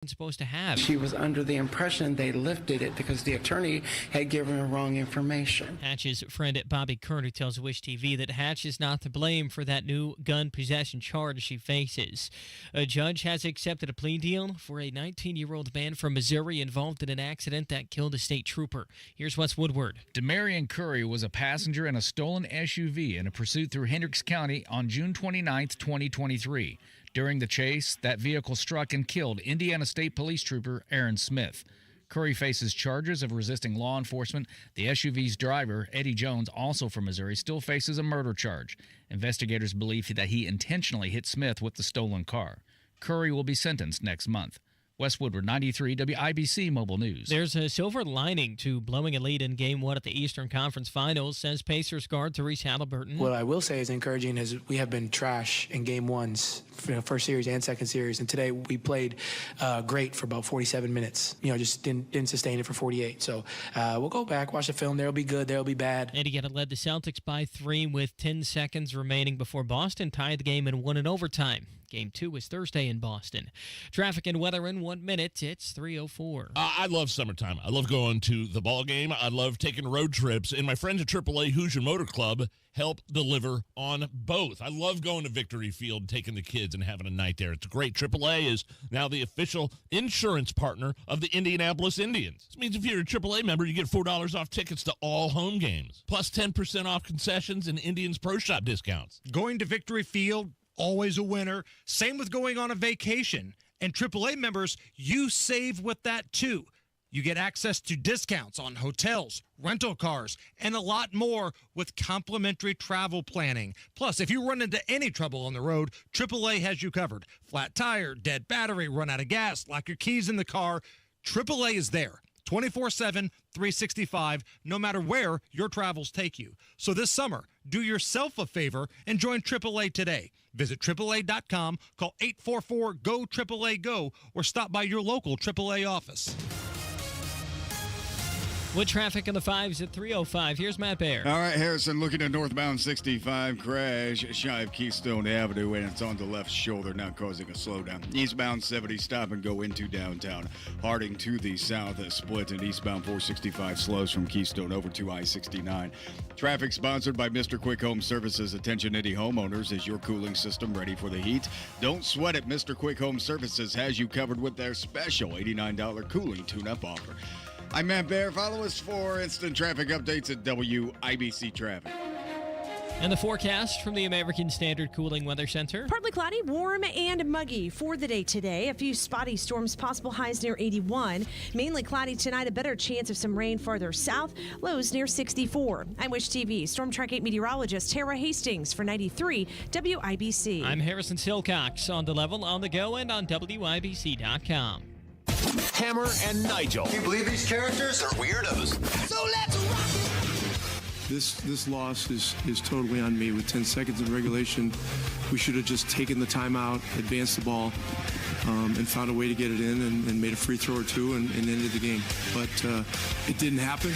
supposed to have. She was under the impression they lifted it because the attorney had given her wrong information. Hatch's friend Bobby Kerner tells Wish TV that Hatch is not to blame for that new gun possession charge she faces. A judge has accepted a plea deal for a 19-year-old man from Missouri involved in an accident that killed a state trooper. Here's Wes Woodward. Demarion Curry was a passenger in a stolen SUV in a pursuit through Hendricks County on June 29, 2023. During the chase, that vehicle struck and killed Indiana State Police Trooper Aaron Smith. Curry faces charges of resisting law enforcement. The SUV's driver, Eddie Jones, also from Missouri, still faces a murder charge. Investigators believe that he intentionally hit Smith with the stolen car. Curry will be sentenced next month. Wes Woodward, 93 WIBC Mobile News. There's a silver lining to blowing a lead in Game 1 at the Eastern Conference Finals, says Pacers guard Therese Halliburton. What I will say is encouraging is we have been trash in Game 1s, first series and second series, and today we played great for about 47 minutes. Just didn't sustain it for 48. So we'll go back, watch the film. There'll be good, there'll be bad. Indiana led the Celtics by 3 with 10 seconds remaining before Boston tied the game and won in overtime. Game 2 is Thursday in Boston. Traffic and weather in 1 minute. It's 3:04. I love summertime. I love going to the ball game. I love taking road trips. And my friends at AAA Hoosier Motor Club help deliver on both. I love going to Victory Field, taking the kids and having a night there. It's great. AAA is now the official insurance partner of the Indianapolis Indians. This means if you're a AAA member, you get $4 off tickets to all home games, plus 10% off concessions and Indians Pro Shop discounts. Going to Victory Field, always a winner. Same with going on a vacation. And AAA members, you save with that too. You get access to discounts on hotels, rental cars, and a lot more with complimentary travel planning. Plus, if you run into any trouble on the road, AAA has you covered. Flat tire, dead battery, run out of gas, lock your keys in the car. AAA is there. 24/7, 365, no matter where your travels take you. So this summer, do yourself a favor and join AAA today. Visit AAA.com, call 844-GO-AAA-GO, or stop by your local AAA office. With traffic in the 5s at 3:05, here's Matt Baer. All right, Harrison, looking at northbound 65, crash shy of Keystone Avenue, and it's on the left shoulder, now causing a slowdown. Eastbound 70, stop and go into downtown. Harding to the south, a split, and eastbound 465 slows from Keystone over to I-69. Traffic sponsored by Mr. Quick Home Services. Attention, any homeowners, is your cooling system ready for the heat? Don't sweat it. Mr. Quick Home Services has you covered with their special $89 cooling tune-up offer. I'm Matt Baer. Follow us for instant traffic updates at WIBC Traffic. And the forecast from the American Standard Cooling Weather Center. Partly cloudy, warm, and muggy for the day today. A few spotty storms, possible highs near 81. Mainly cloudy tonight, a better chance of some rain farther south. Lows near 64. I'm Wish TV Storm Track 8 meteorologist Tara Hastings for 93 WIBC. I'm Harrison Silcox on the level, on the go, and on WIBC.com. Hammer and Nigel. Can you believe these characters are weirdos? So let's rock it! This loss is totally on me. With 10 seconds in regulation, we should have just taken the timeout, advanced the ball, and found a way to get it in and made a free throw or two and ended the game. But it didn't happen.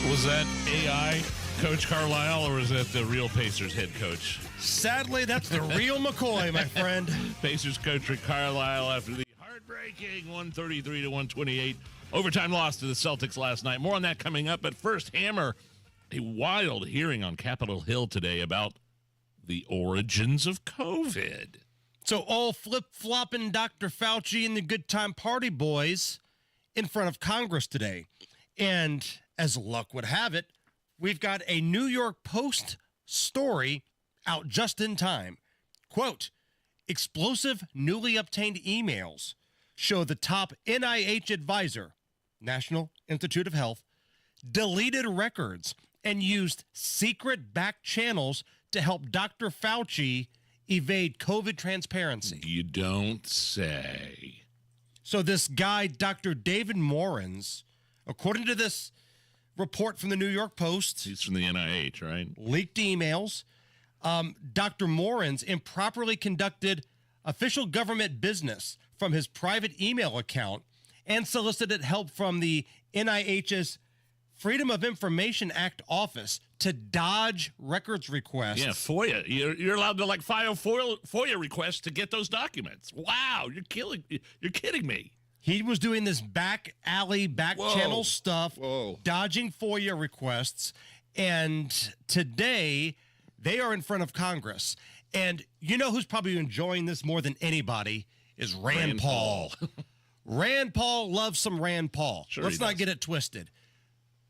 Was that AI Coach Carlisle, or was that the real Pacers head coach? Sadly, that's the real McCoy, my friend. Pacers coach Rick Carlisle after the heartbreaking 133-128 overtime loss to the Celtics last night. More on that coming up. But first, Hammer, a wild hearing on Capitol Hill today about the origins of COVID. So all flip-flopping Dr. Fauci and the good time party boys in front of Congress today. And as luck would have it, we've got a New York Post story out just in time. Quote, explosive newly obtained emails show the top NIH advisor, National Institute of Health, deleted records and used secret back channels to help Dr. Fauci evade COVID transparency. You don't say. So this guy, Dr. David Morans, according to this report from the New York Post. He's from the NIH, right? Leaked emails. Dr. Morans improperly conducted official government business from his private email account and solicited help from the NIH's Freedom of Information Act office to dodge records requests. Yeah, FOIA. You're allowed to file FOIA requests to get those documents. Wow, you're kidding me. He was doing this back alley, back channel stuff, dodging FOIA requests. And today, they are in front of Congress. And you know who's probably enjoying this more than anybody is Rand Paul. Rand Paul loves some Rand Paul. Sure, let's not get it twisted.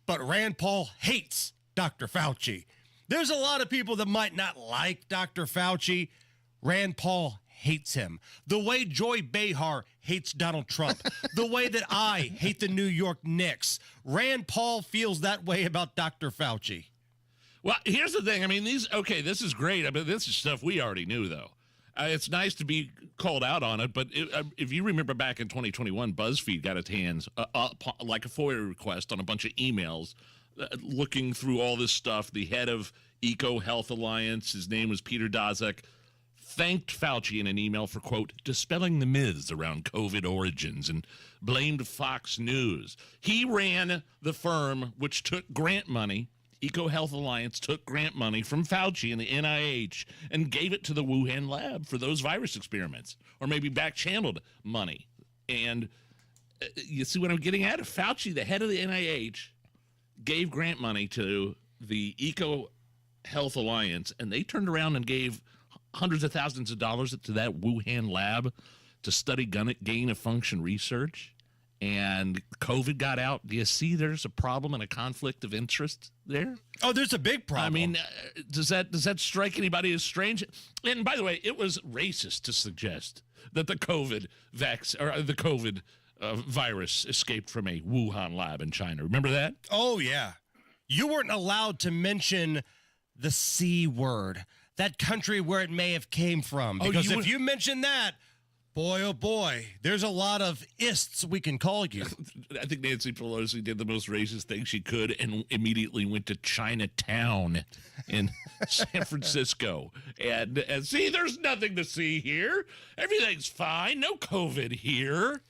But Rand Paul hates Dr. Fauci. There's a lot of people that might not like Dr. Fauci. Rand Paul hates him. The way Joy Behar hates Donald Trump. The way that I hate the New York Knicks. Rand Paul feels that way about Dr. Fauci. Well, here's the thing. I mean, this is great. I mean, this is stuff we already knew, though. It's nice to be called out on it, but if you remember back in 2021, BuzzFeed got its hands like a FOIA request on a bunch of emails looking through all this stuff. The head of Eco Health Alliance, his name was Peter Daszak, thanked Fauci in an email for, quote, dispelling the myths around COVID origins and blamed Fox News. He ran the firm which took grant money. Eco Health Alliance took grant money from Fauci and the NIH and gave it to the Wuhan lab for those virus experiments, or maybe back-channeled money. And you see what I'm getting at? Fauci, the head of the NIH, gave grant money to the Eco Health Alliance, and they turned around and gave hundreds of thousands of dollars to that Wuhan lab to study gain-of-function research. And COVID got out. Do you see there's a problem and a conflict of interest there? Oh, there's a big problem. I mean, does that strike anybody as strange? And by the way, it was racist to suggest that the COVID virus escaped from a Wuhan lab in China. Remember that? Oh, yeah. You weren't allowed to mention the C word, that country where it may have came from. Because if you mention that, boy, oh boy, there's a lot of ists we can call you. I think Nancy Pelosi did the most racist thing she could and immediately went to Chinatown in San Francisco. And see, there's nothing to see here. Everything's fine. No COVID here.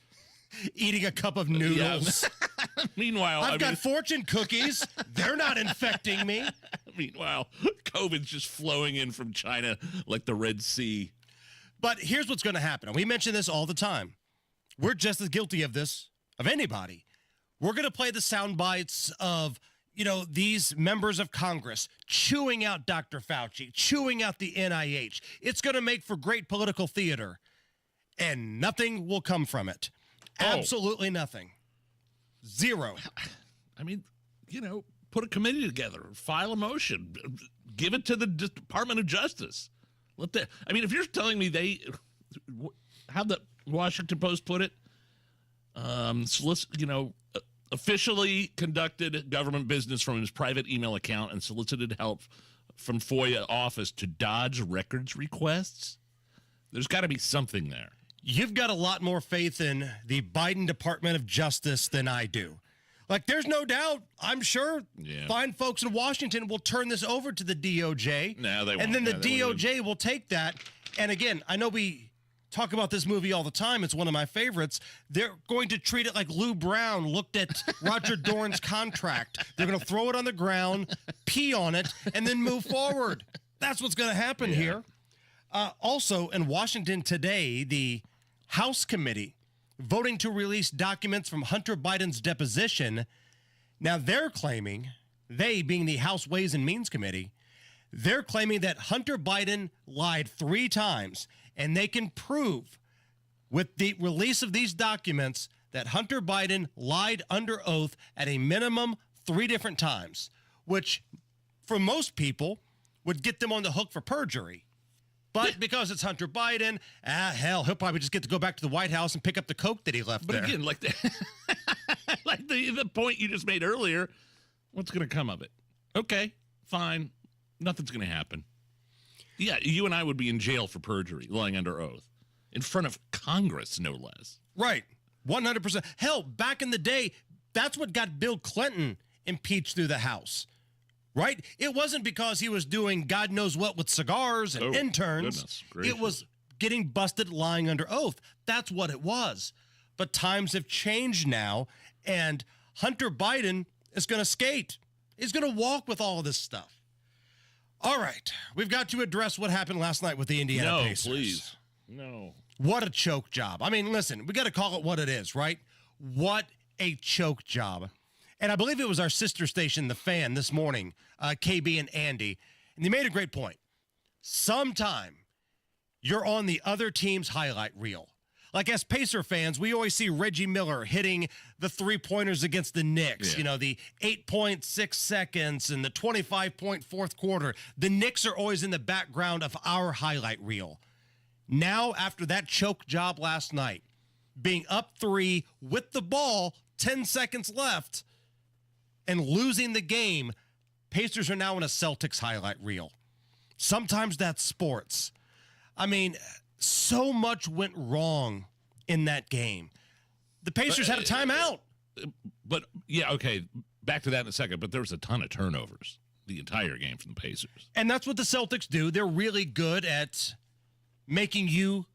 Eating a cup of noodles. Yeah. Meanwhile, I've got fortune cookies. They're not infecting me. Meanwhile, COVID's just flowing in from China like the Red Sea. But here's what's going to happen. And we mention this all the time. We're just as guilty of this, of anybody. We're going to play the sound bites of, these members of Congress chewing out Dr. Fauci, chewing out the NIH. It's going to make for great political theater. And nothing will come from it. Absolutely nothing. Zero. I mean, put a committee together, file a motion, give it to the Department of Justice. If you're telling me how the Washington Post put it, officially conducted government business from his private email account and solicited help from FOIA office to dodge records requests. There's got to be something there. You've got a lot more faith in the Biden Department of Justice than I do. There's no doubt, I'm sure, fine folks in Washington will turn this over to the DOJ. No, they won't. And then the DOJ will take that. And again, I know we talk about this movie all the time. It's one of my favorites. They're going to treat it like Lou Brown looked at Roger Dorn's contract. They're going to throw it on the ground, pee on it, and then move forward. That's what's going to happen here. Also, in Washington today, the House committee voting to release documents from Hunter Biden's deposition. Now they're claiming, they being the House Ways and Means Committee, they're claiming that Hunter Biden lied 3 times, and they can prove with the release of these documents that Hunter Biden lied under oath at a minimum 3 different times, which for most people would get them on the hook for perjury. But because it's Hunter Biden, hell, he'll probably just get to go back to the White House and pick up the coke that he left there. But again, like the point you just made earlier, what's going to come of it? Okay, fine. Nothing's going to happen. Yeah, you and I would be in jail for perjury, lying under oath, in front of Congress, no less. Right, 100%. Hell, back in the day, that's what got Bill Clinton impeached through the House. Right? It wasn't because he was doing God knows what with cigars and interns. It was getting busted lying under oath. That's what it was. But times have changed now, and Hunter Biden is going to skate. He's going to walk with all of this stuff. All right. We've got to address what happened last night with the Indiana Pacers. No, please. No. What a choke job. I mean, listen, we got to call it what it is, right? What a choke job. And I believe it was our sister station, The Fan, this morning, KB and Andy, and they made a great point. Sometime you're on the other team's highlight reel. Like, as Pacer fans, we always see Reggie Miller hitting the three-pointers against the Knicks. Yeah. You know, the 8.6 seconds and the 25-point fourth quarter. The Knicks are always in the background of our highlight reel. Now, after that choke job last night, being up 3 with the ball, 10 seconds left, and losing the game, Pacers are now in a Celtics highlight reel. Sometimes that's sports. I mean, so much went wrong in that game. The Pacers had a timeout. But, yeah, okay, back to that in a second, but there was a ton of turnovers the entire game from the Pacers. And that's what the Celtics do. They're really good at making you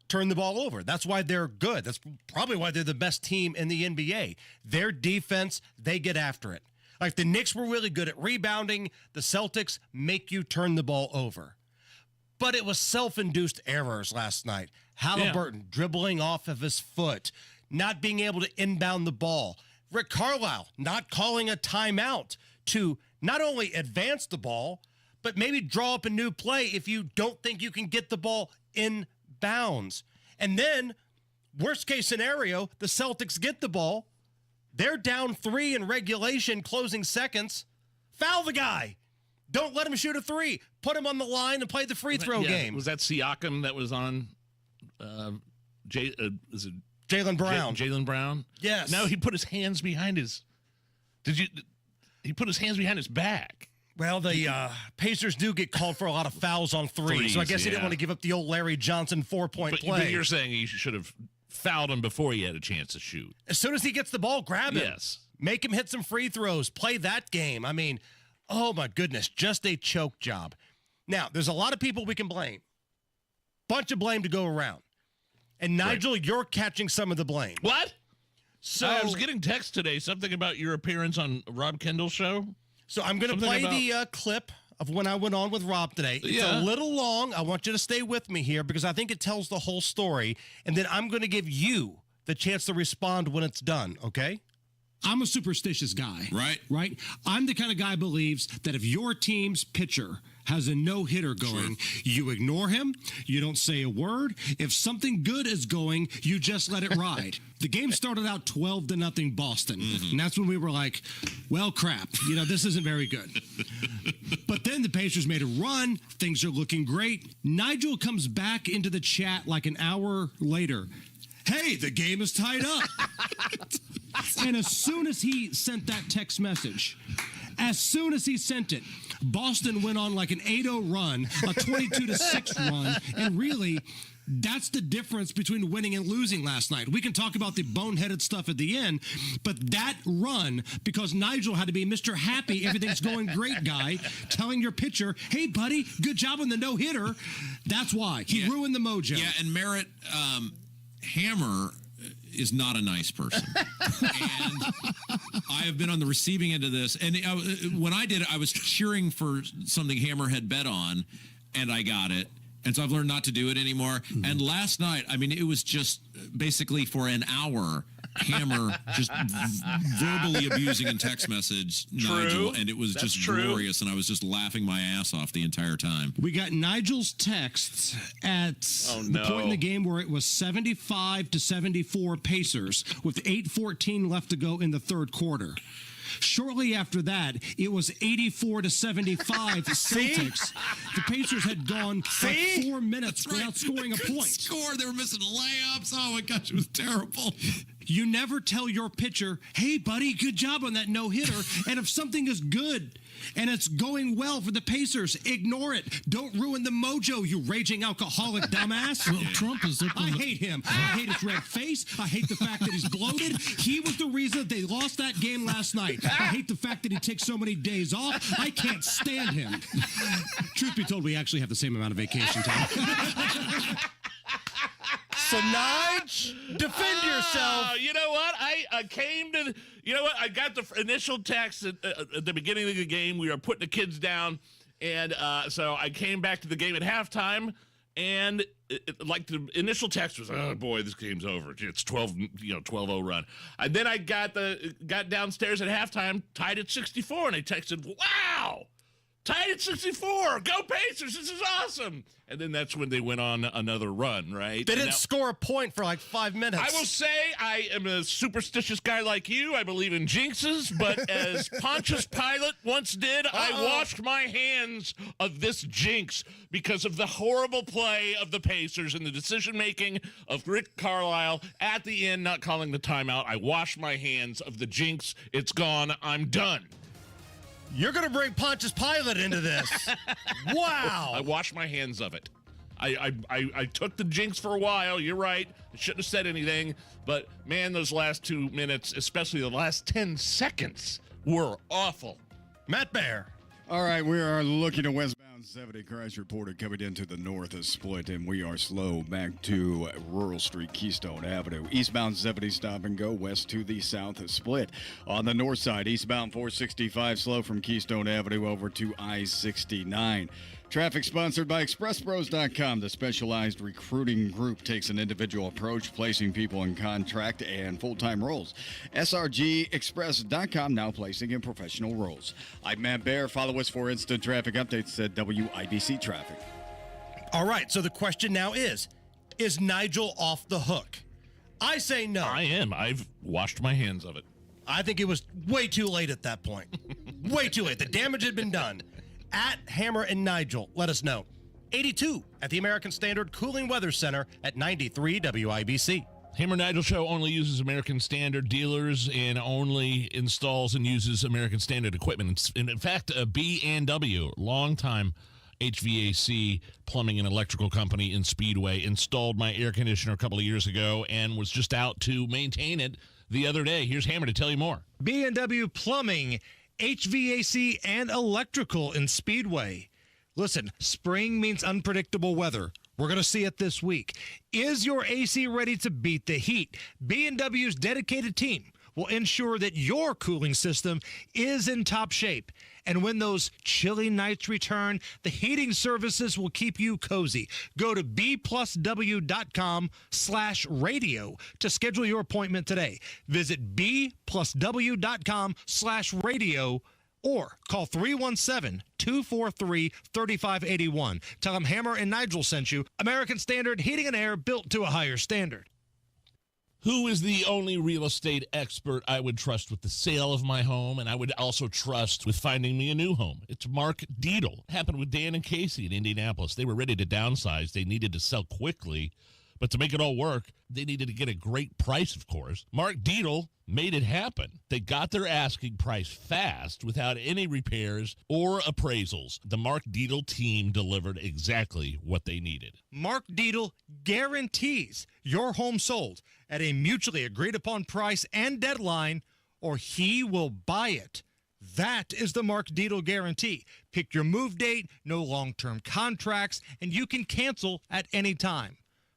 turn the ball over. That's why they're good. That's probably why they're the best team in the NBA. Their defense, they get after it. Like, the Knicks were really good at rebounding. The Celtics make you turn the ball over. But it was self-induced errors last night. Halliburton dribbling off of his foot, not being able to inbound the ball. Rick Carlisle not calling a timeout to not only advance the ball, but maybe draw up a new play if you don't think you can get the ball in bounds. And then, worst case scenario, the Celtics get the ball. They're down 3 in regulation, closing seconds. Foul the guy. Don't let him shoot a 3. Put him on the line and play the free throw game. Was that Siakam that was on is it Jaylen Brown? Jaylen Brown? Yes. No, he put his hands behind his he put his hands behind his back. Well, the Pacers do get called for a lot of fouls on threes, so I guess he didn't want to give up the old Larry Johnson 4-point play. But you're saying he should have fouled him before he had a chance to shoot. As soon as he gets the ball, grab him. Yes. Make him hit some free throws. Play that game. I mean, oh my goodness, just a choke job. Now, there's a lot of people we can blame. Bunch of blame to go around. And Nigel, you're catching some of the blame. What? So I was getting text today, something about your appearance on Rob Kendall's show. So I'm going to play the clip of when I went on with Rob today. It's a little long. I want you to stay with me here because I think it tells the whole story. And then I'm going to give you the chance to respond when it's done, okay? I'm a superstitious guy. Right? I'm the kind of guy who believes that if your team's pitcher has a no-hitter going, you ignore him, you don't say a word. If something good is going, you just let it ride. The game started out 12-0 Boston. And that's when we were like, well, crap. You know, this isn't very good. But then the Pacers made a run. Things are looking great. Nigel comes back into the chat like an hour later. Hey, the game is tied up. And as soon as he sent that text message, Boston went on like an 8-0 run, a 22-6 run, and really, that's the difference between winning and losing last night. We can talk about the boneheaded stuff at the end, but that run, because Nigel had to be Mr. Happy, everything's going great guy, telling your pitcher, hey, buddy, good job on the no-hitter, that's why. He ruined the mojo. Yeah, and Merritt, Hammer is not a nice person. And I have been on the receiving end of this. And when I did it, I was cheering for something Hammer had bet on, and I got it. And so I've learned not to do it anymore. Mm-hmm. And last night, I mean, it was just basically for an hour, Hammer just verbally abusing in text message Nigel, and it was just glorious, and I was just laughing my ass off the entire time. We got Nigel's texts at the point in the game where it was 75-74 Pacers with 8:14 left to go in the third quarter. Shortly after that, it was 84-75 Celtics. The Pacers had gone like 4 minutes without scoring a point. Score. They were missing layups. Oh my gosh, it was terrible. You never tell your pitcher, hey, buddy, good job on that no-hitter. And if something is good and it's going well for the Pacers, ignore it. Don't ruin the mojo, you raging alcoholic dumbass. Well, Trump is up I hate him. I hate his red face. I hate the fact that he's bloated. He was the reason that they lost that game last night. I hate the fact that he takes so many days off. I can't stand him. Truth be told, we actually have the same amount of vacation time. So, Nige, defend yourself. You know what? I came to, you know what? I got the initial text at the beginning of the game. We were putting the kids down. And so I came back to the game at halftime. And like the initial text was, oh boy, this game's over. It's 12-0 run. And then I got downstairs at halftime, tied at 64, and I texted, wow, tied at 64. Go Pacers. This is awesome. And then that's when they went on another run, right? They didn't score a point for like 5 minutes. I will say I am a superstitious guy like you. I believe in jinxes, but as Pontius Pilate once did, I washed my hands of this jinx because of the horrible play of the Pacers and the decision-making of Rick Carlisle at the end, not calling the timeout. I washed my hands of the jinx. It's gone. I'm done. You're going to bring Pontius Pilate into this. Wow. I washed my hands of it. I took the jinx for a while. You're right. I shouldn't have said anything. But, man, those last 2 minutes, especially the last 10 seconds, were awful. Matt Bear. All right, we are looking at westbound 70. Crash reported coming into the north is split, and we are slow back to Rural Street, Keystone Avenue. Eastbound 70 stop and go west to the south is split. On the north side, eastbound 465 slow from Keystone Avenue over to I-69. Traffic sponsored by ExpressPros.com. The specialized recruiting group takes an individual approach, placing people in contract and full-time roles. SRGExpress.com now placing in professional roles. I'm Matt Bear. Follow us for instant traffic updates at WIBC Traffic. All right, so the question now is Nigel off the hook? I say no. I am. I've washed my hands of it. I think it was way too late at that point. Way too late. The damage had been done. At Hammer and Nigel, let us know. 82 at the American Standard Cooling Weather Center at 93 WIBC. Hammer Nigel Show only uses American Standard dealers and only installs and uses American Standard equipment. And in fact, B&W, longtime HVAC plumbing and electrical company in Speedway, installed my air conditioner a couple of years ago and was just out to maintain it the other day. Here's Hammer to tell you more. B&W Plumbing, HVAC, and electrical in Speedway. Listen, spring means unpredictable weather. We're going to see it this week. Is your AC ready to beat the heat? B&W's dedicated team will ensure that your cooling system is in top shape. And when those chilly nights return, the heating services will keep you cozy. Go to bplusw.com/radio to schedule your appointment today. Visit bplusw.com/radio or call 317-243-3581. Tell them Hammer and Nigel sent you. American Standard Heating and Air, built to a higher standard. Who is the only real estate expert I would trust with the sale of my home, and I would also trust with finding me a new home? It's Mark Dietl. Happened with Dan and Casey in Indianapolis. They were ready to downsize. They needed to sell quickly, but to make it all work, they needed to get a great price, of course. Mark Dietl made it happen. They got their asking price fast without any repairs or appraisals. The Mark Dietl team delivered exactly what they needed. Mark Dietl guarantees your home sold at a mutually agreed upon price and deadline, or he will buy it. That is the Mark Dietl guarantee. Pick your move date, no long-term contracts, and you can cancel at any time.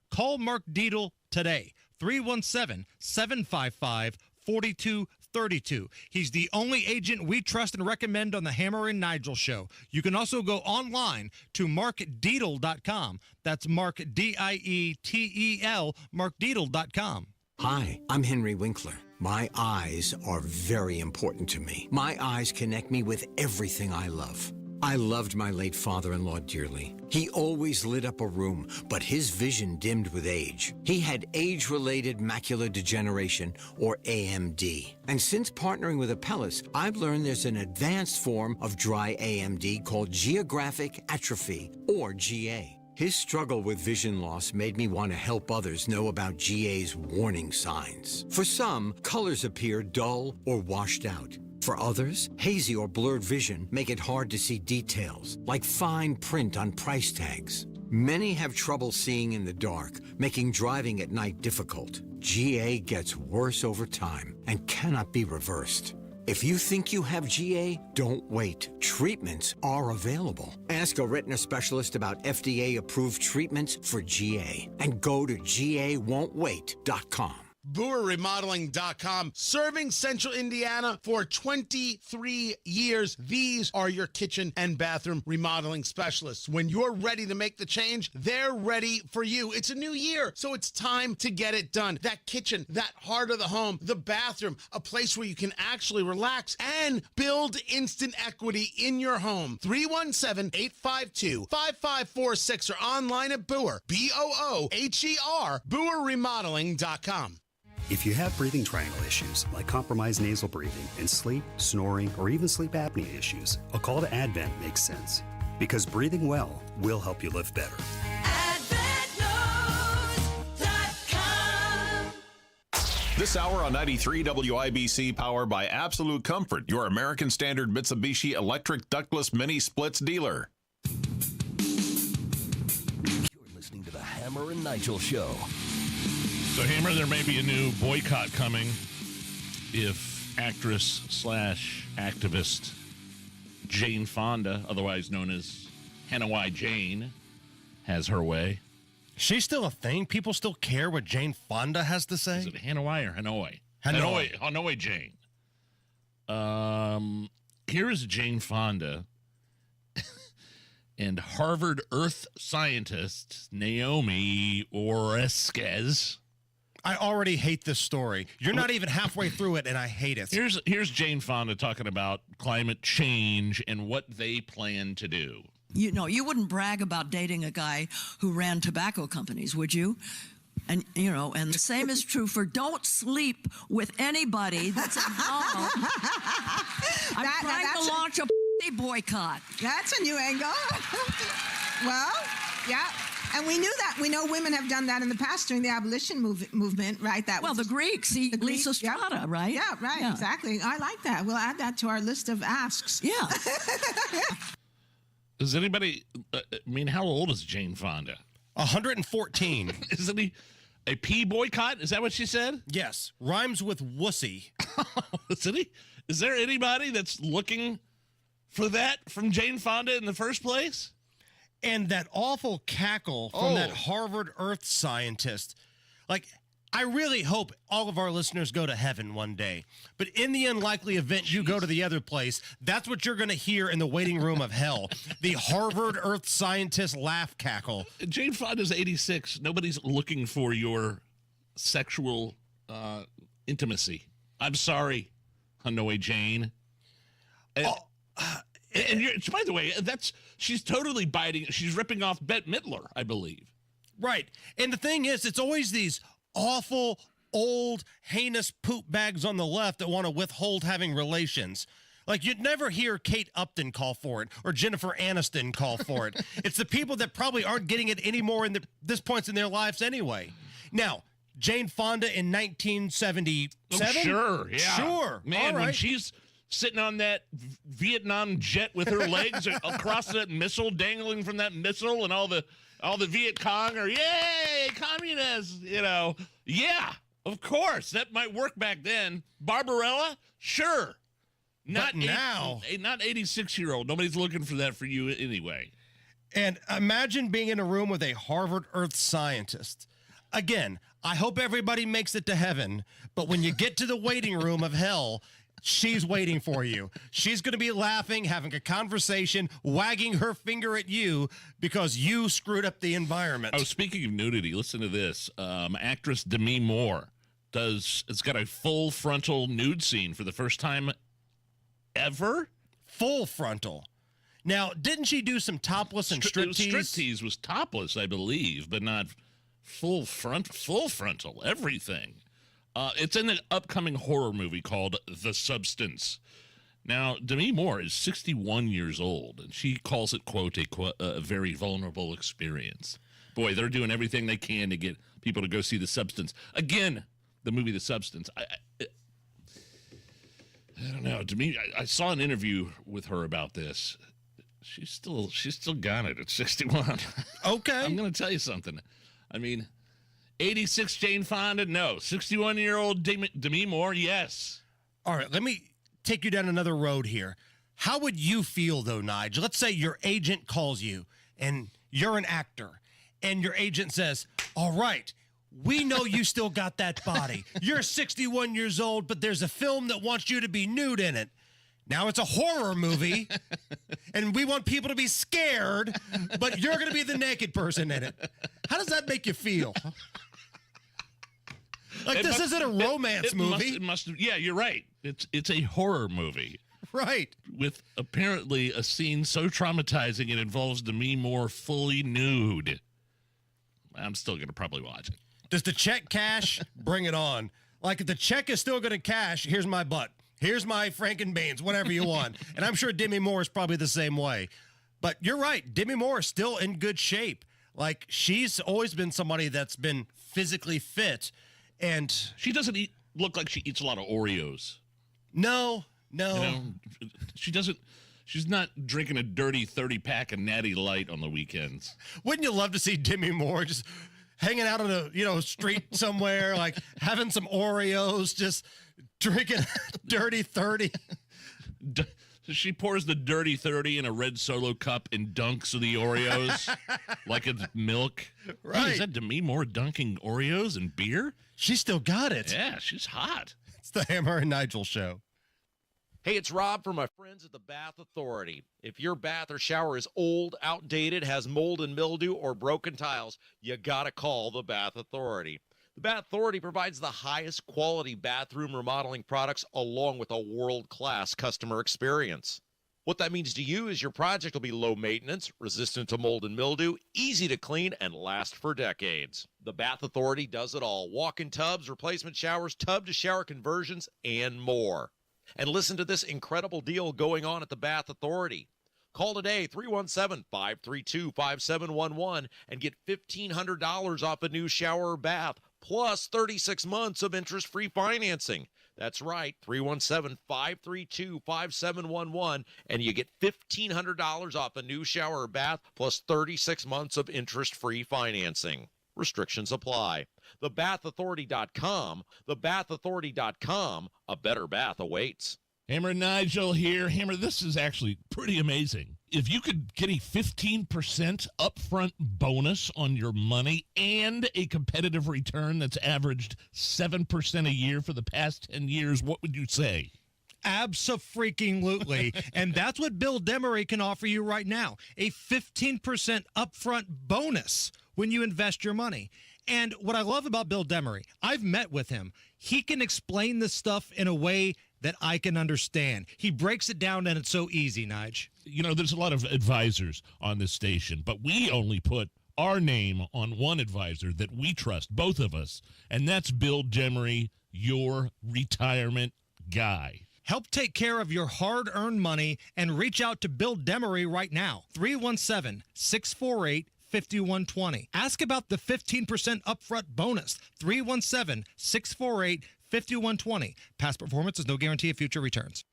Call Mark Dietl today, 317-755-4232. He's the only agent we trust and recommend on the Hammer and Nigel Show. You can also go online to markdietl.com. That's Mark, D-I-E-T-E-L, markdietl.com. Hi, I'm Henry Winkler. My eyes are very important to me. My eyes connect me with everything I love. I loved my late father-in-law dearly. He always lit up a room, but his vision dimmed with age. He had age-related macular degeneration, or AMD. And since partnering with Apellis, I've learned there's an advanced form of dry AMD called geographic atrophy, or GA. His struggle with vision loss made me want to help others know about GA's warning signs. For some, colors appear dull or washed out. For others, hazy or blurred vision make it hard to see details, like fine print on price tags. Many have trouble seeing in the dark, making driving at night difficult. GA gets worse over time and cannot be reversed. If you think you have GA, don't wait. Treatments are available. Ask a retina specialist about FDA-approved treatments for GA and go to GAWon'tWait.com. BoerRemodeling.com, serving Central Indiana for 23 years. These are your kitchen and bathroom remodeling specialists. When you're ready to make the change, they're ready for you. It's a new year, so it's time to get it done. That kitchen, that heart of the home, the bathroom, a place where you can actually relax and build instant equity in your home. 317-852-5546 or online at Boer, B-O-O-H-E-R, BoerRemodeling.com. If you have breathing triangle issues like compromised nasal breathing and sleep, snoring, or even sleep apnea issues, a call to Advent makes sense because breathing well will help you live better. This hour on 93 WIBC, powered by Absolute Comfort, your American Standard Mitsubishi electric ductless mini splits dealer. You're listening to the Hammer and Nigel Show. So, Hammer, there may be a new boycott coming if actress/activist Jane Fonda, otherwise known as Hanoi Jane, has her way. She's still a thing? People still care what Jane Fonda has to say? Is it Hanoi or Hanoi? Hanoi Jane. Here is Jane Fonda and Harvard Earth scientist Naomi Oreskes. I already hate this story. You're not even halfway through it, and I hate it. Here's Jane Fonda talking about climate change and what they plan to do. You know, you wouldn't brag about dating a guy who ran tobacco companies, would you? And, you know, and the same is true for don't sleep with anybody that's involved. I'm trying to launch a boycott. That's a new angle. Well, yeah. And we knew that. We know women have done that in the past during the abolition movement, right? The Greeks, Lisa Strata, right? Yeah, right, yeah. Exactly. I like that. We'll add that to our list of asks. Yeah. Does anybody, how old is Jane Fonda? 114. Isn't he a pee boycott? Is that what she said? Yes. Rhymes with wussy. Is there anybody that's looking for that from Jane Fonda in the first place? And that awful cackle from that Harvard Earth scientist. Like, I really hope all of our listeners go to heaven one day. But in the unlikely event you go to the other place, that's what you're going to hear in the waiting room of hell. The Harvard Earth scientist laugh cackle. Jane Fonda's 86. Nobody's looking for your sexual intimacy. I'm sorry, Hanoi Jane. And by the way, she's totally biting. She's ripping off Bette Midler, I believe. Right. And the thing is, it's always these awful, old, heinous poop bags on the left that want to withhold having relations. Like, you'd never hear Kate Upton call for it or Jennifer Aniston call for it. It's the people that probably aren't getting it anymore in this points in their lives anyway. Now, Jane Fonda in 1977? Oh, sure, yeah. Sure. Man, when she's sitting on that Vietnam jet with her legs across that missile, dangling from that missile, and all the Viet Cong are, yay, communists, you know. Yeah, of course. That might work back then. Barbarella? Sure. Not now. Not 86-year-old. Nobody's looking for that for you anyway. And imagine being in a room with a Harvard Earth scientist. Again, I hope everybody makes it to heaven, but when you get to the waiting room of hell, she's waiting for you. She's going to be laughing, having a conversation, wagging her finger at you because you screwed up the environment. Oh, speaking of nudity, listen to this. Actress Demi Moore it's got a full frontal nude scene for the first time ever. Full frontal. Now, didn't she do some topless and striptease? Striptease was topless, I believe, but not full frontal, everything. It's in an upcoming horror movie called The Substance. Now, Demi Moore is 61 years old, and she calls it, quote, a very vulnerable experience. Boy, they're doing everything they can to get people to go see The Substance. Again, the movie The Substance. I don't know. Demi, I saw an interview with her about this. She's still got it at 61. Okay. I'm going to tell you something. I mean, 86 Jane Fonda, no. 61-year-old Demi Moore, yes. All right, let me take you down another road here. How would you feel, though, Nigel? Let's say your agent calls you, and you're an actor, and your agent says, all right, we know you still got that body. You're 61 years old, but there's a film that wants you to be nude in it. Now it's a horror movie, and we want people to be scared, but you're going to be the naked person in it. How does that make you feel? Like, this isn't a romance movie. Yeah, you're right. It's a horror movie. Right. With apparently a scene so traumatizing it involves Demi Moore fully nude. I'm still going to probably watch it. Does the check cash? Bring it on. Like, if the check is still going to cash, here's my butt. Here's my Frankenbeans, whatever you want. And I'm sure Demi Moore is probably the same way. But you're right. Demi Moore is still in good shape. Like, she's always been somebody that's been physically fit. And she doesn't look like she eats a lot of Oreos. No. You know, she's not drinking a dirty 30-pack of Natty Light on the weekends. Wouldn't you love to see Demi Moore just hanging out on a street somewhere, like having some Oreos, just drinking dirty 30? She pours the dirty 30 in a red Solo cup and dunks the Oreos like it's milk. Right. Hey, is that Demi Moore dunking Oreos and beer? She still got it. Yeah, she's hot. It's the Hammer and Nigel Show. Hey, it's Rob from my friends at the Bath Authority. If your bath or shower is old, outdated, has mold and mildew, or broken tiles, you gotta call the Bath Authority. The Bath Authority provides the highest quality bathroom remodeling products along with a world-class customer experience. What that means to you is your project will be low maintenance, resistant to mold and mildew, easy to clean, and last for decades. The Bath Authority does it all. Walk-in tubs, replacement showers, tub-to-shower conversions, and more. And listen to this incredible deal going on at the Bath Authority. Call today, 317-532-5711, and get $1,500 off a new shower or bath, plus 36 months of interest-free financing. That's right, 317-532-5711, and you get $1,500 off a new shower or bath, plus 36 months of interest-free financing. Restrictions apply. TheBathAuthority.com. TheBathAuthority.com. A better bath awaits. Hammer and Nigel here. Hammer, this is actually pretty amazing. If you could get a 15% upfront bonus on your money and a competitive return that's averaged 7% a year for the past 10 years, what would you say? Abso-freaking-lutely. And that's what Bill Demery can offer you right now. A 15% upfront bonus when you invest your money. And what I love about Bill Demery, I've met with him. He can explain this stuff in a way that I can understand. He breaks it down, and it's so easy, Nige. You know, there's a lot of advisors on this station, but we only put our name on one advisor that we trust, both of us, and that's Bill Demery, your retirement guy. Help take care of your hard-earned money and reach out to Bill Demery right now. 317-648-5120. Ask about the 15% upfront bonus. 317-648-5120. Past performance is no guarantee of future returns.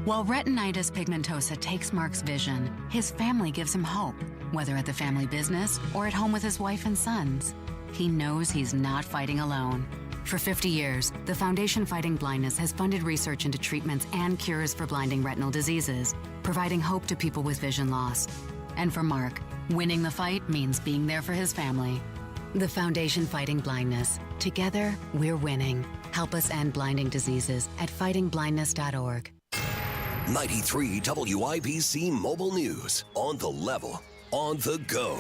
While retinitis pigmentosa takes Mark's vision, his family gives him hope, whether at the family business or at home with his wife and sons. He knows he's not fighting alone. For 50 years, the Foundation Fighting Blindness has funded research into treatments and cures for blinding retinal diseases, providing hope to people with vision loss. And for Mark, winning the fight means being there for his family. The Foundation Fighting Blindness. Together, we're winning. Help us end blinding diseases at fightingblindness.org. 93 WIBC Mobile News. On the level, on the go.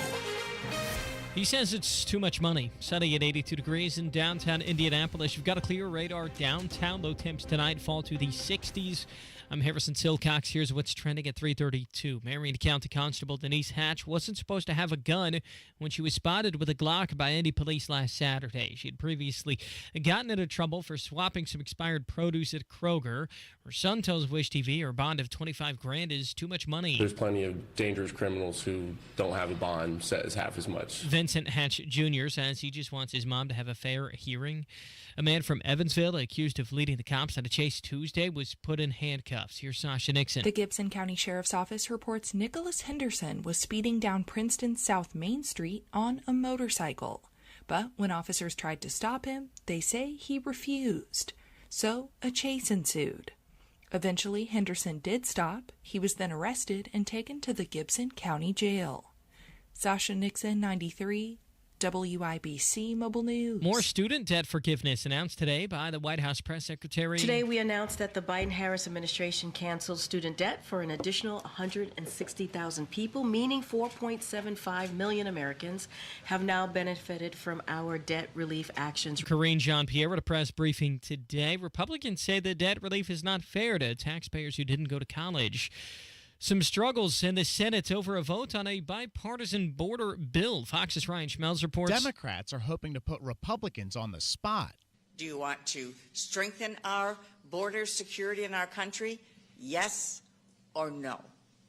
He says it's too much money. Sunny at 82 degrees in downtown Indianapolis. You've got a clear radar downtown. Low temps tonight fall to the 60s. I'm Harrison Silcox. Here's what's trending at 3:32. Marion County Constable Denise Hatch wasn't supposed to have a gun when she was spotted with a Glock by Indy police last Saturday. She had previously gotten into trouble for swapping some expired produce at Kroger. Her son tells Wish TV her bond of $25,000 is too much money. There's plenty of dangerous criminals who don't have a bond set as half as much. Vincent Hatch Jr. says he just wants his mom to have a fair hearing. A man from Evansville accused of leading the cops on a chase Tuesday was put in handcuffs. Here's Sasha Nixon. The Gibson County Sheriff's Office reports Nicholas Henderson was speeding down Princeton's South Main Street on a motorcycle. But when officers tried to stop him, they say he refused. So a chase ensued. Eventually, Henderson did stop. He was then arrested and taken to the Gibson County Jail. Sasha Nixon, 93, WIBC Mobile News. More student debt forgiveness announced today by the White House press secretary. Today, we announced that the Biden-Harris administration canceled student debt for an additional 160,000 people, meaning 4.75 million Americans have now benefited from our debt relief actions. Karine Jean-Pierre at a press briefing today. Republicans say the debt relief is not fair to taxpayers who didn't go to college. Some struggles in the Senate over a vote on a bipartisan border bill. Fox's Ryan Schmelz reports. Democrats are hoping to put Republicans on the spot. Do you want to strengthen our border security in our country? Yes or no?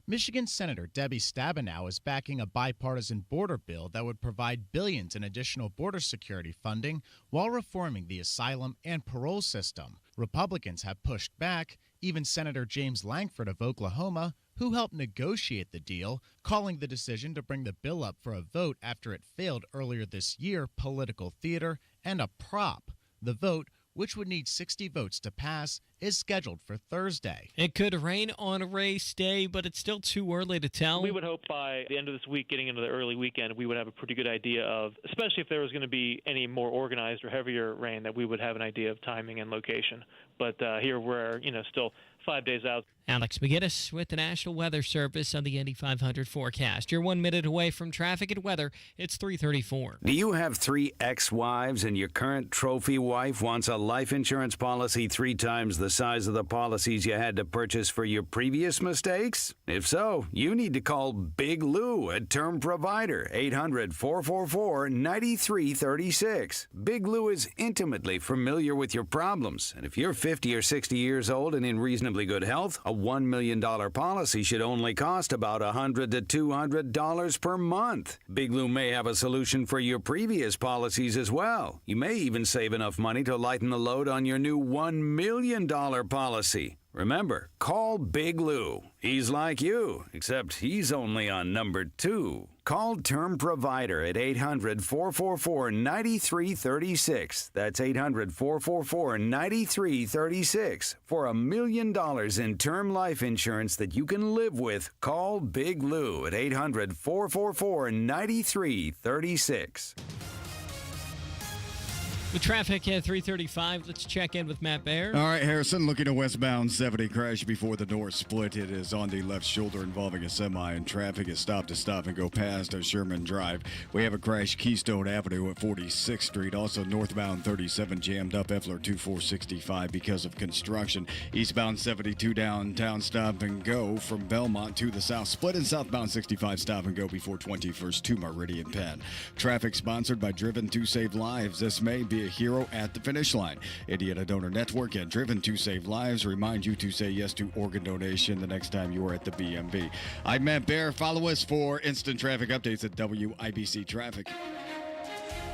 Michigan Senator Debbie Stabenow is backing a bipartisan border bill that would provide billions in additional border security funding while reforming the asylum and parole system. Republicans have pushed back, even Senator James Langford of Oklahoma, who helped negotiate the deal, calling the decision to bring the bill up for a vote after it failed earlier this year political theater and a prop. The vote, which would need 60 votes to pass, is scheduled for Thursday. It could rain on race day, but it's still too early to tell. We would hope by the end of this week, getting into the early weekend, we would have a pretty good idea of, especially if there was going to be any more organized or heavier rain, that we would have an idea of timing and location. But here we're, still 5 days out. Alex McGinnis with the National Weather Service on the Indy 500 forecast. You're 1 minute away from traffic and weather. It's 3:34. Do you have 3 ex-wives and your current trophy wife wants a life insurance policy 3 times the size of the policies you had to purchase for your previous mistakes? If so, you need to call Big Lou at Term Provider, 800-444-9336. Big Lou is intimately familiar with your problems, and if you're 50 or 60 years old and in reasonably good health, a $1 million policy should only cost about $100 to $200 per month. Big Lou may have a solution for your previous policies as well. You may even save enough money to lighten the load on your new $1 million policy. Remember, call Big Lou. He's like you, except he's only on number 2. Call Term Provider at 800-444-9336. That's 800-444-9336. For $1 million in term life insurance that you can live with, call Big Lou at 800-444-9336. With traffic at 3:35, let's check in with Matt Baer. All right, Harrison, looking at westbound 70 crash before the north split. It is on the left shoulder involving a semi, and traffic is stop to stop and go past Sherman Drive. We have a crash Keystone Avenue at 46th Street. Also northbound 37 jammed up Effler 2465 because of construction. Eastbound 72 downtown stop and go from Belmont to the south. Split in southbound 65 stop and go before 21st to Meridian Penn. Traffic sponsored by Driven to Save Lives. This may be a hero at the finish line. Indiana Donor Network and Driven to Save Lives remind you to say yes to organ donation the next time you are at the BMV. I'm Matt Baer. Follow us for instant traffic updates at WIBC Traffic.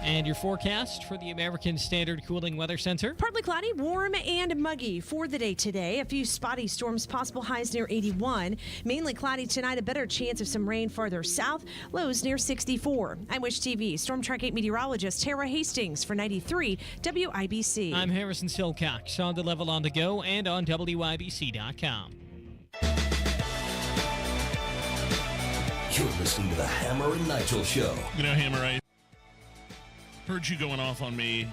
And your forecast for the American Standard Cooling Weather Center. Partly cloudy, warm and muggy for the day today. A few spotty storms, possible highs near 81. Mainly cloudy tonight, a better chance of some rain farther south. Lows near 64. I'm Wish TV Storm Track 8 meteorologist Tara Hastings for 93 WIBC. I'm Harrison Silcox on the level on the go and on WIBC.com. You're listening to the Hammer and Nigel Show. Hammer, I heard you going off on me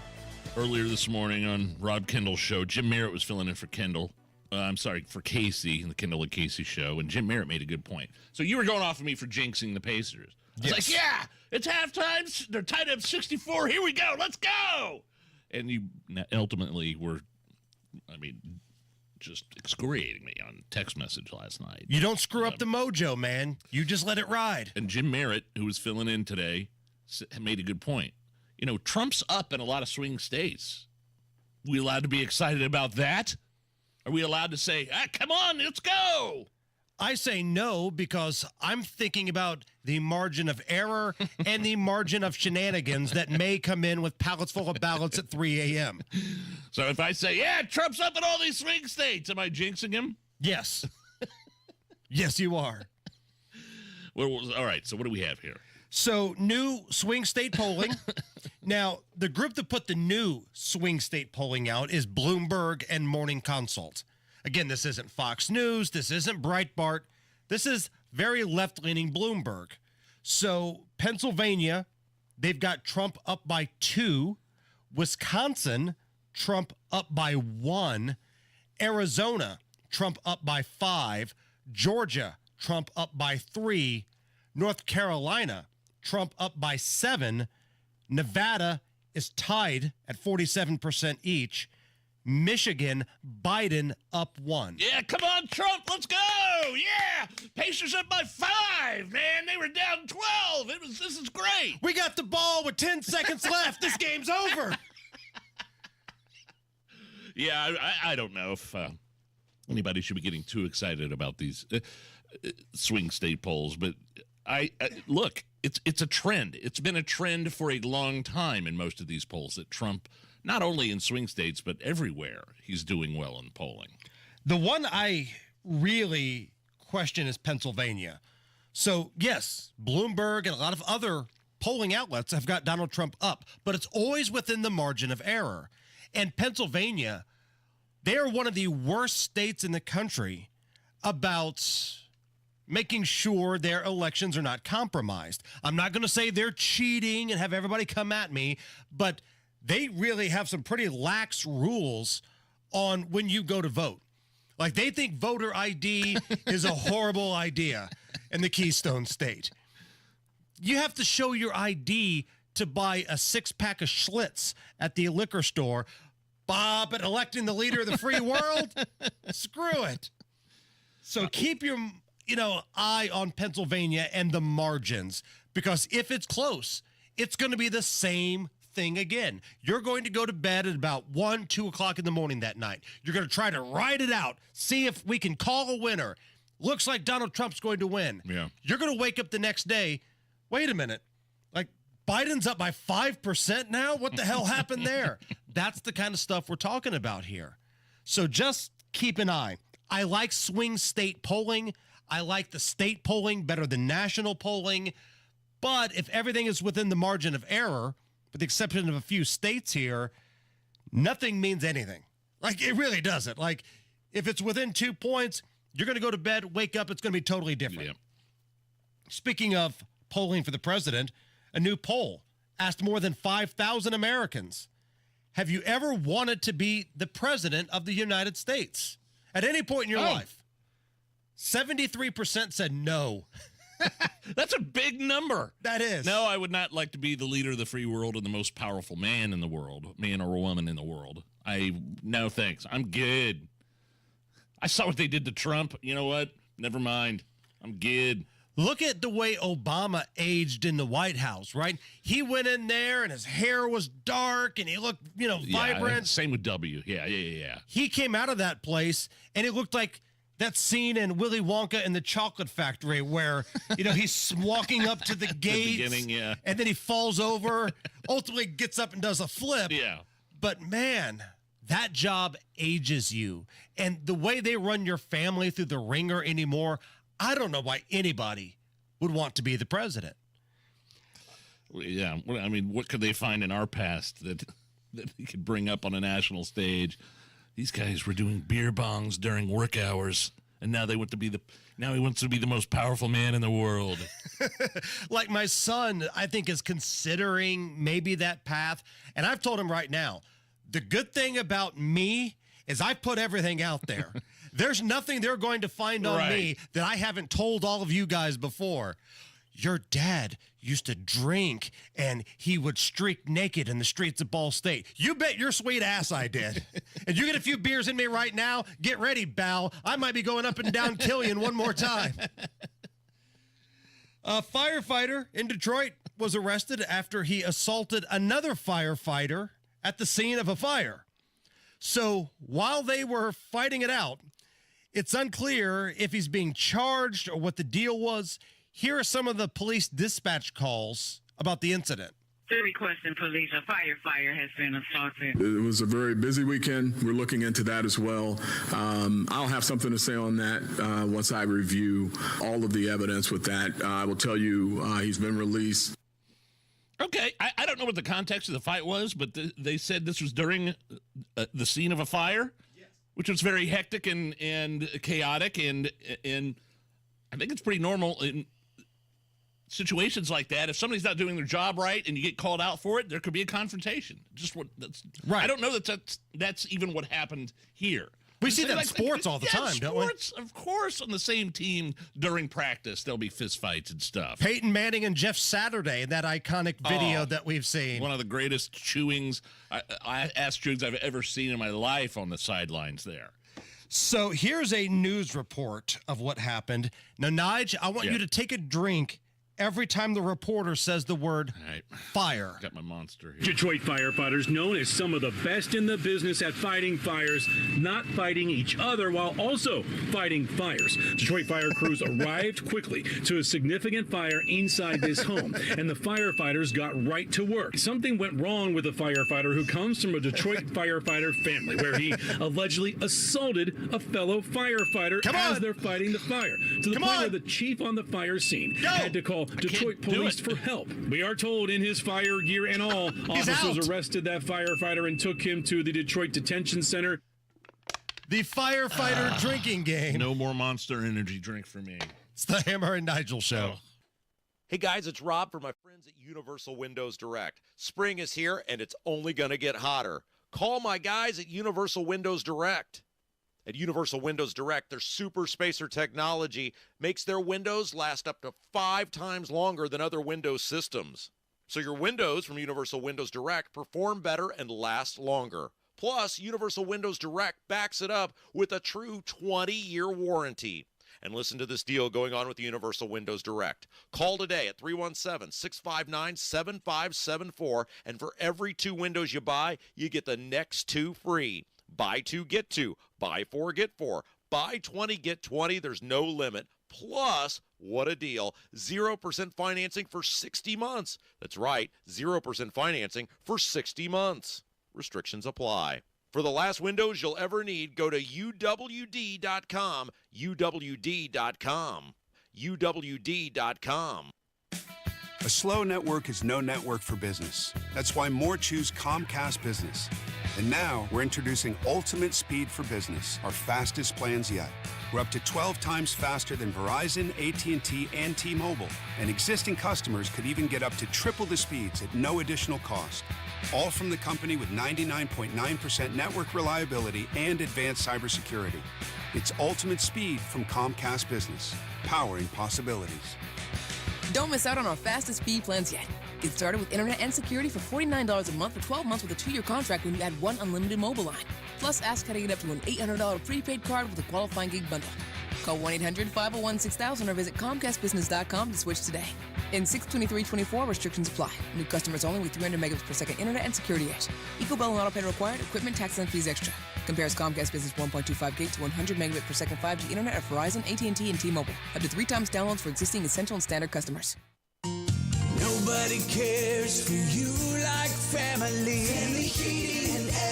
earlier this morning on Rob Kendall's show. Jim Merritt was filling in for Kendall. For Casey in the Kendall and Casey show, and Jim Merritt made a good point. So you were going off on me for jinxing the Pacers. I was like, yeah, it's halftime. They're tied up 64. Here we go. Let's go. And you ultimately were, just excoriating me on text message last night. You don't screw up the mojo, man. You just let it ride. And Jim Merritt, who was filling in today, made a good point. Trump's up in a lot of swing states. We allowed to be excited about that? Are we allowed to say, come on, let's go? I say no because I'm thinking about the margin of error and the margin of shenanigans that may come in with pallets full of ballots at 3 a.m. So if I say, Trump's up in all these swing states, am I jinxing him? Yes. Yes, you are. All right, so what do we have here? So, new swing state polling. Now, the group that put the new swing state polling out is Bloomberg and Morning Consult. Again, this isn't Fox News. This isn't Breitbart. This is very left-leaning Bloomberg. So Pennsylvania, they've got Trump up by 2. Wisconsin, Trump up by 1. Arizona, Trump up by 5. Georgia, Trump up by 3. North Carolina, Trump up by 7. Nevada is tied at 47% each. Michigan, Biden up 1. Yeah, come on, Trump, let's go! Yeah! Pacers up by 5, man. They were down 12. This is great. We got the ball with 10 seconds left. This game's over. Yeah, I don't know if anybody should be getting too excited about these swing state polls, but I look, it's a trend. It's been a trend for a long time in most of these polls that Trump, not only in swing states, but everywhere, he's doing well in polling. The one I really question is Pennsylvania. So, yes, Bloomberg and a lot of other polling outlets have got Donald Trump up, but it's always within the margin of error. And Pennsylvania, they are one of the worst states in the country about making sure their elections are not compromised. I'm not going to say they're cheating and have everybody come at me, but they really have some pretty lax rules on when you go to vote. Like, they think voter ID is a horrible idea in the Keystone State. You have to show your ID to buy a 6-pack of Schlitz at the liquor store. Bob, and electing the leader of the free world? Screw it. So keep your, eye on Pennsylvania and the margins, because if it's close, it's going to be the same thing again. You're going to go to bed at about 1, 2 o'clock in the morning that night. You're going to try to ride it out, see if we can call a winner. Looks like Donald Trump's going to win. Yeah. You're going to wake up the next day. Wait a minute. Like, Biden's up by 5% now? What the hell happened there? That's the kind of stuff we're talking about here. So just keep an eye. I like swing state polling. I like the state polling better than national polling. But if everything is within the margin of error, with the exception of a few states here, nothing means anything. Like, it really doesn't. Like, if it's within 2 points, you're going to go to bed, wake up, it's going to be totally different. Yeah. Speaking of polling for the president, a new poll asked more than 5,000 Americans, have you ever wanted to be the president of the United States at any point in your life? 73% said no. That's a big number. That is. No, I would not like to be the leader of the free world and the most powerful man in the world, man or woman in the world. No thanks. I'm good. I saw what they did to Trump. You know what? Never mind. I'm good. Look at the way Obama aged in the White House, right? He went in there and his hair was dark and he looked, vibrant. Same with W. Yeah. He came out of that place and it looked like that scene in Willy Wonka and the Chocolate Factory where, he's walking up to the gates and then he falls over, ultimately gets up and does a flip. Yeah. But man, that job ages you. And the way they run your family through the ringer anymore, I don't know why anybody would want to be the president. Yeah. I mean, what could they find in our past that he could bring up on a national stage? These guys were doing beer bongs during work hours, and now he wants to be the most powerful man in the world. Like my son, I think, is considering maybe that path. And I've told him right now, the good thing about me is I put everything out there. There's nothing they're going to find on me that I haven't told all of you guys before. Your dad used to drink and he would streak naked in the streets of Ball State. You bet your sweet ass I did. And you get a few beers in me right now, get ready, Bal. I might be going up and down Killian one more time. A firefighter in Detroit was arrested after he assaulted another firefighter at the scene of a fire. So while they were fighting it out, it's unclear if he's being charged or what the deal was. Here are some of the police dispatch calls about the incident. To requesting police, a firefighter has been assaulted. It was a very busy weekend. We're looking into that as well. I'll have something to say on that once I review all of the evidence with that. I will tell you he's been released. Okay, I don't know what the context of the fight was, but they said this was during the scene of a fire? which was very hectic and chaotic, and I think it's pretty normal in situations like that. If somebody's not doing their job right and you get called out for it, there could be a confrontation. That's right. I don't know that's even what happened here. We see that in sports all the time, don't we? Sports, of course, on the same team during practice, there'll be fistfights and stuff. Peyton Manning and Jeff Saturday in that iconic video that we've seen. One of the greatest chewings, ass chewings I've ever seen in my life on the sidelines there. So here's a news report of what happened. Now, Nigel, I want you to take a drink every time the reporter says the word fire. Got my monster here. Detroit firefighters, known as some of the best in the business at fighting fires, not fighting each other while also fighting fires. Detroit fire crews arrived quickly to a significant fire inside this home, and the firefighters got right to work. Something went wrong with a firefighter who comes from a Detroit firefighter family, where he allegedly assaulted a fellow firefighter as they're fighting the fire, to the point where the chief on the fire scene had to call Detroit police for help. We are told in his fire gear and all, officers arrested that firefighter and took him to the Detroit Detention Center. The firefighter drinking game. No more Monster Energy drink for me. It's the Hammer and Nigel show. Hey guys, it's Rob from my friends at Universal Windows Direct. Spring is here and it's only going to get hotter. Call my guys at Universal Windows Direct. At Universal Windows Direct, their super spacer technology makes their windows last up to 5 times longer than other Windows systems. So your windows from Universal Windows Direct perform better and last longer. Plus, Universal Windows Direct backs it up with a true 20-year warranty. And listen to this deal going on with Universal Windows Direct. Call today at 317-659-7574, and for every 2 windows you buy, you get the next 2 free. Buy 2, get 2. Buy 4, get 4. Buy 20, get 20. There's no limit. Plus, what a deal, 0% financing for 60 months. That's right, 0% financing for 60 months. Restrictions apply. For the last windows you'll ever need, go to UWD.com. UWD.com. UWD.com. A slow network is no network for business. That's why more choose Comcast Business. And now we're introducing Ultimate Speed for Business, our fastest plans yet. We're up to 12 times faster than Verizon, AT&T, and T-Mobile. And existing customers could even get up to triple the speeds at no additional cost. All from the company with 99.9% network reliability and advanced cybersecurity. It's Ultimate Speed from Comcast Business, powering possibilities. Don't miss out on our fastest speed plans yet. Get started with internet and security for $49 a month for 12 months with a 2-year contract when you add 1 unlimited mobile line. Plus, ask how to get up to an $800 prepaid card with a qualifying gig bundle. Call 1-800-501-6000 or visit ComcastBusiness.com to switch today. In 62324, restrictions apply. New customers only with 300 megabits per second internet and security edge. EcoBell and autopay required. Equipment, tax, and fees extra. Compares Comcast Business 1.25 gig to 100 megabit per second 5G internet at Verizon, AT&T, and T-Mobile. Up to 3 times downloads for existing essential and standard customers. Nobody cares for you like family. Family Heating and Air.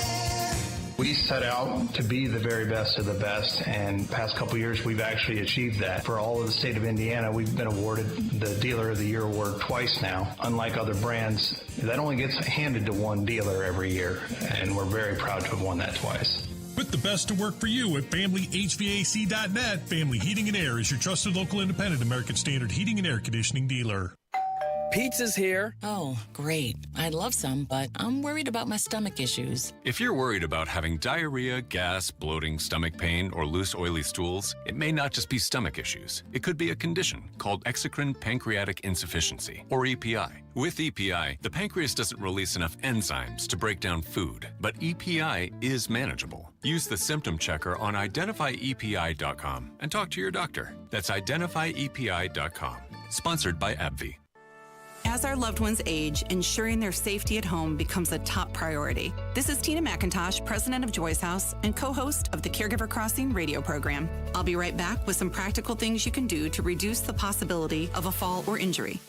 We set out to be the very best of the best, and past couple years we've actually achieved that. For all of the state of Indiana, we've been awarded the Dealer of the Year award twice now. Unlike other brands, that only gets handed to one dealer every year, and we're very proud to have won that twice. Put the best to work for you at FamilyHVAC.net. Family Heating and Air is your trusted local independent American Standard heating and air conditioning dealer. Pizza's here. Oh, great. I'd love some, but I'm worried about my stomach issues. If you're worried about having diarrhea, gas, bloating, stomach pain, or loose, oily stools, it may not just be stomach issues. It could be a condition called exocrine pancreatic insufficiency, or EPI. With EPI, the pancreas doesn't release enough enzymes to break down food, but EPI is manageable. Use the symptom checker on identifyepi.com and talk to your doctor. That's identifyepi.com. Sponsored by AbbVie. As our loved ones age, ensuring their safety at home becomes a top priority. This is Tina McIntosh, president of Joy's House and co-host of the Caregiver Crossing radio program. I'll be right back with some practical things you can do to reduce the possibility of a fall or injury.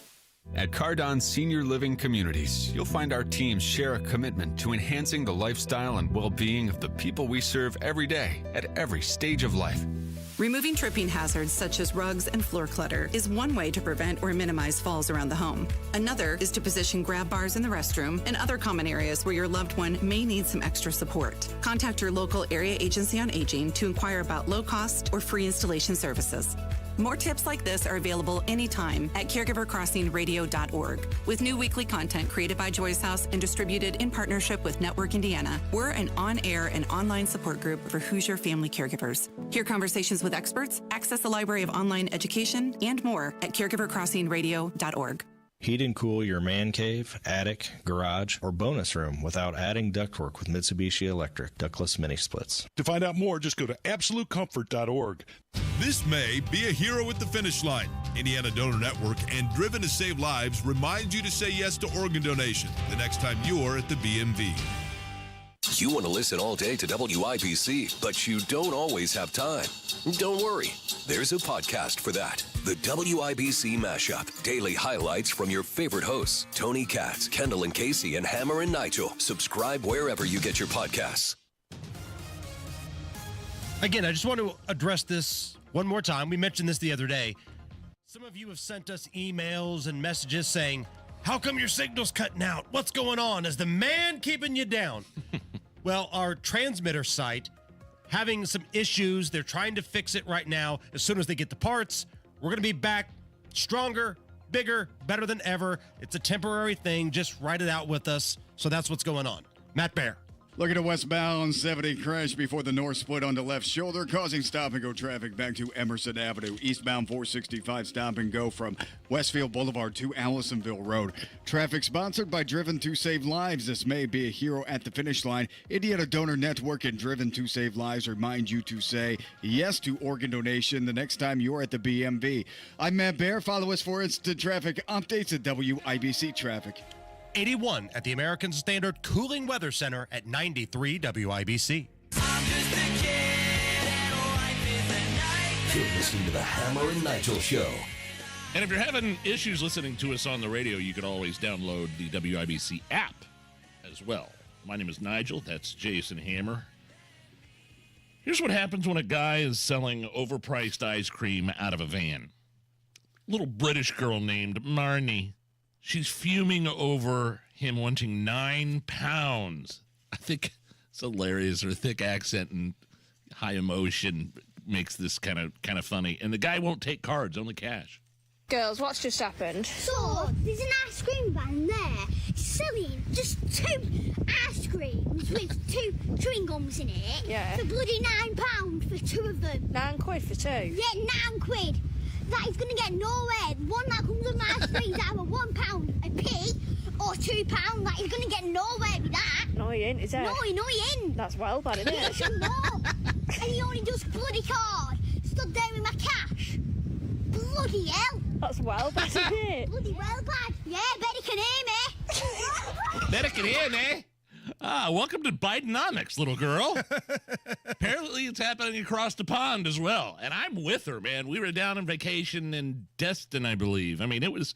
At Cardon Senior Living Communities, you'll find our teams share a commitment to enhancing the lifestyle and well-being of the people we serve every day at every stage of life. Removing tripping hazards such as rugs and floor clutter is one way to prevent or minimize falls around the home. Another is to position grab bars in the restroom and other common areas where your loved one may need some extra support. Contact your local area agency on aging to inquire about low-cost or free installation services. More tips like this are available anytime at caregivercrossingradio.org. With new weekly content created by Joyce House and distributed in partnership with Network Indiana, we're an on-air and online support group for Hoosier family caregivers. Hear conversations with experts, access the library of online education, and more at caregivercrossingradio.org. Heat and cool your man cave, attic, garage, or bonus room without adding ductwork with Mitsubishi Electric ductless mini splits. To find out more, just go to absolutecomfort.org. This May, be a hero at the finish line. Indiana Donor Network and Driven to Save Lives remind you to say yes to organ donation the next time you're at the BMV. You want to listen all day to WIBC, but you don't always have time. Don't worry. There's a podcast for that. The WIBC Mashup. Daily highlights from your favorite hosts, Tony Katz, Kendall and Casey, and Hammer and Nigel. Subscribe wherever you get your podcasts. Again, I just want to address this one more time. We mentioned this the other day. Some of you have sent us emails and messages saying, how come your signal's cutting out? What's going on? Is the man keeping you down? Well, our transmitter site having some issues. They're trying to fix it right now. As soon as they get the parts, we're going to be back stronger, bigger, better than ever. It's a temporary thing. Just write it out with us. So that's what's going on. Matt Bear. Looking at westbound 70 crash before the north split on the left shoulder, causing stop-and-go traffic back to Emerson Avenue. Eastbound 465 stop-and-go from Westfield Boulevard to Allisonville Road. Traffic sponsored by Driven to Save Lives. This may be a hero at the finish line. Indiana Donor Network and Driven to Save Lives remind you to say yes to organ donation the next time you're at the BMV. I'm Matt Bear. Follow us for instant traffic updates at WIBC Traffic. 81 at the American Standard Cooling Weather Center at 93 WIBC. You're listening to the Hammer and Nigel Show. And if you're having issues listening to us on the radio, you can always download the WIBC app as well. My name is Nigel. That's Jason Hammer. Here's what happens when a guy is selling overpriced ice cream out of a van. A little British girl named Marnie. She's fuming over him wanting 9 pounds. I think it's hilarious. Her thick accent and high emotion makes this kind of funny. And the guy won't take cards, only cash. Girls, what's just happened? So, there's an ice cream van there selling just 2 ice creams with 2 chewing gums in it. Yeah. For bloody £9 for 2 of them. £9 for 2? Yeah, £9. That is going to get nowhere. The one that comes on ice cream is either £1 a p or £2. That is going to get nowhere with that. No, he ain't, is it? No, he ain't. That's well bad, isn't it? You know. And he only does bloody card. Stood there with my cash. Bloody hell. That's well bad, isn't it? Bloody well bad. Yeah, bet he can hear me. Bet he can hear me. Welcome to Bidenomics, little girl. Apparently it's happening across the pond as well. And I'm with her, man. We were down on vacation in Destin, I believe. I mean, it was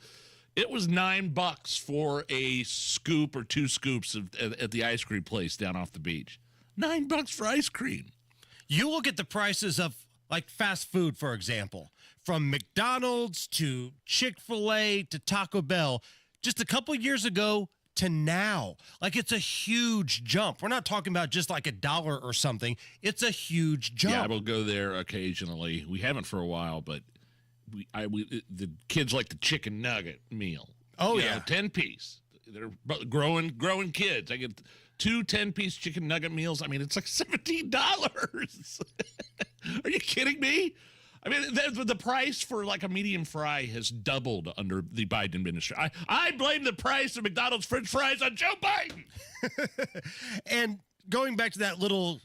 $9 for a scoop or 2 scoops at the ice cream place down off the beach. $9 for ice cream. You look at the prices of, like, fast food, for example, from McDonald's to Chick-fil-A to Taco Bell, just a couple years ago to now. Like, it's a huge jump. We're not talking about just like $1 or something. It's a huge jump. Yeah, we'll go there occasionally. We haven't for a while, but the kids like the chicken nugget meal. Oh, yeah. 10-piece. They're growing kids. I get 2 10-piece chicken nugget meals. I mean, it's like $17. Are you kidding me? I mean, the price for like a medium fry has doubled under the Biden administration. I blame the price of McDonald's French fries on Joe Biden. And going back to that little,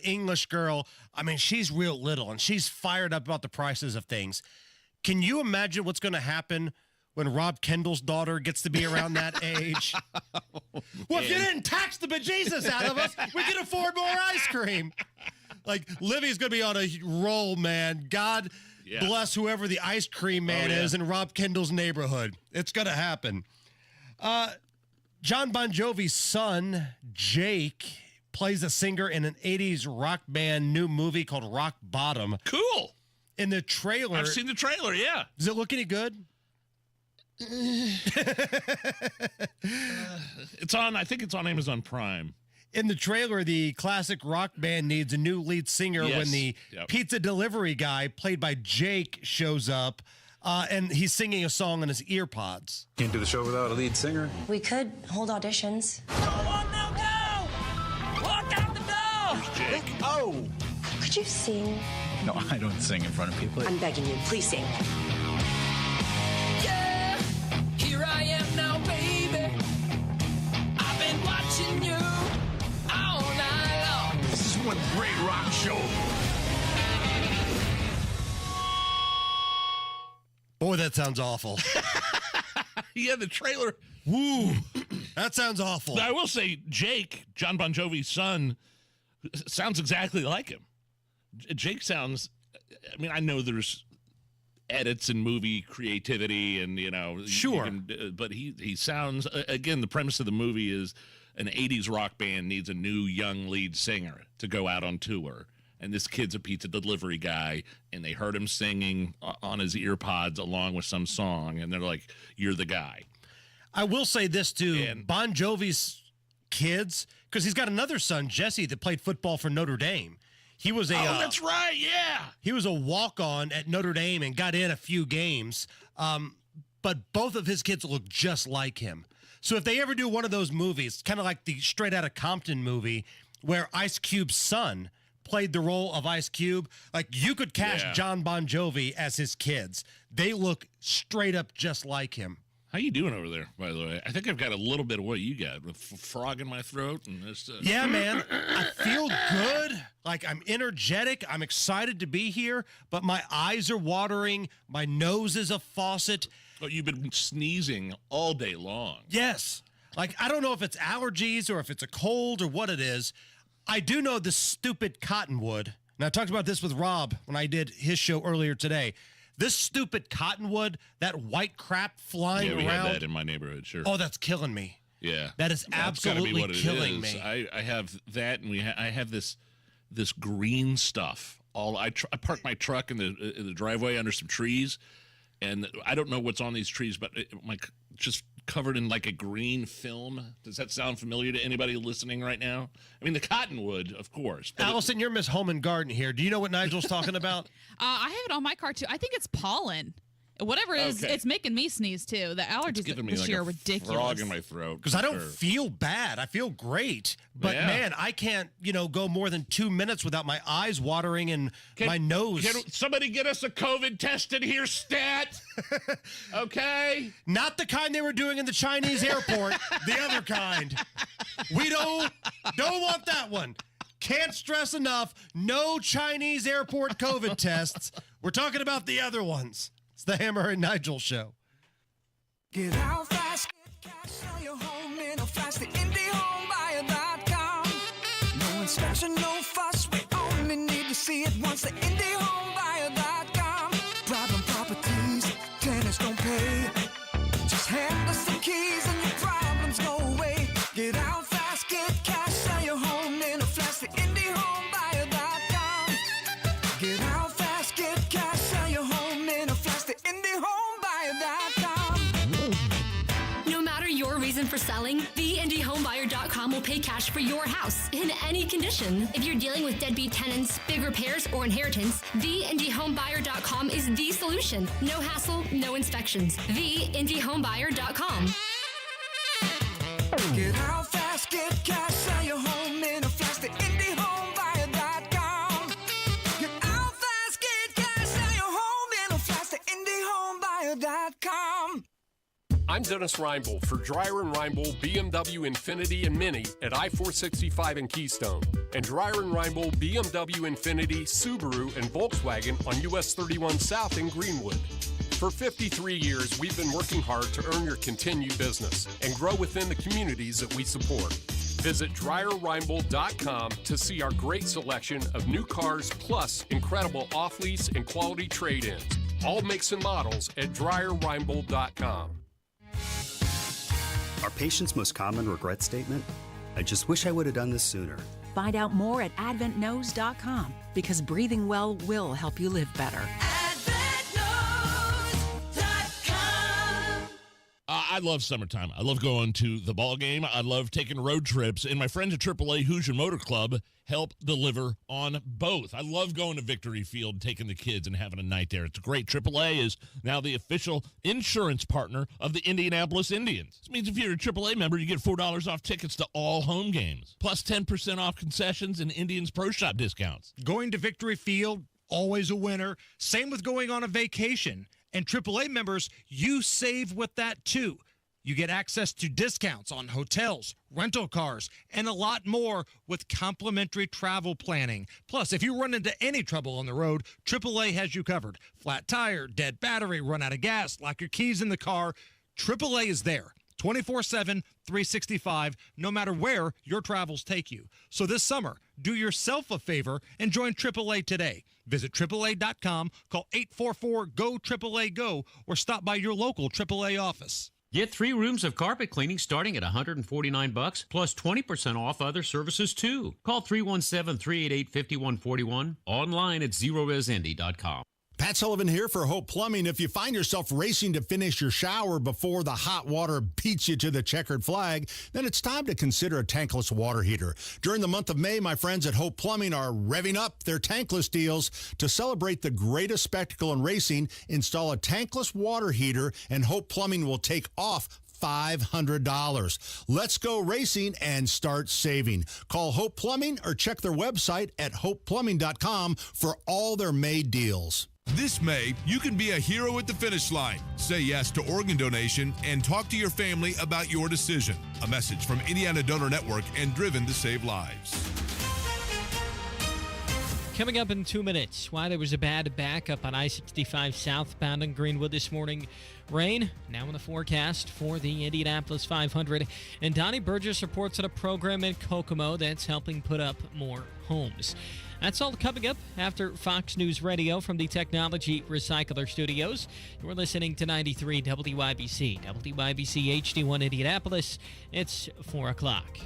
English girl, I mean, she's real little and she's fired up about the prices of things. Can you imagine what's going to happen when Rob Kendall's daughter gets to be around that age? Well, if you didn't tax the bejesus out of us, we can afford more ice cream. Like, Livy's going to be on a roll, man. God bless whoever the ice cream man is in Rob Kendall's neighborhood. It's going to happen. John Bon Jovi's son, Jake, plays a singer in an 80s rock band new movie called Rock Bottom. Cool. In the trailer. I've seen the trailer, yeah. Does it look any good? It's on, I think it's on Amazon Prime. In the trailer, the classic rock band needs a new lead singer when the pizza delivery guy, played by Jake, shows up, and he's singing a song on his ear pods. Can't do the show without a lead singer. We could hold auditions. Go on now, go! Walk out the door! Here's Jake. Oh! Could you sing? No, I don't sing in front of people. I'm begging you, please sing. Yeah, here I am now, baby. I've been watching you all night long. This is one great rock show. Boy, that sounds awful. Yeah, the trailer. Woo! That sounds awful. I will say, Jake, John Bon Jovi's son, sounds exactly like him. Jake sounds, I mean, I know there's edits and movie creativity and, you know. Sure. But he sounds, again, the premise of the movie is an 80s rock band needs a new young lead singer to go out on tour. And this kid's a pizza delivery guy, and they heard him singing on his ear pods along with some song, and they're like, you're the guy. I will say this, too. Bon Jovi's kids, because he's got another son, Jesse, that played football for Notre Dame. He was that's right, yeah. He was a walk-on at Notre Dame and got in a few games, but both of his kids look just like him. So if they ever do one of those movies, kind of like the Straight Outta Compton movie, where Ice Cube's son played the role of Ice Cube, like you could cast John Bon Jovi as his kids. They look straight up just like him. How you doing over there, by the way? I think I've got a little bit of what you got, with frog in my throat. And this, Yeah, man. I feel good. Like, I'm energetic. I'm excited to be here, but my eyes are watering. My nose is a faucet. Oh, you've been sneezing all day long. Yes. Like, I don't know if it's allergies or if it's a cold or what it is. I do know this stupid cottonwood. And I talked about this with Rob when I did his show earlier today. This stupid cottonwood, that white crap flying around. Yeah, we have that in my neighborhood, sure. Oh, that's killing me. Yeah. That is absolutely killing me. I have that, and I have this green stuff. I park my truck in the driveway under some trees, and I don't know what's on these trees, but just covered in like a green film. Does that sound familiar to anybody listening right now? I mean, the cottonwood, of course. Allison, you're Miss Home and Garden here. Do you know what Nigel's talking about? I have it on my car, too. I think it's pollen. Whatever it is, it's making me sneeze, too. The allergies this year are ridiculous. Frog in my throat. Because I don't feel bad. I feel great. But, man, I can't, go more than 2 minutes without my eyes watering and my nose. Can somebody get us a COVID test in here, stat? Okay? Not the kind they were doing in the Chinese airport. The other kind. We don't want that one. Can't stress enough, no Chinese airport COVID tests. We're talking about the other ones. It's the Hammer and Nigel Show. Get out fast, get cash, sell your home in a flash. The IndieHomeBuyer.com. No inspection, no fuss. We only need to see it once. The IndieHomeBuyer.com. Problem properties, tenants don't pay. Just hand us some keys and your problems go away. Get out fast, get cash, sell your home in a flash. The IndieHomeBuyer.com. Get out fast, get cash, sell your home in a flash. The IndieHomeBuyer.com. No matter your reason for selling, TheIndieHomeBuyer.com will pay cash for your house in any condition. If you're dealing with deadbeat tenants, big repairs, or inheritance, TheIndieHomeBuyer.com is the solution. No hassle, no inspections. TheIndieHomeBuyer.com. Get out fast, get cash, sell your home in a flash. The IndieHomeBuyer.com. Get out fast, get cash, sell your home in a flash. The IndieHomeBuyer.com. I'm Dennis Reinbold for Dreyer & Reinbold BMW, Infiniti, and Mini at I-465 in Keystone, and Dreyer & Reinbold BMW, Infiniti, Subaru, and Volkswagen on US 31 South in Greenwood. For 53 years, we've been working hard to earn your continued business and grow within the communities that we support. Visit DryerReinbold.com to see our great selection of new cars plus incredible off-lease and quality trade-ins. All makes and models at DryerReinbold.com. Our patient's most common regret statement? I just wish I would have done this sooner. Find out more at adventknows.com because breathing well will help you live better. I love summertime. I love going to the ball game. I love taking road trips. And my friends at AAA Hoosier Motor Club help deliver on both. I love going to Victory Field, taking the kids and having a night there. It's great. AAA is now the official insurance partner of the Indianapolis Indians. This means if you're a AAA member, you get $4 off tickets to all home games, plus 10% off concessions and Indians Pro Shop discounts. Going to Victory Field, always a winner. Same with going on a vacation. And AAA members, you save with that too. You get access to discounts on hotels, rental cars, and a lot more with complimentary travel planning. Plus, if you run into any trouble on the road, AAA has you covered. Flat tire, dead battery, run out of gas, lock your keys in the car. AAA is there 24/7, 365, no matter where your travels take you. So this summer, do yourself a favor and join AAA today. Visit AAA.com, call 844-GO-AAA-GO, or stop by your local AAA office. Get 3 rooms of carpet cleaning starting at $149, plus 20% off other services, too. Call 317-388-5141, online at zeroresindy.com. Pat Sullivan here for Hope Plumbing. If you find yourself racing to finish your shower before the hot water beats you to the checkered flag, then it's time to consider a tankless water heater. During the month of May, my friends at Hope Plumbing are revving up their tankless deals. To celebrate the greatest spectacle in racing, install a tankless water heater and Hope Plumbing will take off $500. Let's go racing and start saving. Call Hope Plumbing or check their website at hopeplumbing.com for all their May deals. This May, you can be a hero at the finish line. Say yes to organ donation and talk to your family about your decision. A message from Indiana Donor Network and Driven to Save Lives. Coming up in 2 minutes, why there was a bad backup on I-65 southbound in Greenwood this morning. Rain now in the forecast for the Indianapolis 500. And Donnie Burgess reports on a program in Kokomo that's helping put up more homes. That's all coming up after Fox News Radio from the Technology Recycler Studios. You're listening to 93 WIBC, WIBC HD1 Indianapolis. It's 4 o'clock.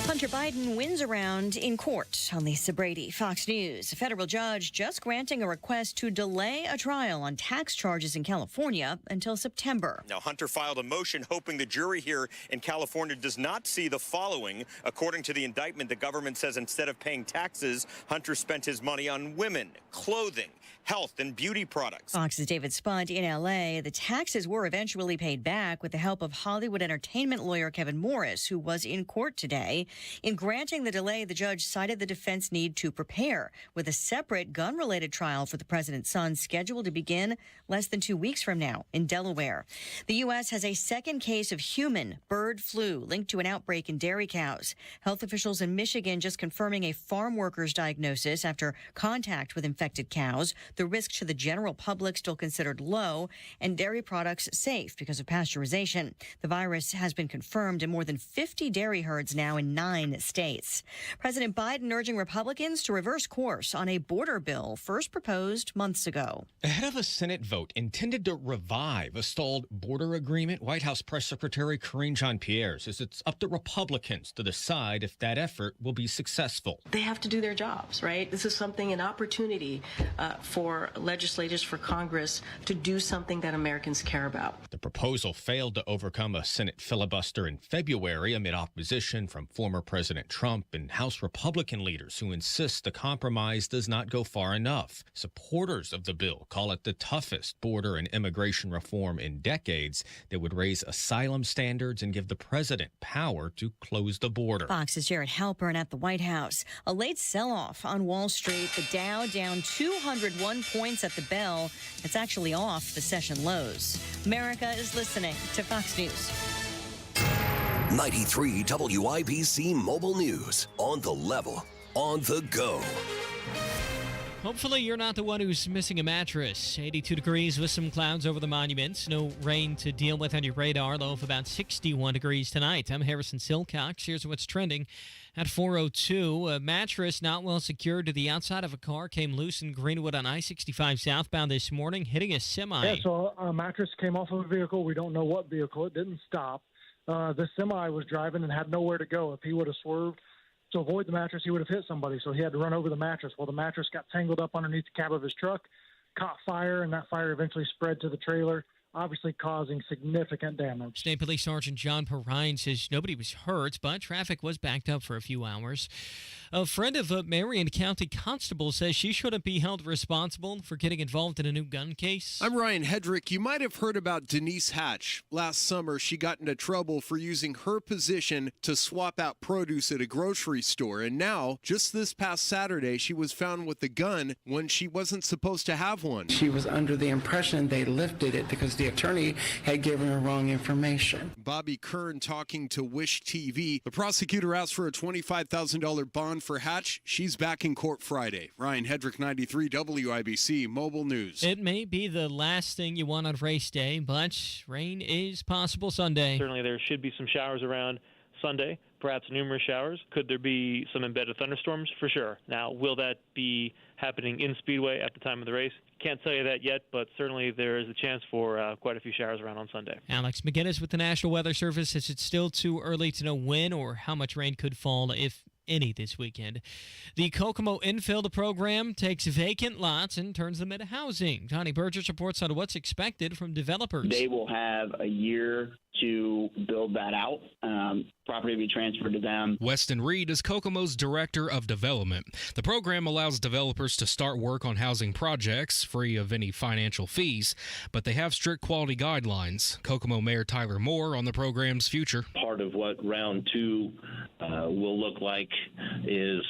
Hunter Biden wins around in court. On Lisa Brady, Fox News. A federal judge just granting a request to delay a trial on tax charges in California until September. Now, Hunter filed a motion hoping the jury here in California does not see the following. According to the indictment, the government says instead of paying taxes, Hunter spent his money on women, clothing, health, and beauty products. Fox's David Spunt in L.A. The taxes were eventually paid back with the help of Hollywood entertainment lawyer Kevin Morris, who was in court today. In granting the delay, the judge cited the defense need to prepare, with a separate gun-related trial for the president's son scheduled to begin less than 2 weeks from now in Delaware. The U.S. has a second case of human bird flu linked to an outbreak in dairy cows. Health officials in Michigan just confirming a farm worker's diagnosis after contact with infected cows. The risk to the general public still considered low, and dairy products safe because of pasteurization. The virus has been confirmed in more than 50 dairy herds now in 9 states. President Biden urging Republicans to reverse course on a border bill first proposed months ago. Ahead of a Senate vote intended to revive a stalled border agreement, White House Press Secretary Karine Jean-Pierre says it's up to Republicans to decide if that effort will be successful. They have to do their jobs, right? This is something, an opportunity for legislators, for Congress to do something that Americans care about. The proposal failed to overcome a Senate filibuster in February amid opposition from former President Trump and House Republican leaders who insist the compromise does not go far enough. Supporters of the bill call it the toughest border and immigration reform in decades that would raise asylum standards and give the president power to close the border. Fox's Jared Halpern at the White House. A late sell-off on Wall Street. The Dow down 201 points at the bell. It's actually off the session lows. America is listening to Fox News. 93 WIBC Mobile News. On the level, on the go. Hopefully you're not the one who's missing a mattress. 82 degrees with some clouds over the monuments. No rain to deal with on your radar. Low of about 61 degrees tonight. I'm Harrison Silcox. Here's what's trending. At 4:02, a mattress not well secured to the outside of a car came loose in Greenwood on I-65 southbound this morning, hitting a semi. Yeah, so a mattress came off of a vehicle. We don't know what vehicle. It didn't stop. this semi was driving and had nowhere to go. If he would have swerved to avoid the mattress, he would have hit somebody. So he had to run over the mattress. Well, the mattress got tangled up underneath the cab of his truck, caught fire, and that fire eventually spread to the trailer, obviously causing significant damage. State Police Sergeant John Perrine says nobody was hurt, but traffic was backed up for a few hours. A friend of a Marion County constable says she shouldn't be held responsible for getting involved in a new gun case. I'm Ryan Hedrick. You might have heard about Denise Hatch. Last summer, she got into trouble for using her position to swap out produce at a grocery store. And now, just this past Saturday, she was found with a gun when she wasn't supposed to have one. She was under the impression they lifted it because the attorney had given her wrong information. Bobby Kern talking to Wish TV. The prosecutor asked for a $25,000 bond for Hatch. She's back in court Friday. Ryan Hedrick, 93 WIBC Mobile News. It may be the last thing you want on race day, but rain is possible Sunday. Certainly there should be some showers around Sunday, perhaps numerous showers. Could there be some embedded thunderstorms? For sure. Now, will that be happening in Speedway at the time of the race? Can't tell you that yet, but certainly there is a chance for quite a few showers around on Sunday. Alex McGinnis with the National Weather Service says it's still too early to know when or how much rain could fall, if any, this weekend. The Kokomo Infill program takes vacant lots and turns them into housing. Donnie Burgess reports on what's expected from developers. They will have a year to build that out. Property will be transferred to them. Weston Reed is Kokomo's Director of Development. The program allows developers to start work on housing projects free of any financial fees, but they have strict quality guidelines. Kokomo Mayor Tyler Moore on the program's future. Part of what round two will look like is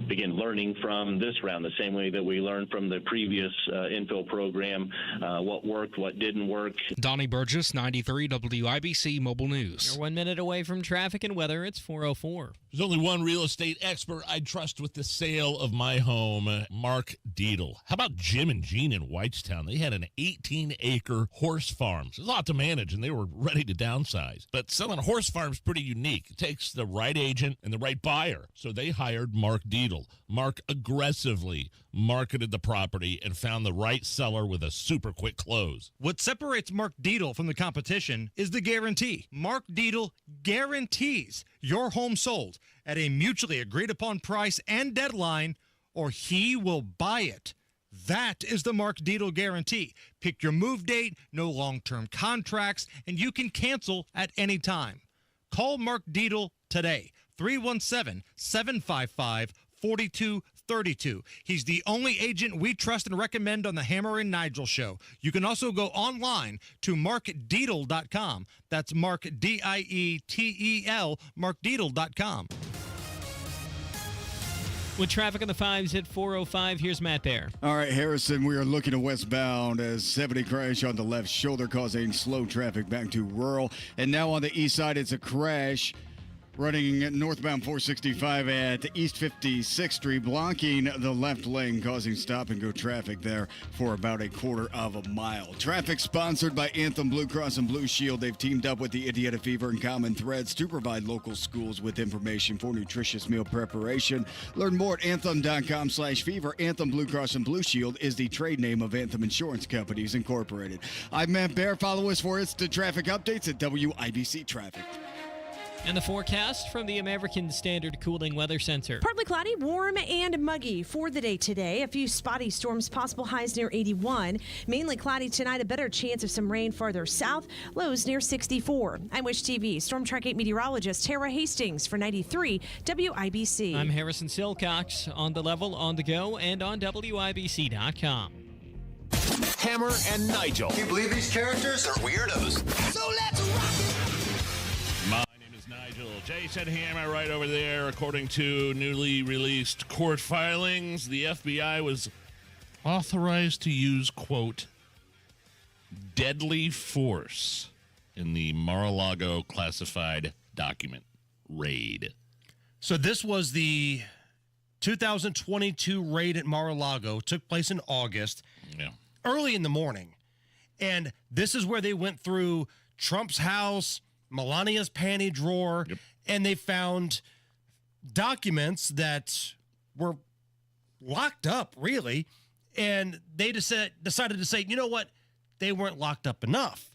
begin learning from this round the same way that we learned from the previous infill program, what worked, what didn't work. Donnie Burgess, 93 WIBC Mobile News. You're 1 minute away from traffic and weather. It's 4:04. There's only one real estate expert I'd trust with the sale of my home, Mark Deedle. How about Jim and Jean in Whitestown? They had an 18-acre horse farm. It's a lot to manage, and they were ready to downsize. But selling a horse farm is pretty unique. It takes the right agent and the right buyer. So they hired Mark Deedle. Mark aggressively marketed the property and found the right seller with a super quick close. What separates Mark Deedle from the competition is the guarantee. Mark Deedle guarantees your home sold at a mutually agreed upon price and deadline, or he will buy it. That is the Mark Deedle guarantee. Pick your move date, no long-term contracts, and you can cancel at any time. Call Mark Deedle today, 317-755-4232. He's the only agent we trust and recommend on the Hammer and Nigel show. You can also go online to markdeedle.com. That's Mark, D-I-E-T-E-L, markdeedle.com. With traffic on the 5s at 4:05, here's Matt Bear. All right, Harrison, we are looking to westbound as 70 crash on the left shoulder causing slow traffic back to rural. And now on the east side, it's a crash running northbound 465 at East 56th Street, blocking the left lane, causing stop-and-go traffic there for about a quarter of a mile. Traffic sponsored by Anthem Blue Cross and Blue Shield. They've teamed up with the Indiana Fever and Common Threads to provide local schools with information for nutritious meal preparation. Learn more at anthem.com/fever. Anthem Blue Cross and Blue Shield is the trade name of Anthem Insurance Companies Incorporated. I'm Matt Bear. Follow us for instant traffic updates at WIBC Traffic. And the forecast from the American Standard Cooling Weather Center. Partly cloudy, warm, and muggy for the day today. A few spotty storms, possible highs near 81. Mainly cloudy tonight, a better chance of some rain farther south. Lows near 64. I'm Wish TV Storm Track 8 meteorologist Tara Hastings for 93 WIBC. I'm Harrison Silcox, on the level, on the go, and on WIBC.com. Hammer and Nigel. Can you believe these characters are weirdos? So let's rock it! Nigel. Jason Hammer right over there. According to newly released court filings, the FBI was authorized to use, quote, deadly force in the Mar-a-Lago classified document raid. So this was the 2022 raid at Mar-a-Lago. Took place in August, early in the morning. And this is where they went through Trump's house, Melania's panty drawer, and they found documents that were locked up, really, and they decided to say, you know what, they weren't locked up enough.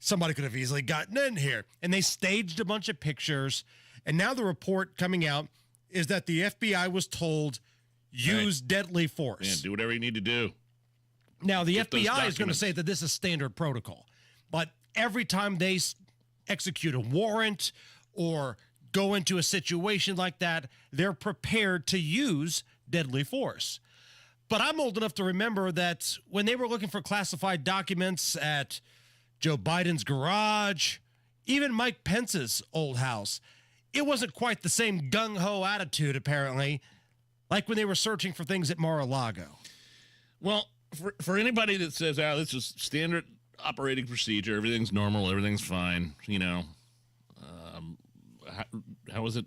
somebody could have easily gotten in here. And they staged a bunch of pictures. And now the report coming out is that the FBI was told, use deadly force. Yeah, do whatever you need to do. Now, the FBI is going to say that this is standard protocol. But every time they execute a warrant or go into a situation like that, they're prepared to use deadly force. But I'm old enough to remember that when they were looking for classified documents at Joe Biden's garage, even Mike Pence's old house, it wasn't quite the same gung-ho attitude, apparently, like when they were searching for things at Mar-a-Lago. Well, for anybody that says, this is standard operating procedure, everything's normal, everything's fine, how was it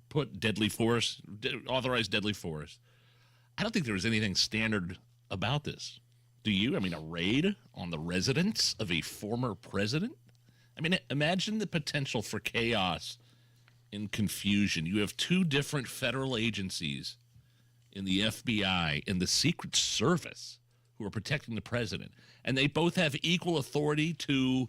put? Deadly force, authorized deadly force. I don't think there was anything standard about this. Do you? I mean, a raid on the residence of a former president? I mean, imagine the potential for chaos and confusion. You have two different federal agencies in the FBI and the Secret Service who are protecting the president, and they both have equal authority to,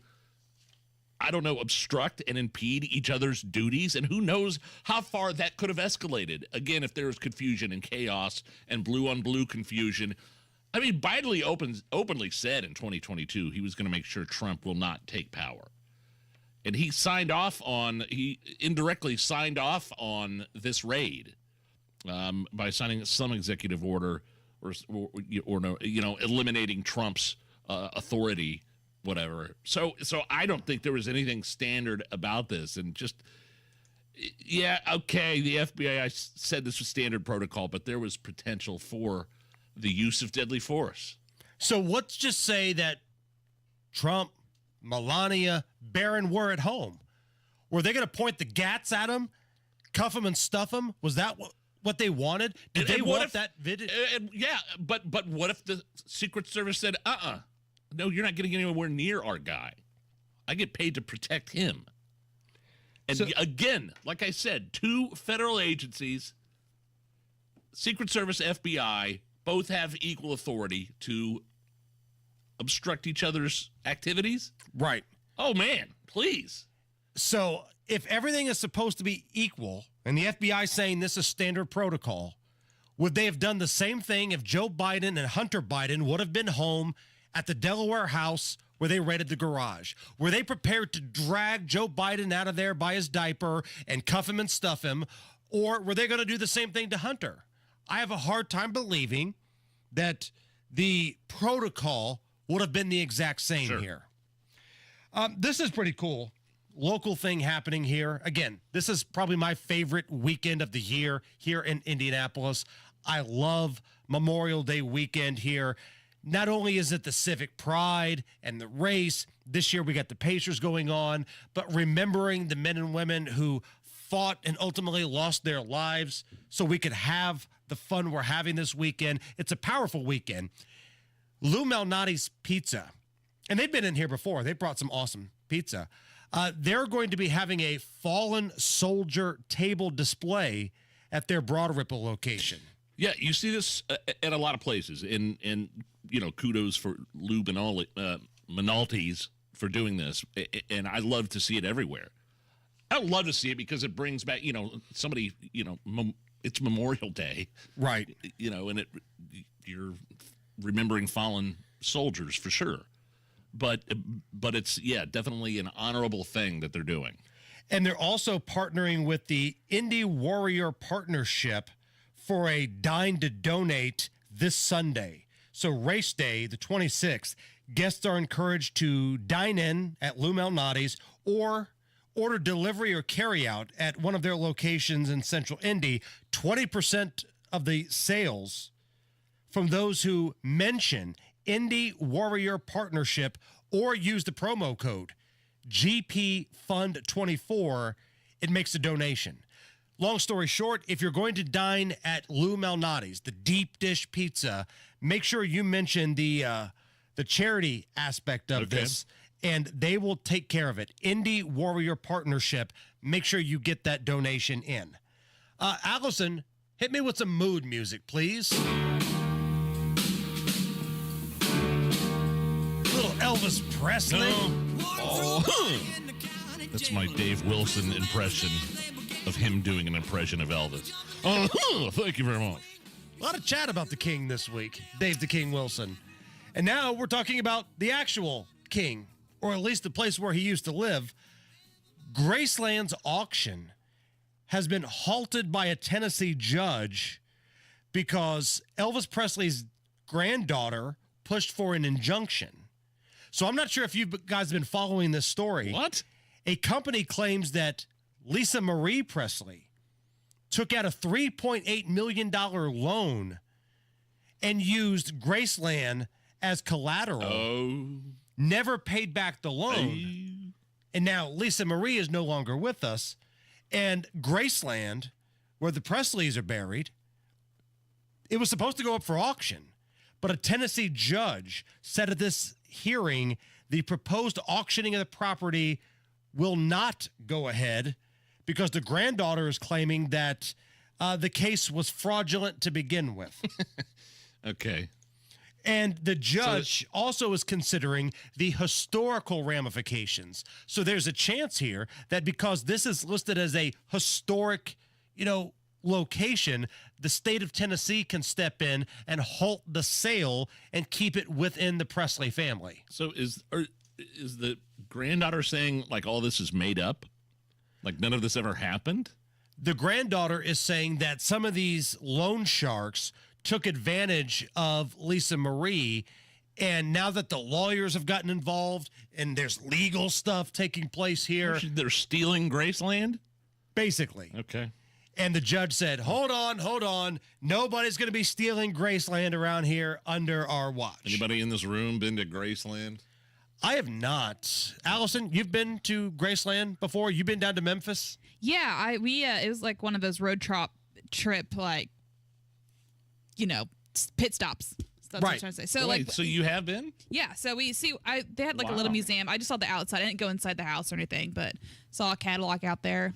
obstruct and impede each other's duties, and who knows how far that could have escalated. Again, if there was confusion and chaos and blue-on-blue confusion. I mean, Biden openly said in 2022 he was going to make sure Trump will not take power. And he indirectly signed off on this raid by signing some executive order or eliminating Trump's authority, whatever. So I don't think there was anything standard about this. And just, the FBI said this was standard protocol, but there was potential for the use of deadly force. So let's just say that Trump, Melania, Barron were at home. Were they going to point the gats at him, cuff him and stuff him? Was that what they wanted? Did they want that video? But what if the Secret Service said, no, you're not getting anywhere near our guy. I get paid to protect him. And again, like I said, two federal agencies, Secret Service, FBI, both have equal authority to obstruct each other's activities. Right. Oh, man, please. So if everything is supposed to be equal and the FBI saying this is standard protocol, would they have done the same thing if Joe Biden and Hunter Biden would have been home at the Delaware house where they raided the garage? Were they prepared to drag Joe Biden out of there by his diaper and cuff him and stuff him? Or were they going to do the same thing to Hunter? I have a hard time believing that the protocol would have been the exact same here. This is pretty cool. Local thing happening here. Again, this is probably my favorite weekend of the year here in Indianapolis. I love Memorial Day weekend here. Not only is it the civic pride and the race, this year we got the Pacers going on, but remembering the men and women who fought and ultimately lost their lives so we could have the fun we're having this weekend. It's a powerful weekend. Lou Malnati's Pizza, and they've been in here before. They brought some awesome pizza. They're going to be having a fallen soldier table display at their Broad Ripple location. Yeah, you see this at a lot of places, and kudos for Lou Malnati's for doing this, and I love to see it everywhere. I love to see it because it brings back, somebody, it's Memorial Day, right? And you're remembering fallen soldiers for sure, but it's definitely an honorable thing that they're doing. And they're also partnering with the Indie Warrior Partnership for a Dine to Donate this Sunday. So race day, the 26th, guests are encouraged to dine in at Lou Malnati's or order delivery or carry out at one of their locations in Central Indy. 20% of the sales from those who mention Indie Warrior Partnership or use the promo code GPFund24, it makes a donation. Long story short, if you're going to dine at Lou Malnati's, the deep dish pizza, make sure you mention the charity aspect of this, and they will take care of it. Indie Warrior Partnership, make sure you get that donation in. Allison, hit me with some mood music, please. Little Elvis Presley. Oh. That's my Dave Wilson impression of him doing an impression of Elvis. Oh, thank you very much. A lot of chat about the King this week, Dave the King Wilson. And now we're talking about the actual King, or at least the place where he used to live. Graceland's auction has been halted by a Tennessee judge because Elvis Presley's granddaughter pushed for an injunction. So I'm not sure if you guys have been following this story. What? A company claims that Lisa Marie Presley took out a $3.8 million loan and used Graceland as collateral, never paid back the loan. And now Lisa Marie is no longer with us. And Graceland, where the Presleys are buried, it was supposed to go up for auction. But a Tennessee judge said at this hearing the proposed auctioning of the property will not go ahead because the granddaughter is claiming that the case was fraudulent to begin with. Okay. And the judge also is considering the historical ramifications. So there's a chance here that because this is listed as a historic, location, the state of Tennessee can step in and halt the sale and keep it within the Presley family. So is the granddaughter saying like all this is made up? Like none of this ever happened? The granddaughter is saying that some of these loan sharks took advantage of Lisa Marie, and now that the lawyers have gotten involved and there's legal stuff taking place here. They're stealing Graceland? Basically. Okay. And the judge said, hold on. Nobody's going to be stealing Graceland around here under our watch. Anybody in this room been to Graceland? I have not. Allison, you've been to Graceland before? You've been down to Memphis? Yeah, it was like one of those road trip pit stops. So that's what I'm trying to say. So so you have been? Yeah. So they had like a little museum. I just saw the outside. I didn't go inside the house or anything, but saw a Cadillac out there.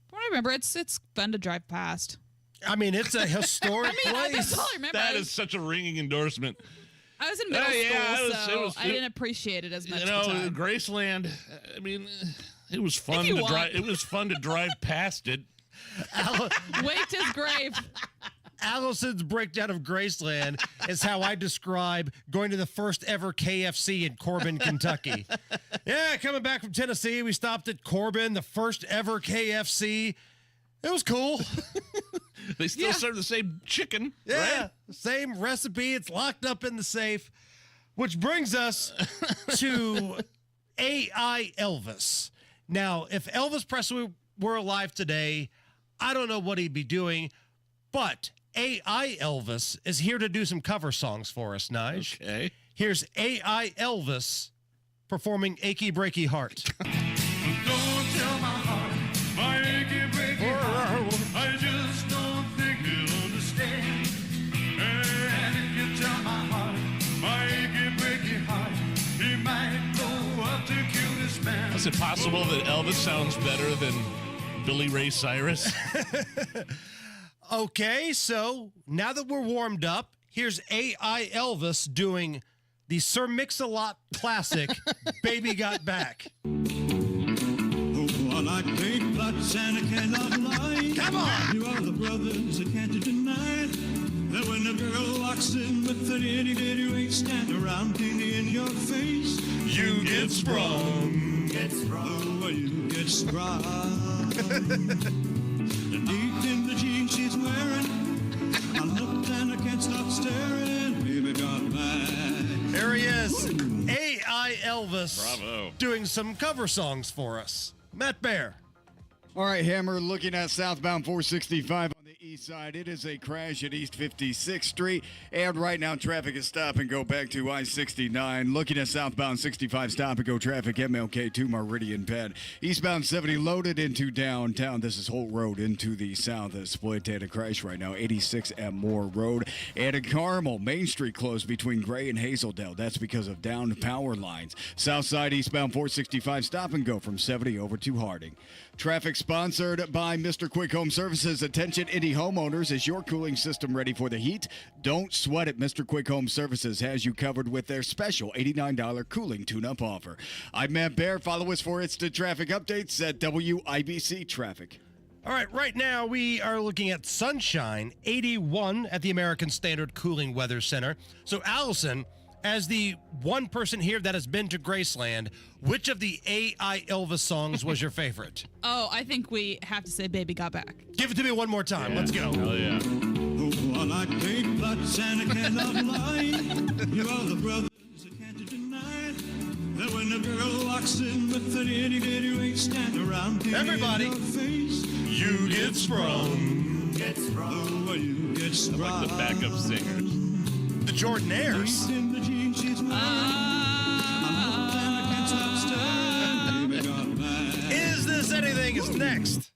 From what I remember, it's fun to drive past. I mean, it's a historic place. That's all I remember. That is such a ringing endorsement. I was in middle school, so I didn't appreciate it as much. At the time. Graceland. I mean, it was fun to drive. It was fun to drive past it. Wait to his grave. Allison's breakdown of Graceland is how I describe going to the first ever KFC in Corbin, Kentucky. Yeah, coming back from Tennessee, we stopped at Corbin, the first ever KFC. It was cool. They still serve the same chicken, right? Same recipe. It's locked up in the safe. Which brings us to AI Elvis. Now, if Elvis Presley were alive today, I don't know what he'd be doing, but AI Elvis is here to do some cover songs for us, Nige. Okay. Here's AI Elvis performing Achy Breaky Heart. Don't tell my heart, my achy breaky heart, I just don't think you'll understand. And if you tell my heart, my achy breaky heart, he might go up to kill this man. Is it possible that Elvis sounds better than Billy Ray Cyrus? Okay, so now that we're warmed up, here's AI Elvis doing the Sir Mix-a-Lot classic, Baby Got Back. Oh, like big plots and I cannot lie. Come on! You are the brothers I can't deny that when a girl walks in with an itty-bitty waist and around teeny in your face, you get sprung. Get sprung. Oh, you get sprung. And deep in the jeans she's wearing, I looked and I can't stop staring. Baby got back. There he is, AI Elvis. Bravo. Doing some cover songs for us. Matt Bear. All right, Hammer, looking at southbound 465 on the east side. It is a crash at East 56th Street. And right now, traffic is stop and go back to I-69. Looking at southbound 65 stop and go traffic, MLK to Meridian Penn. Eastbound 70 loaded into downtown. This is Holt Road into the south. A split and a crash right now, 86 at Moore Road. And in Carmel, Main Street closed between Gray and Hazeldale. That's because of downed power lines. South side, eastbound 465 stop and go from 70 over to Harding. Traffic sponsored by Mr. Quick Home Services. Attention, Indy homeowners, is your cooling system ready for the heat? Don't sweat it. Mr. Quick Home Services has you covered with their special $89 cooling tune-up offer. I'm Matt Bear. Follow us for instant traffic updates at WIBC Traffic. All right now we are looking at sunshine, 81 at the American Standard Cooling Weather Center. So, Allison, as the one person here that has been to Graceland, which of the A.I. Elvis songs was your favorite? Oh, I think we have to say Baby Got Back. Give it to me one more time. Let's go. Hell yeah. Oh, I like big butts and I cannot lie. You are the brothers I can't deny. That when a girl walks in with an itty bitty waist and around everybody, your face, you get sprung. Get sprung. Oh, you get sprung. I like the backup singers. The Jordanaires. Is This Anything is next.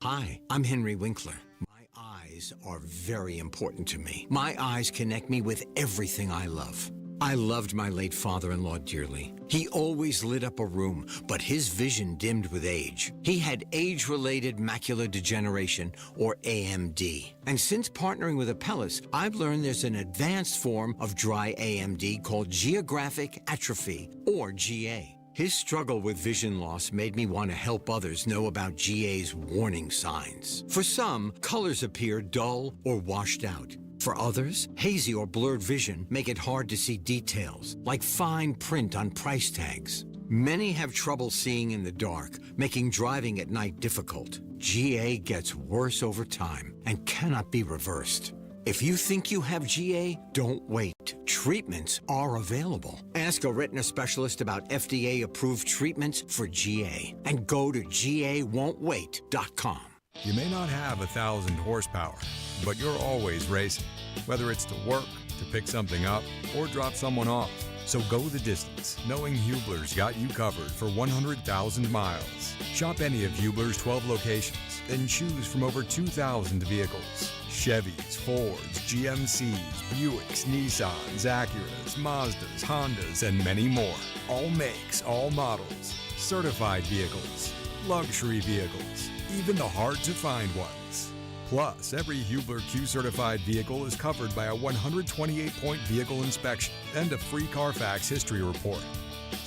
Hi, I'm Henry Winkler. My eyes are very important to me. My eyes connect me with everything I love. I loved my late father-in-law dearly. He always lit up a room, but his vision dimmed with age. He had age-related macular degeneration, or AMD. And since partnering with Apellis, I've learned there's an advanced form of dry AMD called geographic atrophy, or GA. His struggle with vision loss made me want to help others know about GA's warning signs. For some, colors appear dull or washed out. For others, hazy or blurred vision make it hard to see details, like fine print on price tags. Many have trouble seeing in the dark, making driving at night difficult. GA gets worse over time and cannot be reversed. If you think you have GA, don't wait. Treatments are available. Ask a retina specialist about FDA-approved treatments for GA and go to GAWon'tWait.com. You may not have 1,000 horsepower, but you're always racing. Whether it's to work, to pick something up, or drop someone off. So go the distance, knowing Hubler's got you covered for 100,000 miles. Shop any of Hubler's 12 locations, then choose from over 2,000 vehicles. Chevys, Fords, GMCs, Buicks, Nissans, Acuras, Mazdas, Hondas, and many more. All makes, all models. Certified vehicles, luxury vehicles, even the hard-to-find ones. Plus, every Hubler Q-certified vehicle is covered by a 128-point vehicle inspection and a free Carfax history report.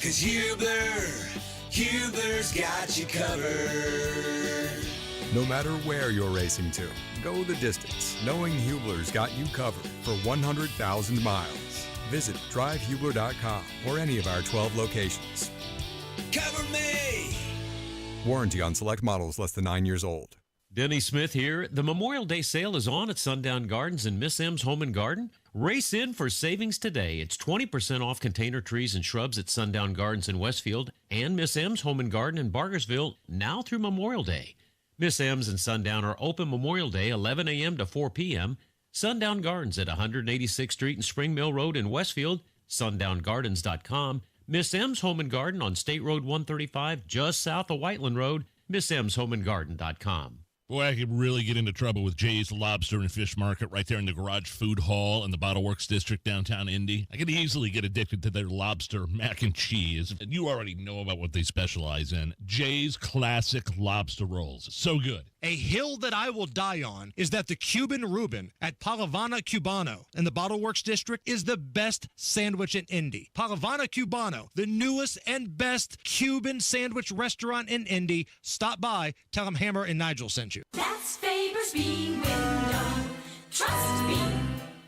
'Cause Hubler's got you covered. No matter where you're racing to, go the distance, knowing Hubler's got you covered for 100,000 miles. Visit drivehubler.com or any of our 12 locations. Cover me! Warranty on select models less than 9 years old. Denny Smith here. The Memorial Day sale is on at Sundown Gardens and Miss M's Home and Garden. Race in for savings today. It's 20% off container trees and shrubs at Sundown Gardens in Westfield and Miss M's Home and Garden in Bargersville now through Memorial Day. Miss M's and Sundown are open Memorial Day 11 a.m. to 4 p.m. Sundown Gardens at 186th Street and Spring Mill Road in Westfield, sundown.gardens.com. Miss M's Home and Garden on State Road 135 just south of Whiteland Road, missmshomeandgarden.com. Boy, I could really get into trouble with Jay's Lobster and Fish Market right there in the Garage Food Hall in the Bottle Works District downtown Indy. I could easily get addicted to their lobster mac and cheese. And you already know about what they specialize in. Jay's Classic Lobster Rolls. So good. A hill that I will die on is that the Cuban Reuben at Palavana Cubano in the Bottle Works District is the best sandwich in Indy. Palavana Cubano, the newest and best Cuban sandwich restaurant in Indy. Stop by, tell them Hammer and Nigel sent you. That's Faber's Bean Window. Trust me.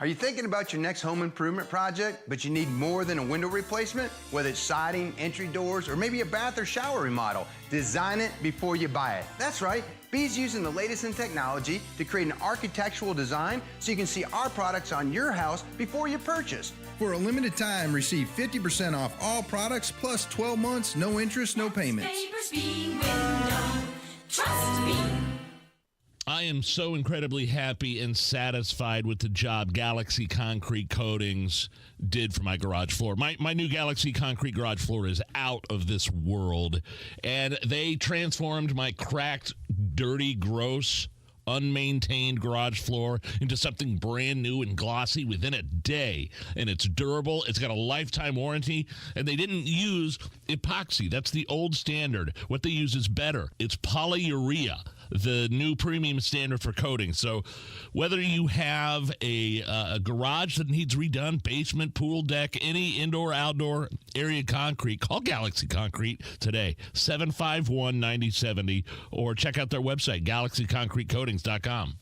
Are you thinking about your next home improvement project, but you need more than a window replacement? Whether it's siding, entry doors, or maybe a bath or shower remodel, design it before you buy it. That's right. B's using the latest in technology to create an architectural design so you can see our products on your house before you purchase. For a limited time, receive 50% off all products plus 12 months, no interest, no payments. Faber's Bean Window. Trust me. I am so incredibly happy and satisfied with the job Galaxy Concrete Coatings did for my garage floor. My new Galaxy Concrete garage floor is out of this world, and they transformed my cracked, dirty, gross, unmaintained garage floor into something brand new and glossy within a day. And it's durable. It's got a lifetime warranty. And they didn't use epoxy. That's the old standard. What they use is better. It's polyurea. the new premium standard for coating. So whether you have a garage that needs redone, basement, pool deck, any indoor, outdoor area concrete, call Galaxy Concrete today, 751-9070, or check out their website, galaxyconcretecoatings.com.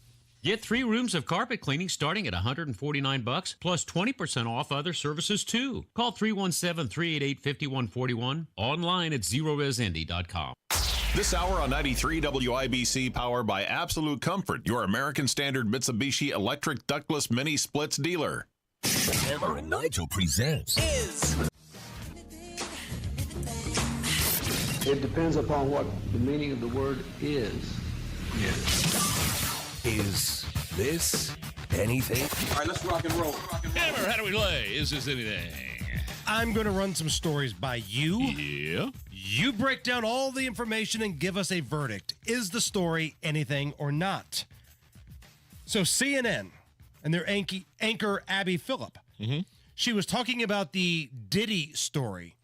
Get 3 rooms of carpet cleaning starting at $149 plus 20% off other services too. Call 317-388-5141. Online at zeroresindy.com. This hour on 93 WIBC, powered by Absolute Comfort, your American Standard Mitsubishi electric ductless mini splits dealer. Hammer and Nigel presents It depends upon what the meaning of the word is. Is this anything? All right, let's rock and roll. Hammer, how do we play? Is this anything? I'm going to run some stories by you. Yeah. You break down all the information and give us a verdict. Is the story anything or not? So CNN and their anchor Abby Phillip, she was talking about the Diddy story.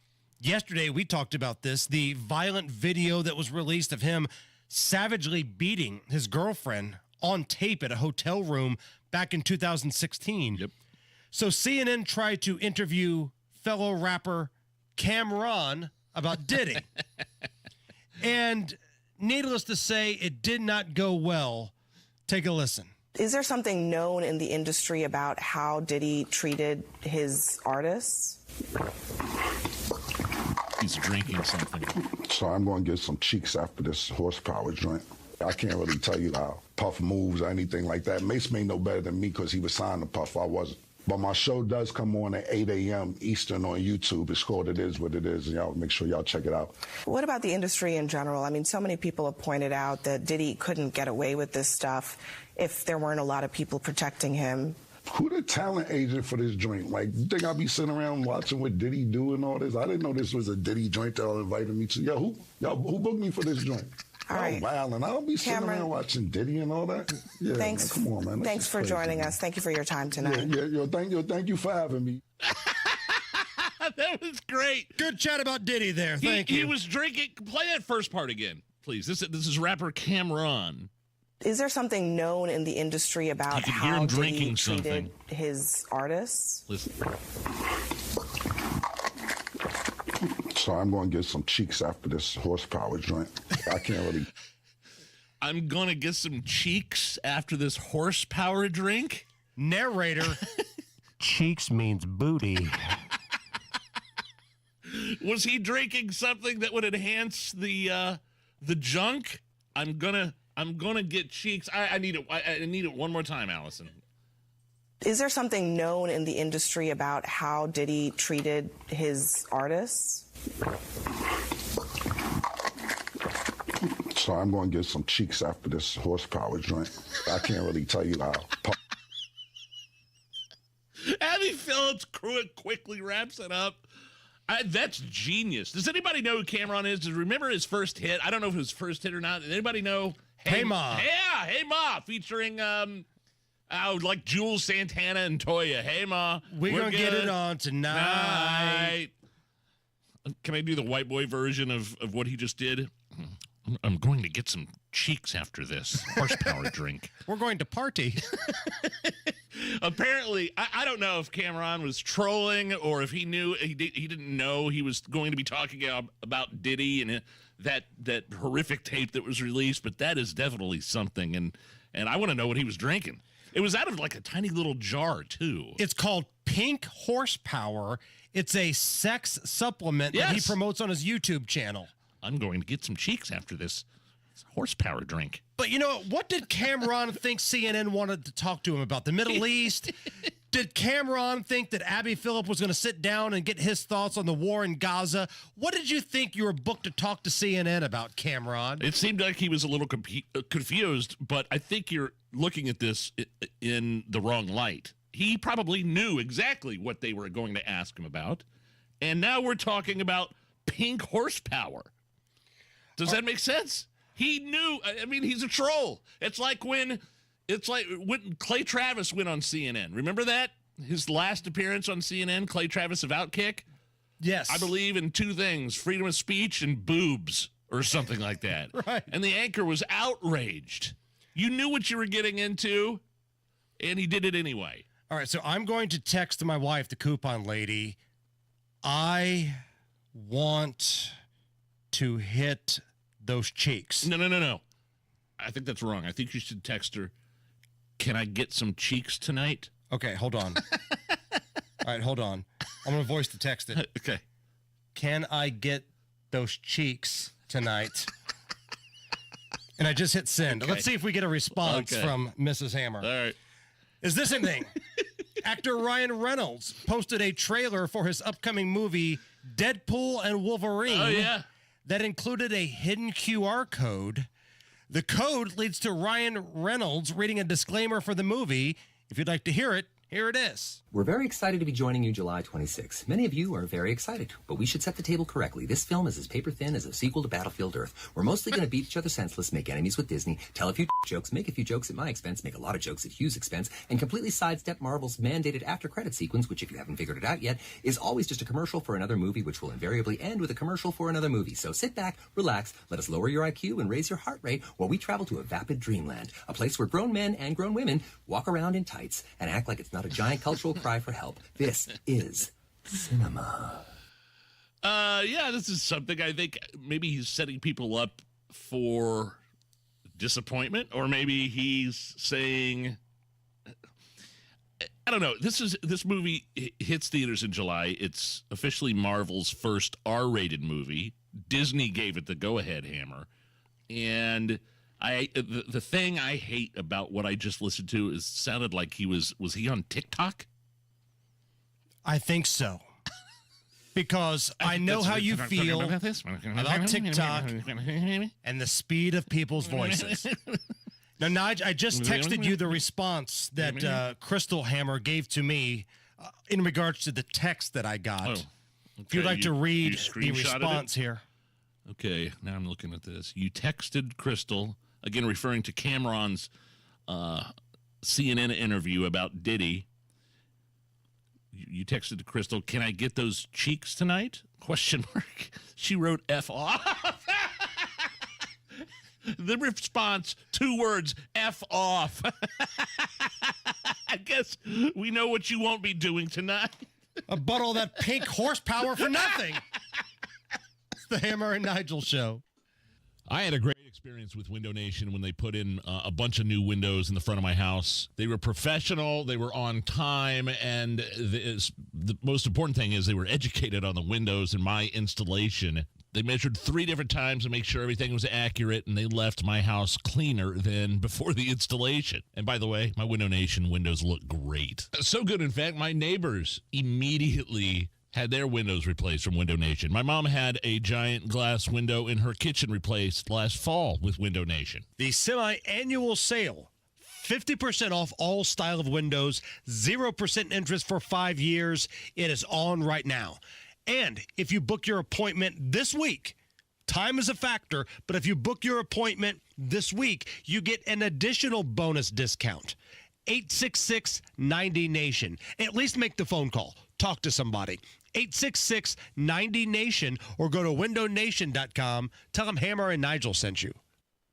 Yesterday, we talked about this, the violent video that was released of him savagely beating his girlfriend on tape at a hotel room back in 2016. Yep. So CNN tried to interview fellow rapper Cameron about Diddy. And needless to say, it did not go well. Take a listen. Is there something known in the industry about how Diddy treated his artists? He's drinking something. So I'm going to get some cheeks after this horsepower joint. I can't really tell you how Puff moves or anything like that. Mace may know better than me because he was signed to Puff. I wasn't. But my show does come on at 8 a.m. Eastern on YouTube. It's called It Is What It Is, and y'all make sure y'all check it out. What about the industry in general? I mean, so many people have pointed out that Diddy couldn't get away with this stuff if there weren't a lot of people protecting him. Who the talent agent for this joint? Like, you think I'll be sitting around watching what Diddy do and all this? I didn't know this was a Diddy joint that y'all invited me to. Who booked me for this joint? All right. Wow, and I'll be sitting around watching Diddy and all that. Yeah, thanks. Man, come on, man. Thanks for joining us. Thank you for your time tonight. Thank you for having me. That was great. Good chat about Diddy there. Thank you. He was drinking. Play that first part again, please. This is rapper Cameron. Is there something known in the industry about how Diddy treated his artists? Listen. So I'm going to get some cheeks after this horsepower joint. I can't really. I'm going to get some cheeks after this horsepower drink? Narrator. Cheeks means booty. Was he drinking something that would enhance the junk? I'm gonna get cheeks. I need it. I need it one more time, Allison. Is there something known in the industry about how Diddy treated his artists? So I'm going to get some cheeks after this horsepower joint. I can't really tell you how. Abby Phillips quickly wraps it up. That's genius. Does anybody know who Cameron is? Does remember his first hit? I don't know if it was first hit or not. Does anybody know? Hey Ma. Yeah, Hey Ma, featuring like Jules Santana and Toya. Hey Ma, we're gonna get it on tonight. Can I do the white boy version of what he just did? I'm going to get some cheeks after this horsepower drink. We're going to party. Apparently, I don't know if Cameron was trolling or if he knew he didn't know he was going to be talking about Diddy and that horrific tape that was released, but that is definitely something, and I want to know what he was drinking. It was out of like a tiny little jar too. It's called Pink Horsepower. It's a sex supplement that he promotes on his YouTube channel. I'm going to get some cheeks after this horsepower drink. But you know, what did Cameron think CNN wanted to talk to him about? The Middle East? Did Cameron think that Abby Phillip was going to sit down and get his thoughts on the war in Gaza? What did you think you were booked to talk to CNN about, Cameron? It seemed like he was a little confused, but I think you're looking at this in the wrong light. He probably knew exactly what they were going to ask him about, and now we're talking about pink horsepower. Does that make sense? He knew. I mean, he's a troll. It's like when Clay Travis went on CNN. Remember that? His last appearance on CNN, Clay Travis of Outkick? Yes. I believe in two things, freedom of speech and boobs, or something like that. Right. And the anchor was outraged. You knew what you were getting into, and he did it anyway. All right, so I'm going to text my wife, the coupon lady. I want to hit those cheeks. No. I think that's wrong. I think you should text her, can I get some cheeks tonight? Okay, hold on. All right, hold on. I'm going to voice to text it. Okay. Can I get those cheeks tonight? And I just hit send. Okay. Let's see if we get a response from Mrs. Hammer. All right. Is this a thing? Actor Ryan Reynolds posted a trailer for his upcoming movie, Deadpool and Wolverine. Oh, yeah. That included a hidden QR code. The code leads to Ryan Reynolds reading a disclaimer for the movie. If you'd like to hear it, here it is. We're very excited to be joining you July 26. Many of you are very excited, but we should set the table correctly. This film is as paper thin as a sequel to Battlefield Earth. We're mostly going to beat each other senseless, make enemies with Disney, tell a few jokes, make a few jokes at my expense, make a lot of jokes at Hugh's expense, and completely sidestep Marvel's mandated after-credit sequence, which, if you haven't figured it out yet, is always just a commercial for another movie, which will invariably end with a commercial for another movie. So sit back, relax, let us lower your IQ and raise your heart rate while we travel to a vapid dreamland, a place where grown men and grown women walk around in tights and act like it's not a giant cultural cry for help. This is cinema. Yeah, this is something I think maybe he's setting people up for disappointment, or maybe he's saying, I don't know. This movie hits theaters in July. It's officially Marvel's first R-rated movie. Disney gave it the go-ahead hammer, and the thing I hate about what I just listened to is sounded like was he on TikTok? I think so. Because I know how you feel about TikTok and the speed of people's voices. Now, Nigel, I just texted you the response that Crystal Hammer gave to me in regards to the text that I got. Oh, okay. If you'd like to read the screenshotted response it? here. Okay, now I'm looking at this. You texted Crystal, again referring to Cameron's CNN interview about Diddy. You texted to Crystal, can I get those cheeks tonight? Question mark. She wrote F off. The response, 2 words, F off. I guess we know what you won't be doing tonight. I bought all that pink horsepower for nothing. It's the Hammer and Nigel show. I had a great experience with Window Nation when they put in a bunch of new windows in the front of my house. They were professional, they were on time, and the most important thing is they were educated on the windows and my installation. They measured 3 different times to make sure everything was accurate, and they left my house cleaner than before the installation. And by the way, my Window Nation windows look great. So good, in fact, my neighbors immediately had their windows replaced from Window Nation. My mom had a giant glass window in her kitchen replaced last fall with Window Nation. The semi-annual sale, 50% off all style of windows, 0% interest for 5 years. It is on right now. And if you book your appointment this week, time is a factor, but if you book your appointment this week, you get an additional bonus discount. 866-90-NATION. At least make the phone call. Talk to somebody. 866-90-NATION or go to windownation.com. Tell them Hammer and Nigel sent you.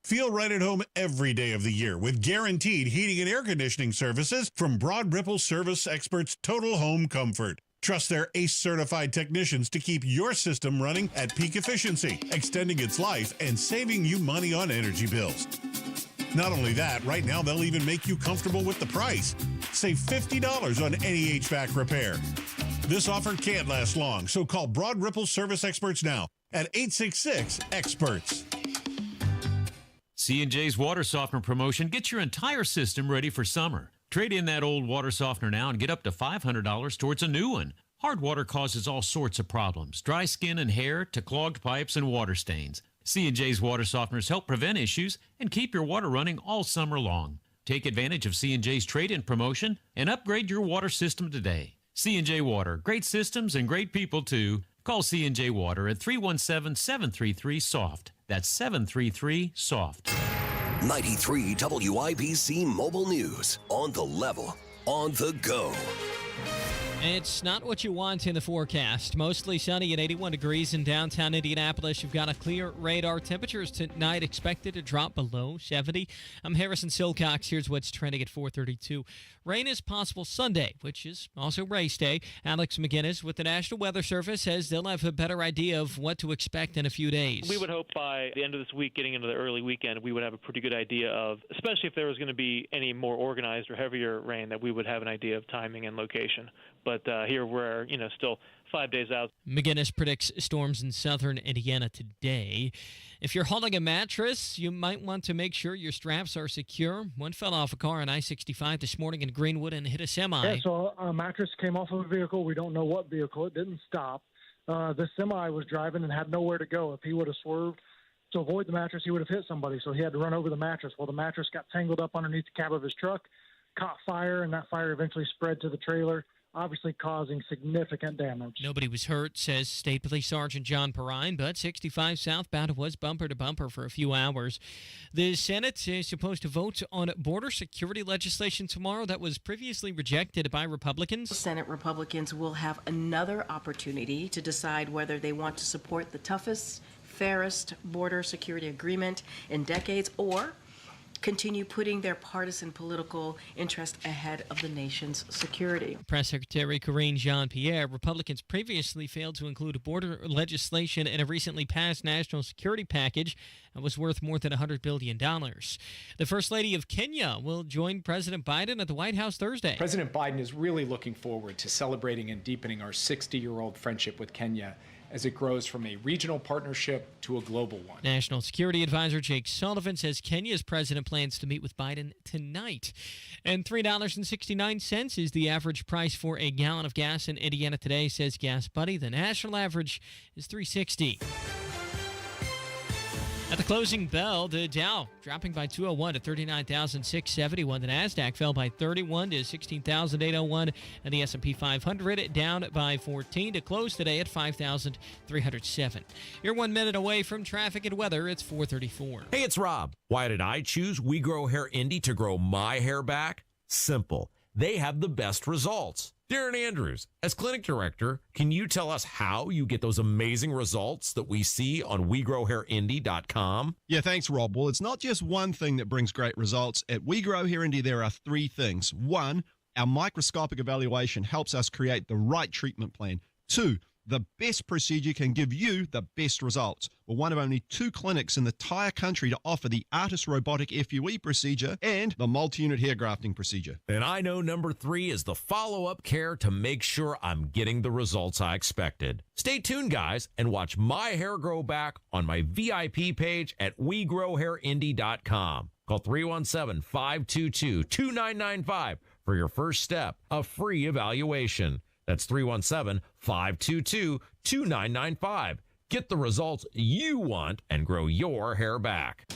Feel right at home every day of the year with guaranteed heating and air conditioning services from Broad Ripple Service Experts Total Home Comfort. Trust their ACE-certified technicians to keep your system running at peak efficiency, extending its life and saving you money on energy bills. Not only that, right now they'll even make you comfortable with the price. Save $50 on any HVAC repair. This offer can't last long, so call Broad Ripple Service Experts now at 866-EXPERTS. C&J's Water Softener promotion gets your entire system ready for summer. Trade in that old water softener now and get up to $500 towards a new one. Hard water causes all sorts of problems, dry skin and hair to clogged pipes and water stains. C&J's Water Softeners help prevent issues and keep your water running all summer long. Take advantage of C&J's trade-in promotion and upgrade your water system today. C&J Water, great systems and great people too. Call C&J Water at 317-733-SOFT. That's 733-SOFT. 93 WIBC Mobile News. On the level, on the go. It's not what you want in the forecast. Mostly sunny at 81 degrees in downtown Indianapolis. You've got a clear radar. Temperatures tonight expected to drop below 70. I'm Harrison Silcox. Here's what's trending at 4:32. Rain is possible Sunday, which is also race day. Alex McGinnis with the National Weather Service says they'll have a better idea of what to expect in a few days. We would hope by the end of this week, getting into the early weekend, we would have a pretty good idea of, especially if there was going to be any more organized or heavier rain, that we would have an idea of timing and location. But here we're, still 5 days out. McGinnis predicts storms in southern Indiana today. If you're hauling a mattress, you might want to make sure your straps are secure. One fell off a car on I-65 this morning in Greenwood and hit a semi. Yeah, so a mattress came off of a vehicle. We don't know what vehicle. It didn't stop. The semi was driving and had nowhere to go. If he would have swerved to avoid the mattress, he would have hit somebody. So he had to run over the mattress. Well, the mattress got tangled up underneath the cab of his truck, caught fire, and that fire eventually spread to the trailer, obviously causing significant damage. Nobody was hurt, says State Police Sergeant John Perrine, but 65 southbound was bumper to bumper for a few hours. The Senate is supposed to vote on border security legislation tomorrow that was previously rejected by Republicans. Senate Republicans will have another opportunity to decide whether they want to support the toughest, fairest border security agreement in decades or continue putting their partisan political interest ahead of the nation's security. Press Secretary Karine Jean-Pierre, Republicans previously failed to include border legislation in a recently passed national security package that was worth more than $100 billion. The First Lady of Kenya will join President Biden at the White House Thursday. President Biden is really looking forward to celebrating and deepening our 60-year-old friendship with Kenya as it grows from a regional partnership to a global one. National Security Advisor Jake Sullivan says Kenya's president plans to meet with Biden tonight. And $3.69 is the average price for a gallon of gas in Indiana today, says Gas Buddy. The national average is $3.60. At the closing bell, the Dow dropping by 201 to 39,671. The Nasdaq fell by 31 to 16,801, and the S&P 500 down by 14 to close today at 5,307. You're 1 minute away from traffic and weather. It's 4:34. Hey, it's Rob. Why did I choose We Grow Hair Indie to grow my hair back? Simple. They have the best results. Darren Andrews, as clinic director, can you tell us how you get those amazing results that we see on WeGrowHairIndie.com? Yeah, thanks, Rob. Well, it's not just one thing that brings great results. At We Grow Hair Indie, there are three things. One, our microscopic evaluation helps us create the right treatment plan. Two, the best procedure can give you the best results. We're one of only 2 clinics in the entire country to offer the ARTIS robotic FUE procedure and the multi-unit hair grafting procedure. And I know number 3 is the follow-up care to make sure I'm getting the results I expected. Stay tuned, guys, and watch my hair grow back on my VIP page at WeGrowHairIndie.com. Call 317-522-2995 for your first step, a free evaluation. That's 317-522-2995. Get the results you want and grow your hair back.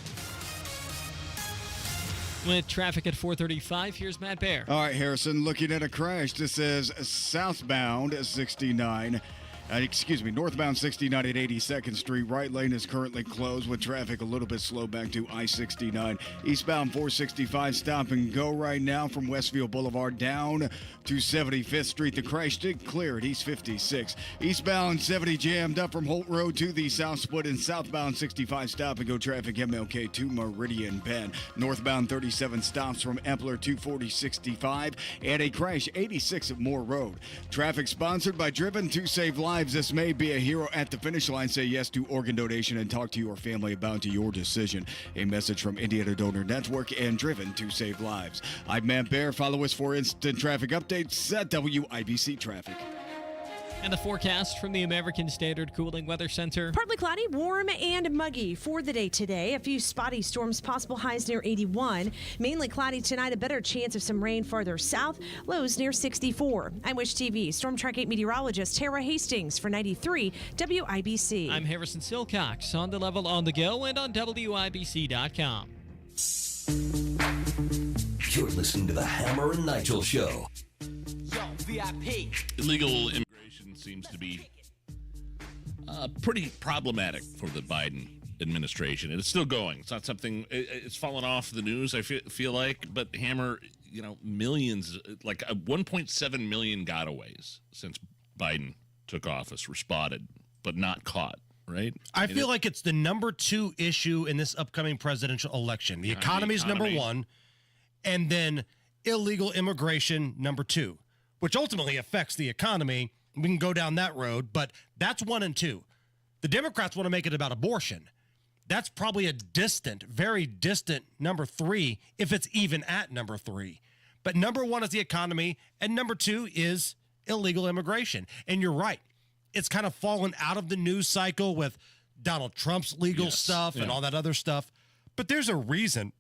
With traffic at 4:35, here's Matt Bear. All right, Harrison, looking at a crash. This is southbound 69. Northbound 69 at 82nd Street. Right lane is currently closed with traffic a little bit slow back to I-69. Eastbound 465, stop and go right now from Westfield Boulevard down to 75th Street. The crash did clear at East 56. Eastbound 70 jammed up from Holt Road to the South Split, and southbound 65 stop and go traffic MLK to Meridian Bend. Northbound 37 stops from Epler to 4065, and a crash 86 at Moore Road. Traffic sponsored by Driven to Save Lives. This may be a hero at the finish line. Say yes to organ donation and talk to your family about your decision. A message from Indiana Donor Network and Driven to Save Lives. I'm Matt Bear. Follow us for instant traffic updates at WIBC Traffic. And the forecast from the American Standard Cooling Weather Center. Partly cloudy, warm, and muggy for the day today. A few spotty storms, possible highs near 81. Mainly cloudy tonight, a better chance of some rain farther south. Lows near 64. I'm Wish TV Storm Track 8 meteorologist Tara Hastings for 93 WIBC. I'm Harrison Silcox on the level on the go and on WIBC.com. You're listening to the Hammer and Nigel Show. Yo, VIP. Illegal immigration seems to be pretty problematic for the Biden administration. And it's still going. It's not something, it's fallen off the news, I feel like. But Hammer, millions, like 1.7 million gotaways since Biden took office were spotted, but not caught, right? I feel like it's the number 2 issue in this upcoming presidential election. The economy is number 1, and then illegal immigration number 2, which ultimately affects the economy. We can go down that road, but that's 1 and 2. The Democrats want to make it about abortion. That's probably a distant, very distant number 3, if it's even at number 3. But number 1 is the economy, and number 2 is illegal immigration. And you're right. It's kind of fallen out of the news cycle with Donald Trump's legal stuff and all that other stuff. But there's a reason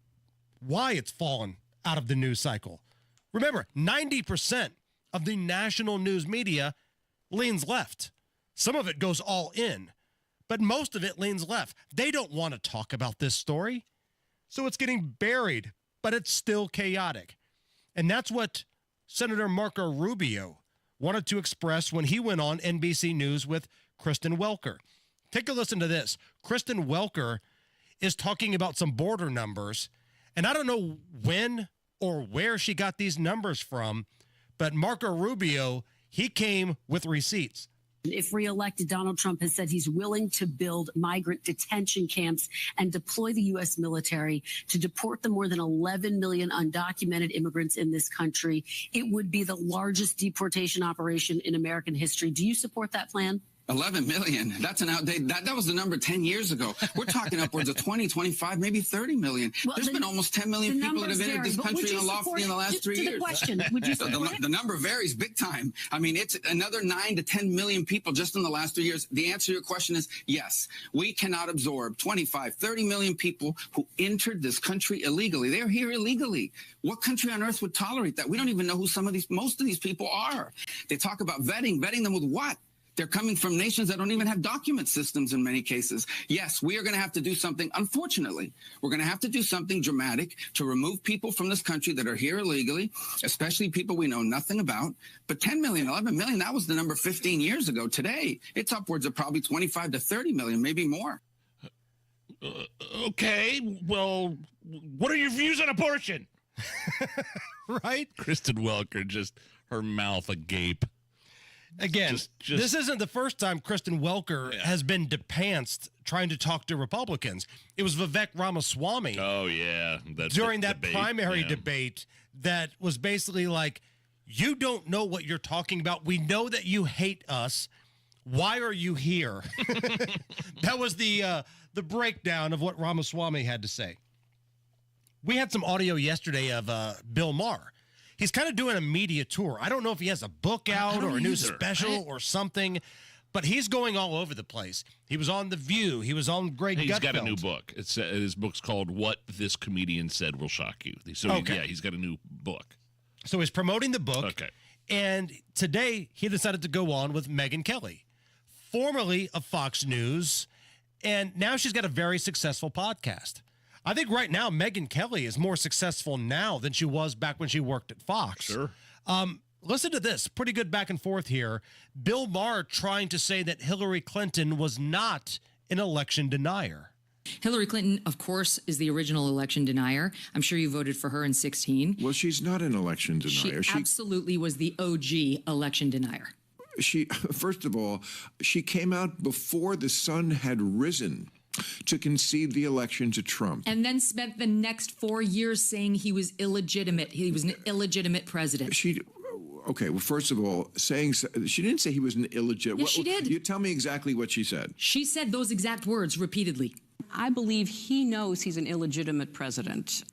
why it's fallen out of the news cycle. Remember, 90% of the national news media leans left. Some of it goes all in, but most of it leans left. They don't want to talk about this story, so it's getting buried, but it's still chaotic. And that's what Senator Marco Rubio wanted to express when he went on NBC News with Kristen Welker. Take a listen to this. Kristen Welker is talking about some border numbers, and I don't know when or where she got these numbers from, but Marco Rubio, he came with receipts. If reelected, Donald Trump has said he's willing to build migrant detention camps and deploy the U.S. military to deport the more than 11 million undocumented immigrants in this country. It would be the largest deportation operation in American history. Do you support that plan? 11 million. That's an outdated. That was the number 10 years ago. We're talking upwards of 20, 25, maybe 30 million. Well, there's been almost 10 million people that have entered this country unlawfully in the last 3 years. The question, would you support it? The number varies big time. I mean, it's another 9 to 10 million people just in the last 3 years. The answer to your question is yes. We cannot absorb 25, 30 million people who entered this country illegally. They're here illegally. What country on earth would tolerate that? We don't even know who most of these people are. They talk about vetting them with what? They're coming from nations that don't even have document systems in many cases. Yes, we are going to have to do something. Unfortunately, we're going to have to do something dramatic to remove people from this country that are here illegally, especially people we know nothing about. But 10 million, 11 million, that was the number 15 years ago. Today, it's upwards of probably 25 to 30 million, maybe more. Okay, well, what are your views on abortion? Right? Kristen Welker, just her mouth agape. Again, this isn't the first time Kristen Welker has been depantsed trying to talk to Republicans. It was Vivek Ramaswamy. Oh, yeah. During that primary debate that was basically like, you don't know what you're talking about. We know that you hate us. Why are you here? That was the breakdown of what Ramaswamy had to say. We had some audio yesterday of Bill Maher. He's kind of doing a media tour. I don't know if he has a book out or a new special or something, but he's going all over the place. He was on The View. He was on Greg Gutfeld. He's got a new book. His book's called What This Comedian Said Will Shock You. So, he's got a new book. So he's promoting the book. Okay. And today he decided to go on with Megyn Kelly, formerly of Fox News, and now she's got a very successful podcast. I think right now Megyn Kelly is more successful now than she was back when she worked at Fox. Sure. Listen to this. Pretty good back and forth here. Bill Maher trying to say that Hillary Clinton was not an election denier. Hillary Clinton, of course, is the original election denier. I'm sure you voted for her in 2016. Well, she's not an election denier. She absolutely was the OG election denier. First of all, she came out before the sun had risen to concede the election to Trump. And then spent the next 4 years saying he was illegitimate. He was an illegitimate president. Okay, well, first of all, she didn't say he was an illegitimate. Yes, she did. You tell me exactly what she said. She said those exact words repeatedly. I believe he knows he's an illegitimate president.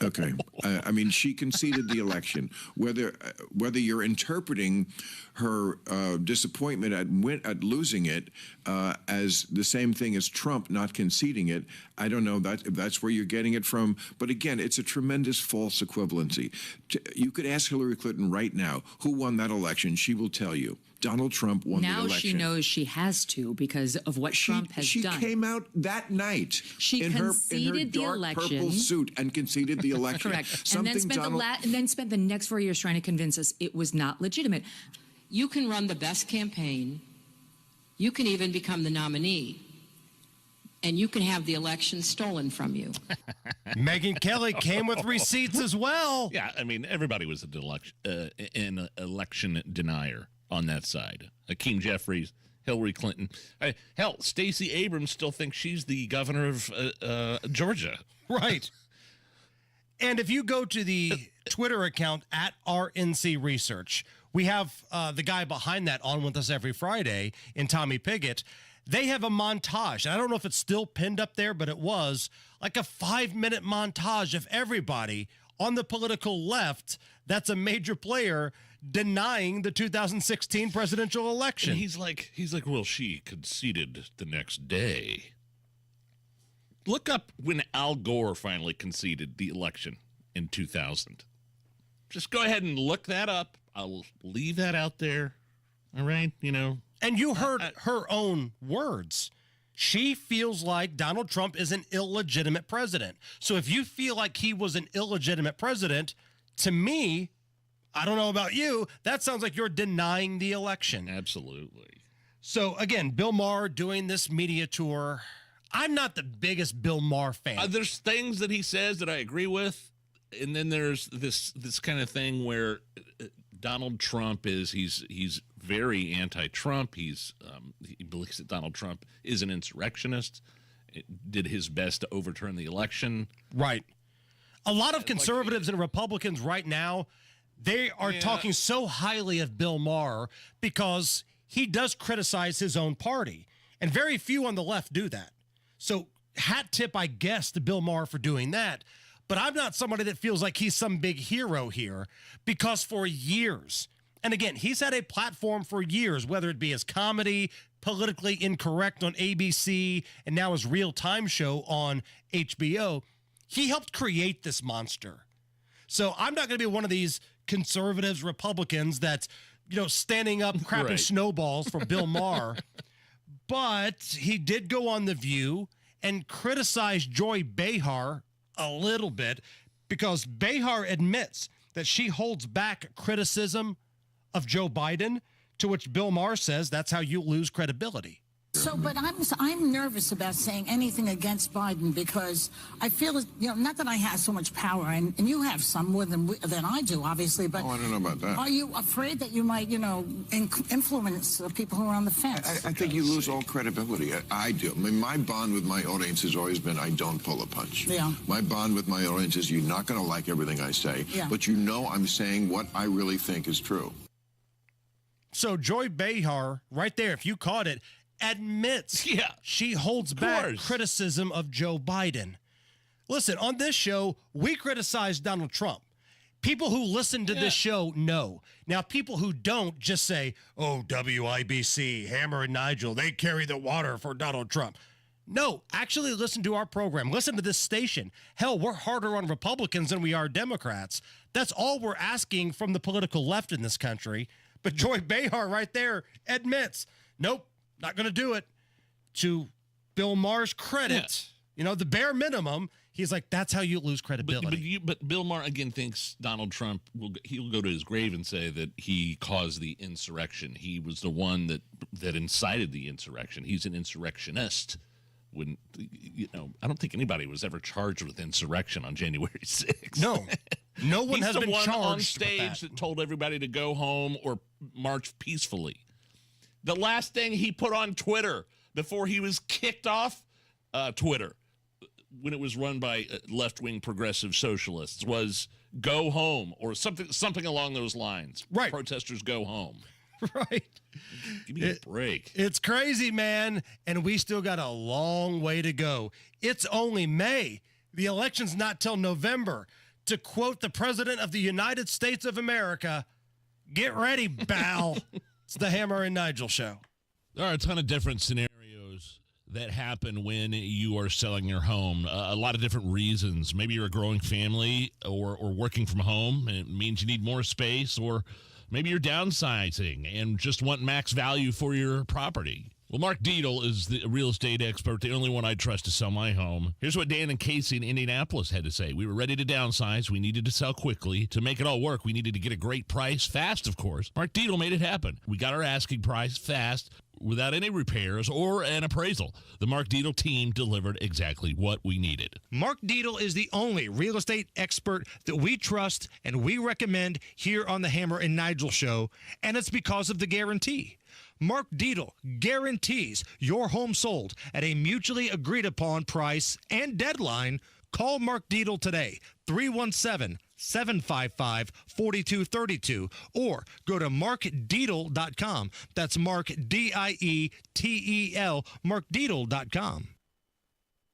Okay. I mean, she conceded the election. Whether you're interpreting her disappointment at losing it as the same thing as Trump not conceding it, I don't know if that's where you're getting it from. But again, it's a tremendous false equivalency. You could ask Hillary Clinton right now who won that election. She will tell you. Donald Trump won the election. Now she knows she has to because of what Trump has done. She came out that night in her dark purple suit and conceded the election. Correct. And then spent the next 4 years trying to convince us it was not legitimate. You can run the best campaign. You can even become the nominee and you can have the election stolen from you. Megyn Kelly came with receipts as well. Yeah, I mean, everybody was an election denier on that side. Hakeem Jeffries, Hillary Clinton. Hell, Stacey Abrams still thinks she's the governor of Georgia. Right. And if you go to the Twitter account at RNC Research, we have the guy behind that on with us every Friday in Tommy Pigott. They have a montage. And I don't know if it's still pinned up there, but it was like a 5-minute montage of everybody on the political left that's a major player denying the 2016 presidential election. And he's like, well, she conceded the next day. Look up when Al Gore finally conceded the election in 2000. Just go ahead and look that up. I'll leave that out there. All right, you know. And you heard her own words. She feels like Donald Trump is an illegitimate president. So if you feel like he was an illegitimate president, to me, I don't know about you, that sounds like you're denying the election. Absolutely. So again, Bill Maher doing this media tour. I'm not the biggest Bill Maher fan. There's things that he says that I agree with, and then there's this kind of thing where Donald Trump he's very anti-Trump. He believes that Donald Trump is an insurrectionist. Did his best to overturn the election. Right. A lot of conservatives and Republicans right now, they are talking so highly of Bill Maher because he does criticize his own party, and very few on the left do that. So hat tip, I guess, to Bill Maher for doing that. But I'm not somebody that feels like he's some big hero here, because for years, and again, he's had a platform for years, whether it be his comedy, Politically Incorrect on ABC, and now his real-time show on HBO, he helped create this monster. So I'm not going to be one of these conservatives, Republicans that's, standing up crapping snowballs for Bill Maher. But he did go on The View and criticize Joy Behar a little bit, because Behar admits that she holds back criticism of Joe Biden, to which Bill Maher says that's how you lose credibility. So, but I'm nervous about saying anything against Biden, because I feel, not that I have so much power, and you have some more than I do, obviously, but I don't know about that. Are you afraid that you might, influence people who are on the fence? I think you lose all credibility. I do. I mean, my bond with my audience has always been I don't pull a punch. Yeah. My bond with my audience is you're not going to like everything I say, but I'm saying what I really think is true. So Joy Behar, right there, if you caught it, admits she holds back criticism of Joe Biden. Listen, on this show, we criticize Donald Trump. People who listen to this show know. Now, people who don't just say, oh, WIBC, Hammer and Nigel, they carry the water for Donald Trump. No, actually listen to our program. Listen to this station. Hell, we're harder on Republicans than we are Democrats. That's all we're asking from the political left in this country. But Joy Behar right there admits, nope, not going to do it. To Bill Maher's credit, the bare minimum, he's like, that's how you lose credibility. But Bill Maher, again, thinks Donald Trump, he'll go to his grave and say that he caused the insurrection. He was the one that incited the insurrection. He's an insurrectionist. When, I don't think anybody was ever charged with insurrection on January 6th. No one has been charged on stage that told everybody to go home or march peacefully. The last thing he put on Twitter before he was kicked off Twitter, when it was run by left-wing progressive socialists, was "go home" or something along those lines. Right. Protesters go home. Right. Give me a break. It's crazy, man, and we still got a long way to go. It's only May. The election's not till November. To quote the President of the United States of America, get ready, Bal. It's the Hammer and Nigel show. There are a ton of different scenarios that happen when you are selling your home. A lot of different reasons. Maybe you're a growing family or working from home, and it means you need more space, or maybe you're downsizing and just want max value for your property. Well, Mark Dietl is the real estate expert, the only one I trust to sell my home. Here's what Dan and Casey in Indianapolis had to say. We were ready to downsize. We needed to sell quickly. To make it all work, we needed to get a great price, fast, of course. Mark Dietl made it happen. We got our asking price fast. without any repairs or an appraisal. The Mark Dietel team delivered exactly what we needed. Mark Dietel is the only real estate expert that we trust and we recommend here on the Hammer and Nigel show, and it's because of the guarantee. Mark Dietel guarantees your home sold at a mutually agreed upon price and deadline. Call Mark Dietel today, 317-755-4232, or go to markdietel.com. That's Mark, D-I-E-T-E-L, markdietel.com.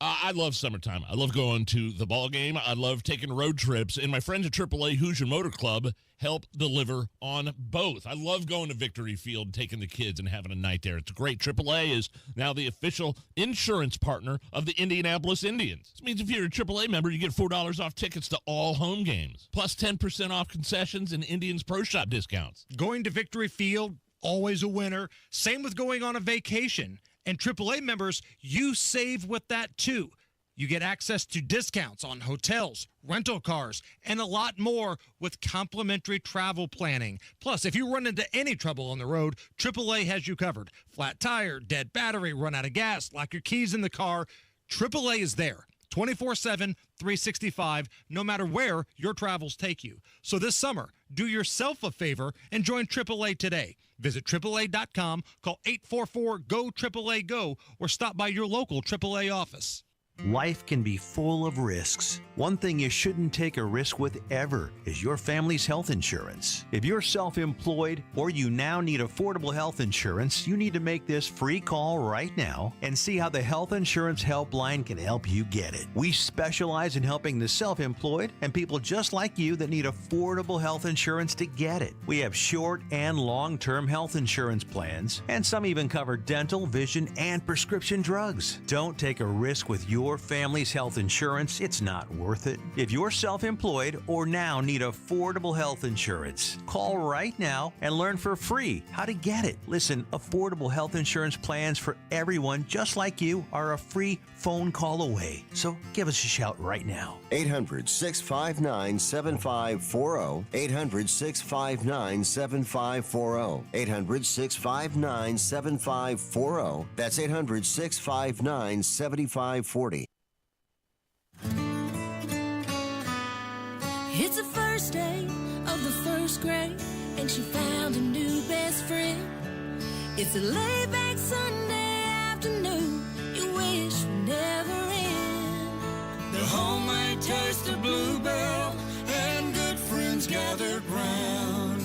I love summertime. I love going to the ball game. I love taking road trips, and my friends at AAA Hoosier Motor Club help deliver on both. I love going to Victory Field, taking the kids and having a night there. It's great. AAA is now the official insurance partner of the Indianapolis Indians. This means if you're a AAA member, you get $4 off tickets to all home games, plus 10% off concessions and Indians Pro Shop discounts. Going to Victory Field, always a winner. Same with going on a vacation. And AAA members, you save with that too. You get access to discounts on hotels, rental cars, and a lot more with complimentary travel planning. Plus, if you run into any trouble on the road, AAA has you covered. Flat tire, dead battery, run out of gas, lock your keys in the car. AAA is there 24/7, 365, no matter where your travels take you. So this summer, do yourself a favor and join AAA today. Visit AAA.com, call 844-GO-AAA-GO, or stop by your local AAA office. Life can be full of risks. One thing you shouldn't take a risk with ever is your family's health insurance. If you're self-employed or you now need affordable health insurance, you need to make this free call right now and see how the Health Insurance Helpline can help you get it. We specialize in helping the self-employed and people just like you that need affordable health insurance to get it. We have short and long-term health insurance plans, and some even cover dental, vision, and prescription drugs. Don't take a risk with your family's health insurance. It's not worth it. If you're self-employed or now need affordable health insurance, call right now and learn for free how to get it. Listen, affordable health insurance plans for everyone just like you are a free phone call away. So give us a shout right now. 800-659-7540. 800-659-7540. 800-659-7540. That's 800-659-7540. It's the first day of the first grade, and she found a new best friend. It's a laid-back Sunday afternoon you wish would never end. The homemade taste of Bluebell and good friends gathered round.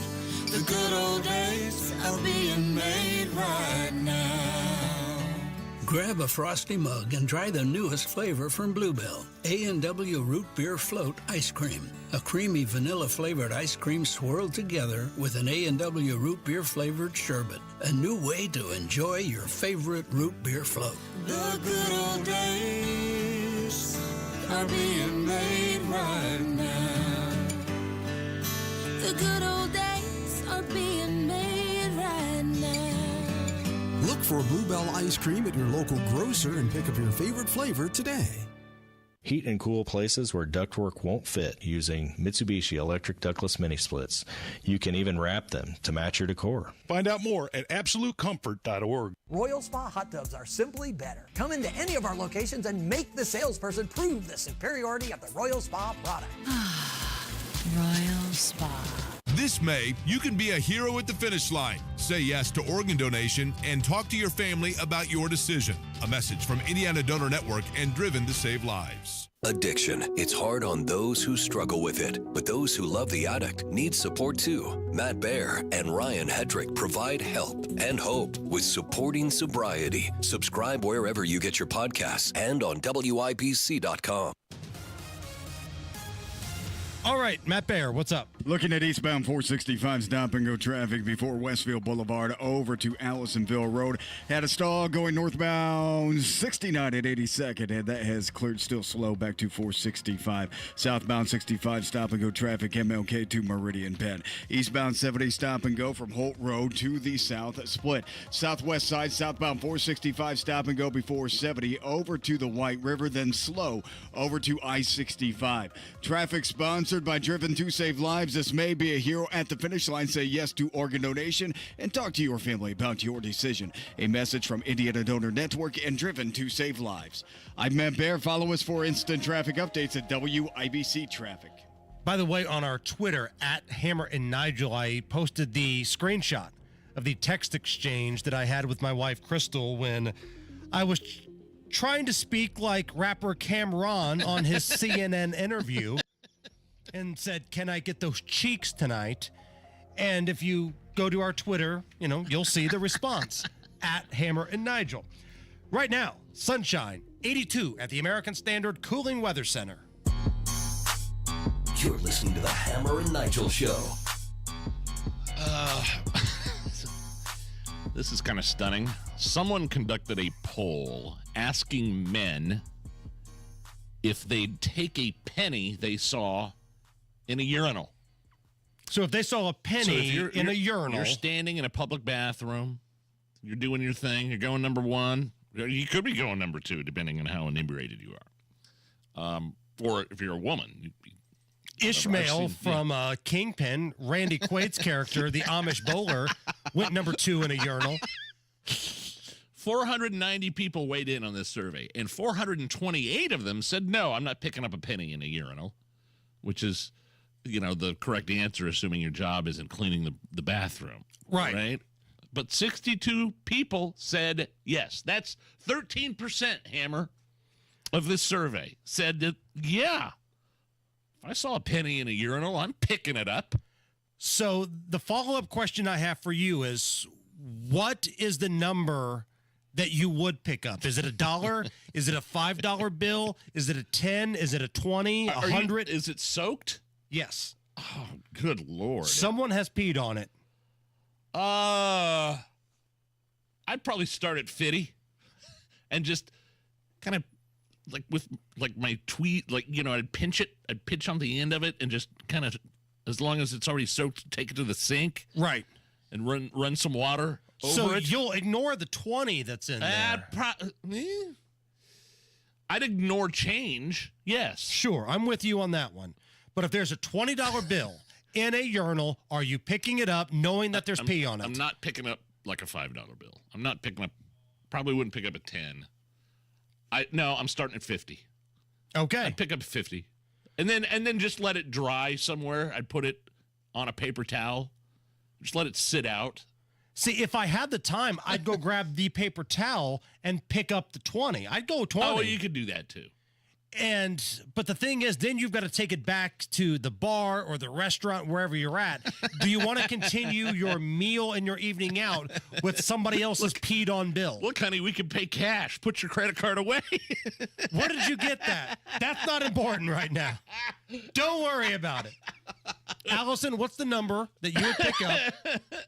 The good old days are being made right now. Grab a frosty mug and try the newest flavor from Bluebell, A&W Root Beer Float Ice Cream. A creamy vanilla-flavored ice cream swirled together with an A&W Root Beer flavored sherbet. A new way to enjoy your favorite root beer float. The good old days are being made right now. The good old days are being made right now. Look for Bluebell ice cream at your local grocer and pick up your favorite flavor today. Heat and cool places where ductwork won't fit using Mitsubishi electric ductless mini splits. You can even wrap them to match your decor. Find out more at absolutecomfort.org. Royal Spa hot tubs are simply better. Come into any of our locations and make the salesperson prove the superiority of the Royal Spa product. Royal Spa. This May, you can be a hero at the finish line. Say yes to organ donation and talk to your family about your decision. A message from Indiana Donor Network and Driven to Save Lives. Addiction. It's hard on those who struggle with it, but those who love the addict need support too. Matt Baer and Ryan Hedrick provide help and hope with Supporting Sobriety. Subscribe wherever you get your podcasts and on WIBC.com. All right, Matt Baer, what's up? Looking at eastbound 465 stop-and-go traffic before Westfield Boulevard over to Allisonville Road. Had a stall going northbound 69 at 82nd, and that has cleared still slow back to 465. Southbound 65 stop-and-go traffic, MLK to Meridian Penn. Eastbound 70 stop-and-go from Holt Road to the south split. Southwest side, southbound 465 stop-and-go before 70 over to the White River, then slow over to I-65. Traffic sponsor Sponsored by Driven to Save Lives. This may be a hero at the finish line. Say yes to organ donation and talk to your family about your decision. A message from Indiana Donor Network and Driven to Save Lives. I'm Matt Bear. Follow us for instant traffic updates at WIBC Traffic. By the way, on our Twitter, at Hammer and Nigel, I posted the screenshot of the text exchange that I had with my wife, Crystal, when I was trying to speak like rapper Cameron on his CNN interview and said, "Can I get those cheeks tonight?" And if you go to our Twitter, you'll see the response at Hammer and Nigel. Right now, sunshine, 82 at the American Standard Cooling Weather Center. You're listening to the Hammer and Nigel Show. This is kind of stunning. Someone conducted a poll asking men if they'd take a penny they saw in a urinal. So if they saw a penny in a urinal. You're standing in a public bathroom. You're doing your thing. You're going number one. You could be going number two, depending on how inebriated you are. Or if you're a woman. Ishmael from Kingpin, Randy Quaid's character, the Amish bowler, went number two in a urinal. 490 people weighed in on this survey, and 428 of them said, no, I'm not picking up a penny in a urinal, which is, the correct answer, assuming your job isn't cleaning the bathroom. Right? But 62 people said yes. That's 13%, Hammer, of this survey said that, yeah, if I saw a penny in a urinal, I'm picking it up. So the follow-up question I have for you is, what is the number that you would pick up? Is it $1? Is it a $5 bill? Is it a 10? Is it a 20? 100? Is it soaked? Yes. Oh, good Lord. Someone has peed on it. I'd probably start at 50 and just kind of with my tweet, I'd pinch it. I'd pinch on the end of it and just kind of, as long as it's already soaked, take it to the sink. Right. And run some water over it. So you'll ignore the 20 that's in there. I'd ignore change. Yes. Sure. I'm with you on that one. But if there's a $20 bill in a urinal, are you picking it up knowing that there's pee on it? I'm not picking up like a $5 bill. I'm not picking up, probably wouldn't pick up a 10. No, I'm starting at 50. Okay. I'd pick up 50. And then just let it dry somewhere. I'd put it on a paper towel. Just let it sit out. See, if I had the time, I'd go grab the paper towel and pick up the 20. I'd go 20. Oh, you could do that too. But the thing is, then you've got to take it back to the bar or the restaurant, wherever you're at. Do you want to continue your meal and your evening out with somebody else's peed on bill? Look, honey, we can pay cash. Put your credit card away. Where did you get that? That's not important right now. Don't worry about it. Allison, what's the number that you would pick up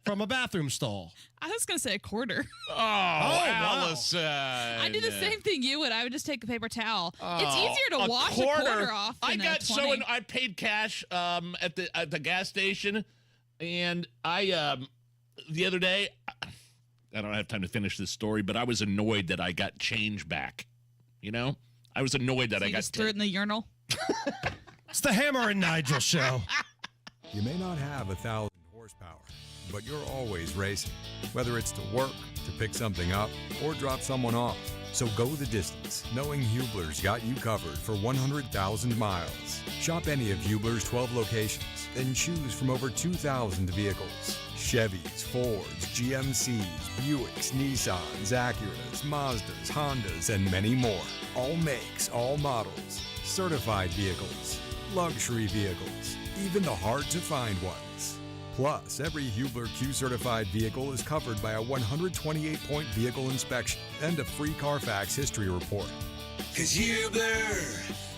from a bathroom stall? I was going to say a quarter. Oh, Allison. I do the same thing you would. I would just take a paper towel. It's easier to wash a quarter off than a 20. I paid cash at the gas station, and I the other day, I don't have time to finish this story, but I was annoyed that I got change back. I was annoyed that I got. Just threw it in the urinal. It's the Hammer and Nigel Show. You may not have 1,000 horsepower, but you're always racing. Whether it's to work, to pick something up, or drop someone off. So go the distance, knowing Hubler's got you covered for 100,000 miles. Shop any of Hubler's 12 locations, then choose from over 2,000 vehicles. Chevys, Fords, GMCs, Buicks, Nissans, Acuras, Mazdas, Hondas, and many more. All makes, all models. Certified vehicles, luxury vehicles, even the hard-to-find ones. Plus, every Hubler Q-certified vehicle is covered by a 128-point vehicle inspection and a free Carfax history report. 'Cause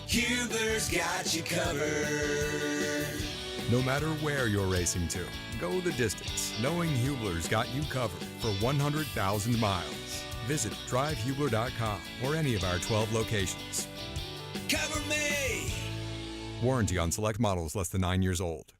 Hubler's got you covered. No matter where you're racing to, go the distance, knowing Hubler's got you covered for 100,000 miles. Visit drivehubler.com or any of our 12 locations. Cover me! Warranty on select models less than 9 years old.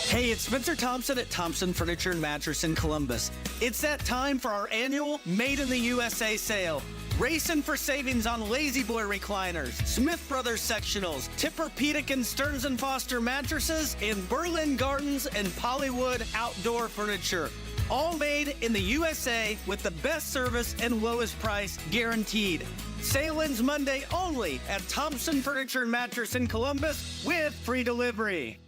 Hey, it's Spencer Thompson at Thompson Furniture and Mattress in Columbus. It's that time for our annual Made in the USA sale. Racing for savings on Lazy Boy recliners, Smith Brothers sectionals, Tempur-Pedic and Stearns & Foster mattresses, and Berlin Gardens and Pollywood outdoor furniture. All made in the USA with the best service and lowest price guaranteed. Sale ends Monday only at Thompson Furniture and Mattress in Columbus with free delivery.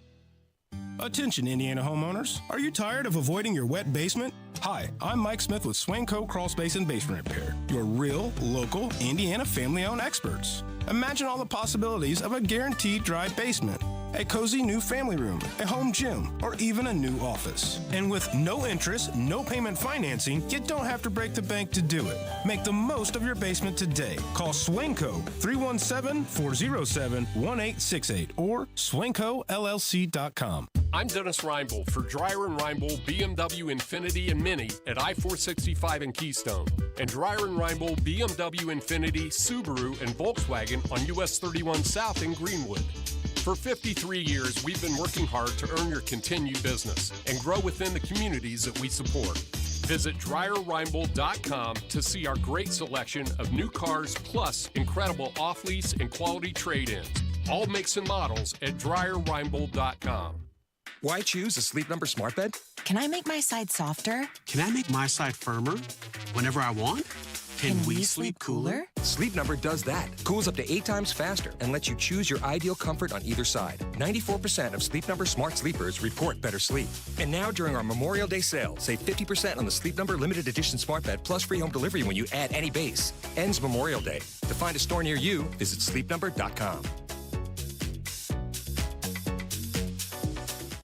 Attention, Indiana homeowners. Are you tired of avoiding your wet basement? Hi, I'm Mike Smith with Swingco Crawl Space and Basement Repair, your real, local, Indiana family-owned experts. Imagine all the possibilities of a guaranteed dry basement, a cozy new family room, a home gym, or even a new office. And with no interest, no payment financing, you don't have to break the bank to do it. Make the most of your basement today. Call Swingco 317-407-1868 or swingcollc.com. I'm Dennis Reinbold for Dreyer & Reinbold BMW Infiniti and Mini at I-465 in Keystone, and Dreyer & Reinbold BMW Infiniti, Subaru, and Volkswagen on US 31 South in Greenwood. For 53 years, we've been working hard to earn your continued business and grow within the communities that we support. Visit DryerReinbold.com to see our great selection of new cars plus incredible off-lease and quality trade-ins. All makes and models at DryerReinbold.com. Why choose a Sleep Number smart bed? Can I make my side softer? Can I make my side firmer whenever I want? Can we sleep cooler? Sleep Number does that. Cools up to 8 times faster and lets you choose your ideal comfort on either side. 94% of Sleep Number smart sleepers report better sleep. And now during our Memorial Day sale, save 50% on the Sleep Number limited edition smart bed plus free home delivery when you add any base. Ends Memorial Day. To find a store near you, visit sleepnumber.com.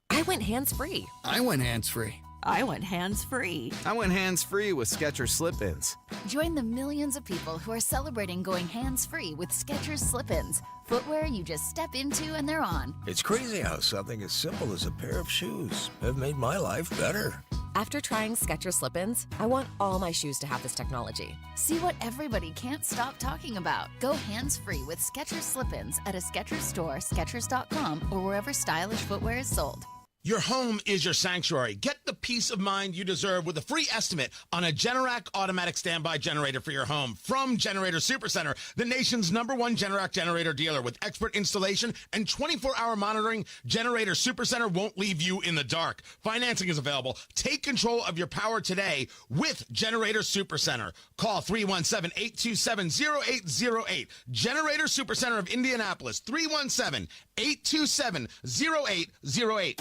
I went hands-free. I went hands-free. I went hands-free. I went hands-free with Skechers Slip-ins. Join the millions of people who are celebrating going hands-free with Skechers Slip-ins. Footwear you just step into and they're on. It's crazy how something as simple as a pair of shoes have made my life better. After trying Skechers Slip-ins, I want all my shoes to have this technology. See what everybody can't stop talking about. Go hands-free with Skechers Slip-ins at a Skechers store, Skechers.com, or wherever stylish footwear is sold. Your home is your sanctuary. Get the peace of mind you deserve with a free estimate on a Generac automatic standby generator for your home from Generator Supercenter, the nation's #1 Generac generator dealer. With expert installation and 24-hour monitoring, Generator Supercenter won't leave you in the dark. Financing is available. Take control of your power today with Generator Supercenter. Call 317-827-0808. Generator Supercenter of Indianapolis, 317-827-0808.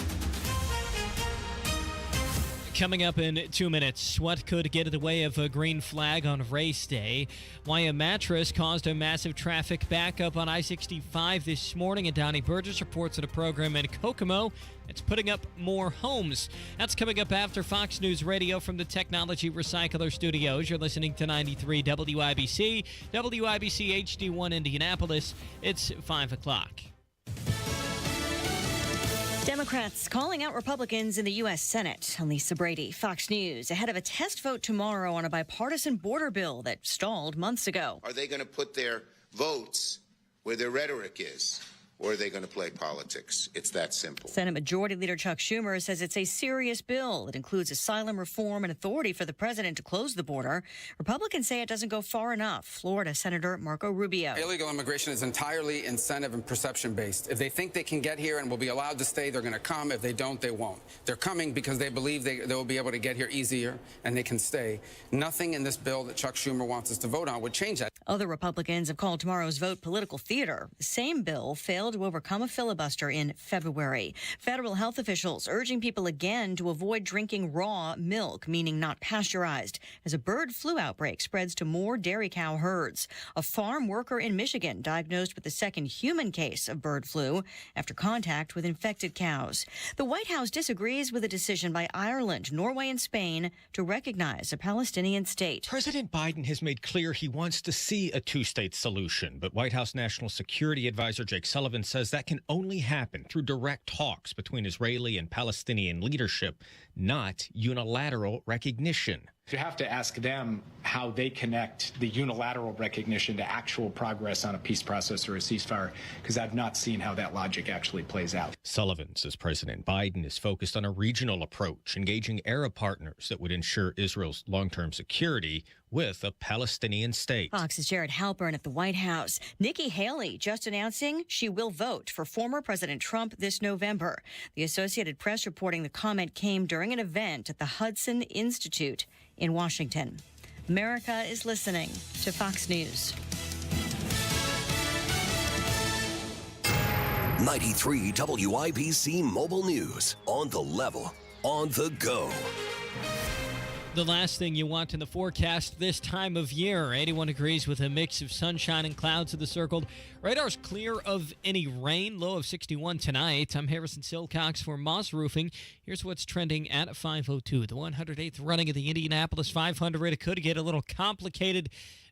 Coming up in 2 minutes, what could get in the way of a green flag on race day? Why a mattress caused a massive traffic backup on I-65 this morning, and Donnie Burgess reports on a program in Kokomo that's putting up more homes. That's coming up after Fox News Radio from the Technology Recycler Studios. You're listening to 93 WIBC, WIBC HD1 Indianapolis. It's 5 o'clock. Democrats calling out Republicans in the U.S. Senate. I'm Lisa Brady, Fox News, ahead of a test vote tomorrow on a bipartisan border bill that stalled months ago. Are they going to put their votes where their rhetoric is? Or are they going to play politics? It's that simple. Senate Majority Leader Chuck Schumer says it's a serious bill. It includes asylum reform and authority for the president to close the border. Republicans say it doesn't go far enough. Florida Senator Marco Rubio. Illegal immigration is entirely incentive and perception based. If they think they can get here and will be allowed to stay, they're going to come. If they don't, they won't. They're coming because they believe they will be able to get here easier and they can stay. Nothing in this bill that Chuck Schumer wants us to vote on would change that. Other Republicans have called tomorrow's vote political theater. The same bill failed to overcome a filibuster in February. Federal health officials urging people again to avoid drinking raw milk, meaning not pasteurized, as a bird flu outbreak spreads to more dairy cow herds. A farm worker in Michigan diagnosed with the second human case of bird flu after contact with infected cows. The White House disagrees with a decision by Ireland, Norway, and Spain to recognize a Palestinian state. President Biden has made clear he wants to see a two-state solution, but White House National Security Advisor Jake Sullivan says that can only happen through direct talks between Israeli and Palestinian leadership, not unilateral recognition. You have to ask them how they connect the unilateral recognition to actual progress on a peace process or a ceasefire, because I've not seen how that logic actually plays out. Sullivan says President Biden is focused on a regional approach, engaging Arab partners that would ensure Israel's long-term security with a Palestinian state. Fox's Jared Halpern at the White House. Nikki Haley just announcing she will vote for former President Trump this November. The Associated Press reporting the comment came during an event at the Hudson Institute in Washington. America is listening to Fox News. 93 WIBC Mobile News. On the level, on the go. The last thing you want in the forecast this time of year. 81 degrees with a mix of sunshine and clouds to the circle. Radar's clear of any rain. Low of 61 tonight. I'm Harrison Silcox for Moss Roofing. Here's what's trending at 5:02. The 108th running of the Indianapolis 500. It could get a little complicated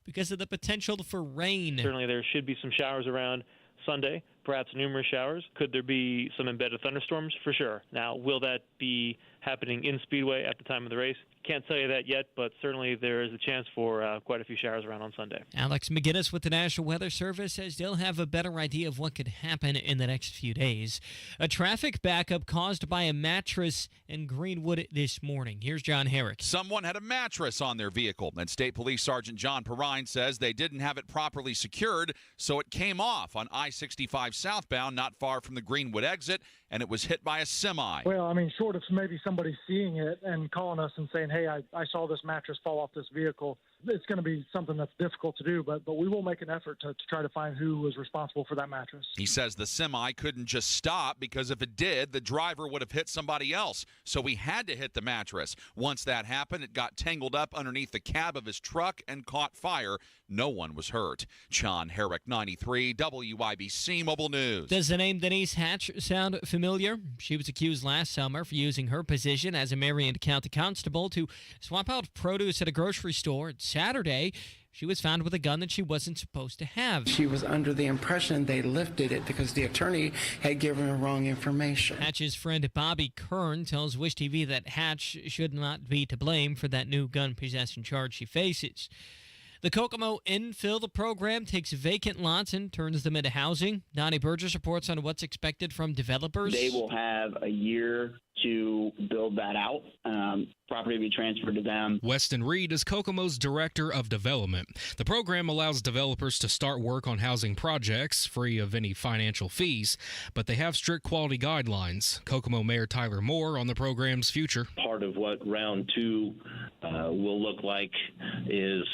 because of the potential for rain. Certainly there should be some showers around Sunday, perhaps numerous showers. Could there be some embedded thunderstorms? For sure. Now, will that be happening in Speedway at the time of the race? Can't tell you that yet, but certainly there is a chance for quite a few showers around on Sunday. Alex McGinnis with the National Weather Service says they'll have a better idea of what could happen in the next few days. A traffic backup caused by a mattress in Greenwood this morning. Here's John Herrick. Someone had a mattress on their vehicle, and State Police Sergeant John Perrine says they didn't have it properly secured, so it came off on I-65 southbound not far from the Greenwood exit, and it was hit by a semi. Well, I mean, short of maybe somebody seeing it and calling us and saying, hey, I saw this mattress fall off this vehicle, it's going to be something that's difficult to do, but we will make an effort to try to find who was responsible for that mattress. He says the semi couldn't just stop because if it did, the driver would have hit somebody else. So he had to hit the mattress. Once that happened, it got tangled up underneath the cab of his truck and caught fire. No one was hurt. John Herrick, 93 WIBC Mobile News. Does the name Denise Hatch sound familiar? She was accused last summer for using her position as a Marion County constable to swap out produce at a grocery store. Saturday, she was found with a gun that she wasn't supposed to have. She was under the impression they lifted it because the attorney had given her wrong information. Hatch's friend Bobby Kern tells Wish TV that Hatch should not be to blame for that new gun possession charge she faces. The Kokomo infill program takes vacant lots and turns them into housing. Donnie Burgess reports on what's expected from developers. They will have a year to build that out. Property will be transferred to them. Weston Reed is Kokomo's Director of Development. The program allows developers to start work on housing projects free of any financial fees, but they have strict quality guidelines. Kokomo Mayor Tyler Moore on the program's future. Part of what round two will look like is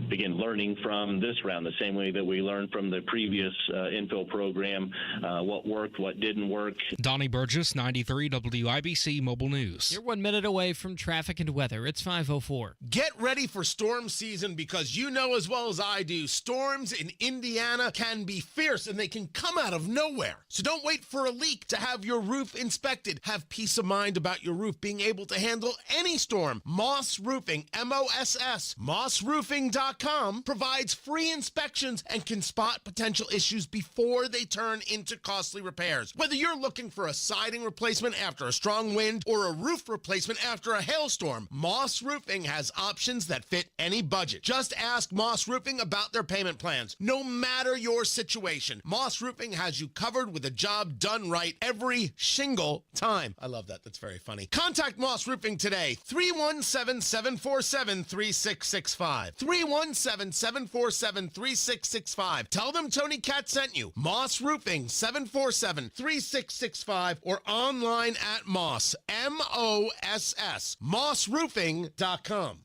begin learning from this round, the same way that we learned from the previous infill program, what worked, what didn't work. Donnie Burgess, 93 WIBC Mobile News. You're 1 minute away from traffic and weather. It's 5:04. Get ready for storm season because you know as well as I do, storms in Indiana can be fierce and they can come out of nowhere. So don't wait for a leak to have your roof inspected. Have peace of mind about your roof being able to handle any storm. Moss Roofing, MOSS, mossroofing.com provides free inspections and can spot potential issues before they turn into costly repairs. Whether you're looking for a siding replacement after a strong wind or a roof replacement after a hailstorm, Moss Roofing has options that fit any budget. Just ask Moss Roofing about their payment plans. No matter your situation, Moss Roofing has you covered with a job done right every single time. I love that. That's very funny. Contact Moss Roofing today. 317-747-3665. 317-747-3665. Tell them Tony Katz sent you. Moss Roofing, 747-3665 or online at Moss, M-O-S-S, mossroofing.com.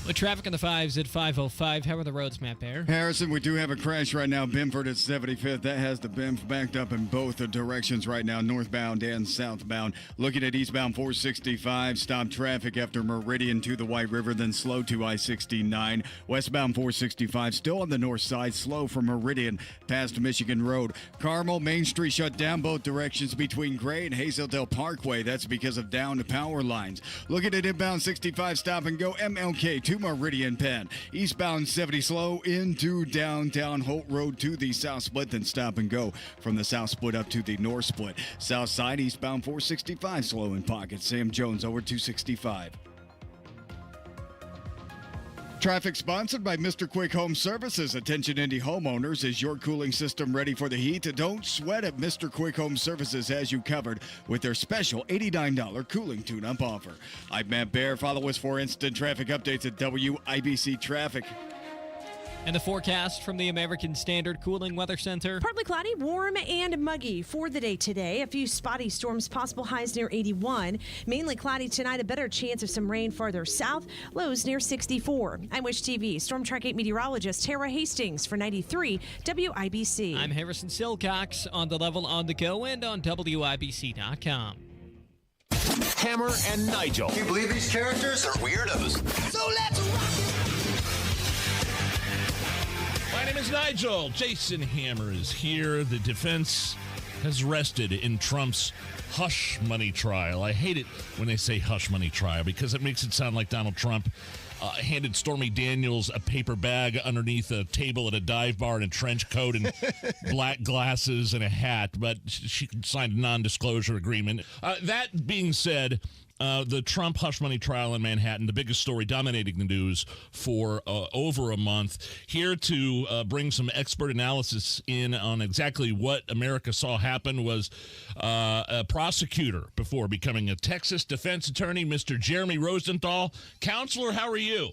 With traffic on the fives at 5:05. How are the roads, Matt Bear? Harrison, we do have a crash right now. Benford at 75th. That has the BIMF backed up in both directions right now, northbound and southbound. Looking at eastbound 465, stop traffic after Meridian to the White River, then slow to I-69. Westbound 465, still on the north side, slow from Meridian past Michigan Road. Carmel, Main Street shut down both directions between Gray and Hazeldale Parkway. That's because of downed power lines. Looking at inbound 65, stop and go MLK to Meridian Penn. Eastbound 70 slow into downtown Holt Road to the south split, then stop and go from the south split up to the north split. South side eastbound 465 slow in pockets. Sam Jones over 265. Traffic sponsored by Mr. Quick Home Services. Attention Indy homeowners, is your cooling system ready for the heat? Don't sweat it. Mr. Quick Home Services has you covered with their special $89 cooling tune-up offer. I'm Matt Bear. Follow us for instant traffic updates at WIBC Traffic. And the forecast from the American Standard Cooling Weather Center. Partly cloudy, warm and muggy for the day today. A few spotty storms, possible highs near 81. Mainly cloudy tonight, a better chance of some rain farther south. Lows near 64. I'm Wish TV Storm Track 8 meteorologist Tara Hastings for 93 WIBC. I'm Harrison Silcox on the level on the go and on WIBC.com. Hammer and Nigel. Can you believe these characters are weirdos? So let's rock it! My name is Nigel. Jason Hammer is here. The defense has rested in Trump's hush money trial. I hate it when they say hush money trial because it makes it sound like Donald Trump handed Stormy Daniels a paper bag underneath a table at a dive bar in a trench coat and black glasses and a hat, but she signed a non-disclosure agreement. That being said, the Trump hush money trial in Manhattan, the biggest story dominating the news for over a month. Here to bring some expert analysis in on exactly what America saw happen was a prosecutor before becoming a Texas defense attorney, Mr. Jeremy Rosenthal. Counselor, how are you?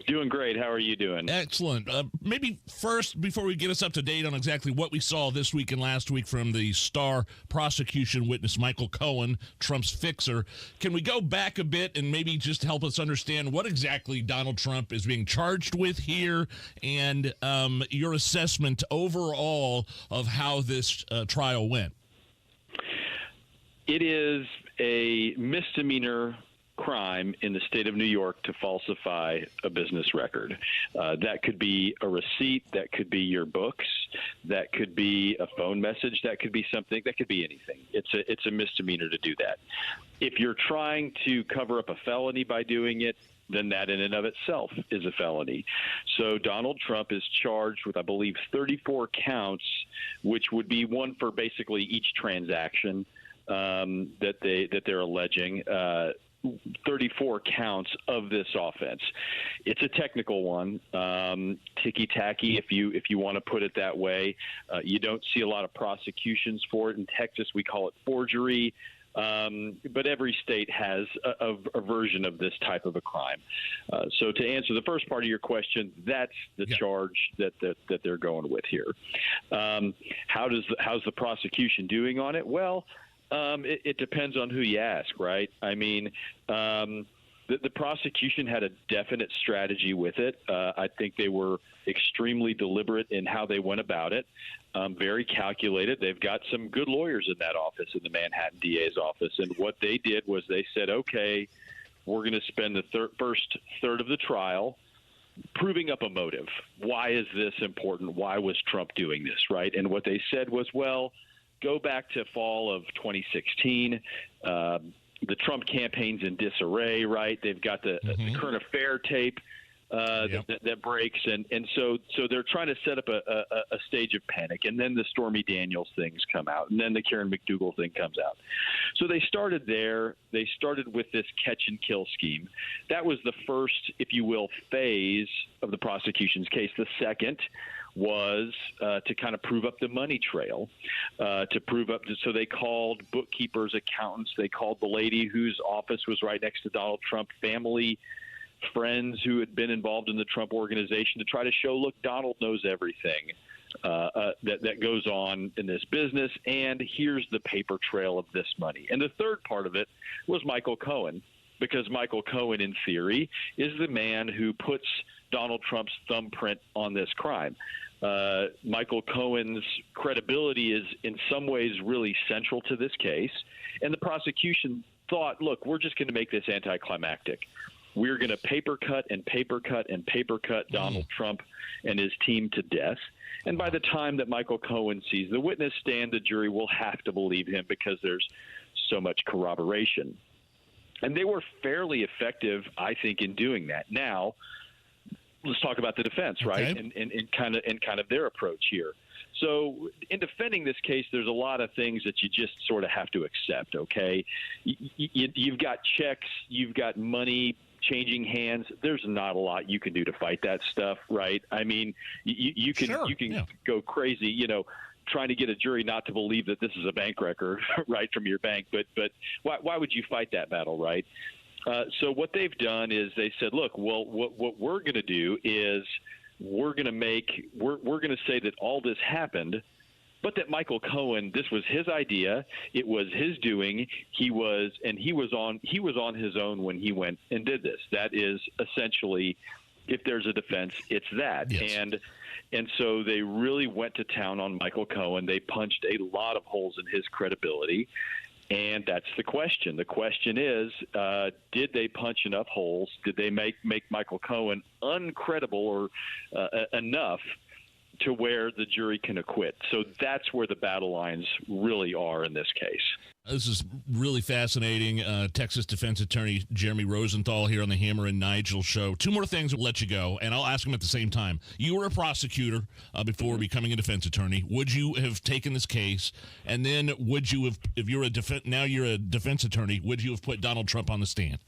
Doing great. How are you doing? Excellent. Maybe first, before we get us up to date on exactly what we saw this week and last week from the star prosecution witness Michael Cohen, Trump's fixer, can we go back a bit and maybe just help us understand what exactly Donald Trump is being charged with here and your assessment overall of how this trial went? It is a misdemeanor crime in the state of New York to falsify a business record. That could be a receipt, that could be your books, that could be a phone message, that could be something, that could be anything. It's a misdemeanor to do that. If you're trying to cover up a felony by doing it, then that in and of itself is a felony. So Donald Trump is charged with, I believe, 34 counts, which would be one for basically each transaction that they're alleging. 34 counts of this offense. It's a technical one, ticky-tacky, if you want to put it that way. You don't see a lot of prosecutions for it. In Texas, we call it forgery. But every state has a version of this type of a crime. So to answer the first part of your question, that's the charge that they're going with here. How's the prosecution doing on it? Well, it depends on who you ask, right? I mean, the prosecution had a definite strategy with it. I think they were extremely deliberate in how they went about it, very calculated. They've got some good lawyers in that office, in the Manhattan DA's office. And what they did was they said, okay, we're going to spend the first third of the trial proving up a motive. Why is this important? Why was Trump doing this, right? And what they said was, well, go back to fall of 2016. The Trump campaign's in disarray, right? They've got the current affair tape that breaks, and so they're trying to set up a stage of panic, and then the Stormy Daniels things come out, and then the Karen McDougal thing comes out. So they started there. They started with this catch and kill scheme. That was the first, if you will, phase of the prosecution's case. The second was to kind of prove up the money trail, to prove up. So they called bookkeepers, accountants. They called the lady whose office was right next to Donald Trump, family, friends who had been involved in the Trump organization, to try to show, look, Donald knows everything that goes on in this business, and here's the paper trail of this money. And the third part of it was Michael Cohen, because Michael Cohen, in theory, is the man who puts Donald Trump's thumbprint on this crime. Michael Cohen's credibility is in some ways really central to this case. And the prosecution thought, look, we're just going to make this anticlimactic. We're going to paper cut and paper cut and paper cut Donald Trump and his team to death. And by the time that Michael Cohen sees the witness stand, the jury will have to believe him because there's so much corroboration. And they were fairly effective, I think, in doing that. Now, let's talk about the defense, right? Okay. And kind of their approach here. So in defending this case, there's a lot of things that you just sort of have to accept, okay? You've got checks, you've got money changing hands. There's not a lot you can do to fight that stuff, right? I mean, you can go crazy, trying to get a jury not to believe that this is a bank record, right, from your bank. But why would you fight that battle, right? So what they've done is they said, look, well, what we're going to do is we're going to say that all this happened, but that Michael Cohen, this was his idea, it was his doing. He was on his own when he went and did this. That is essentially, if there's a defense, it's that. Yes. And so they really went to town on Michael Cohen. They punched a lot of holes in his credibility. And that's the question. The question is, did they punch enough holes? Did they make Michael Cohen uncredible or enough to where the jury can acquit? So that's where the battle lines really are in this case. This is really fascinating. Texas defense attorney Jeremy Rosenthal here on the Hammer and Nigel show. Two more things will let you go, and I'll ask them at the same time. You were a prosecutor before becoming a defense attorney. Would you have taken this case? And then would you have, if you're now you're a defense attorney, would you have put Donald Trump on the stand?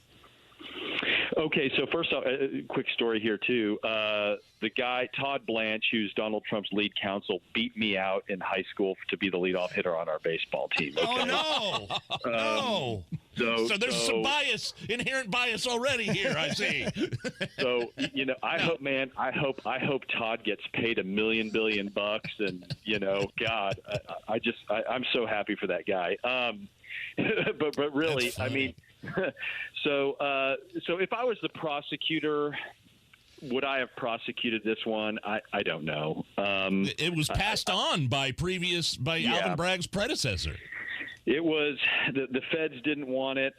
Okay, so first off, a quick story here, too. The guy, Todd Blanche, who's Donald Trump's lead counsel, beat me out in high school to be the leadoff hitter on our baseball team. Okay? Oh, no. No. So there's some inherent bias already here, I see. So, I hope Todd gets paid $1 million billion bucks, and, God, I'm so happy for that guy. But really, I mean, so if I was the prosecutor, would I have prosecuted this one? I don't know. It was passed on by Alvin Bragg's predecessor. It was the feds didn't want it.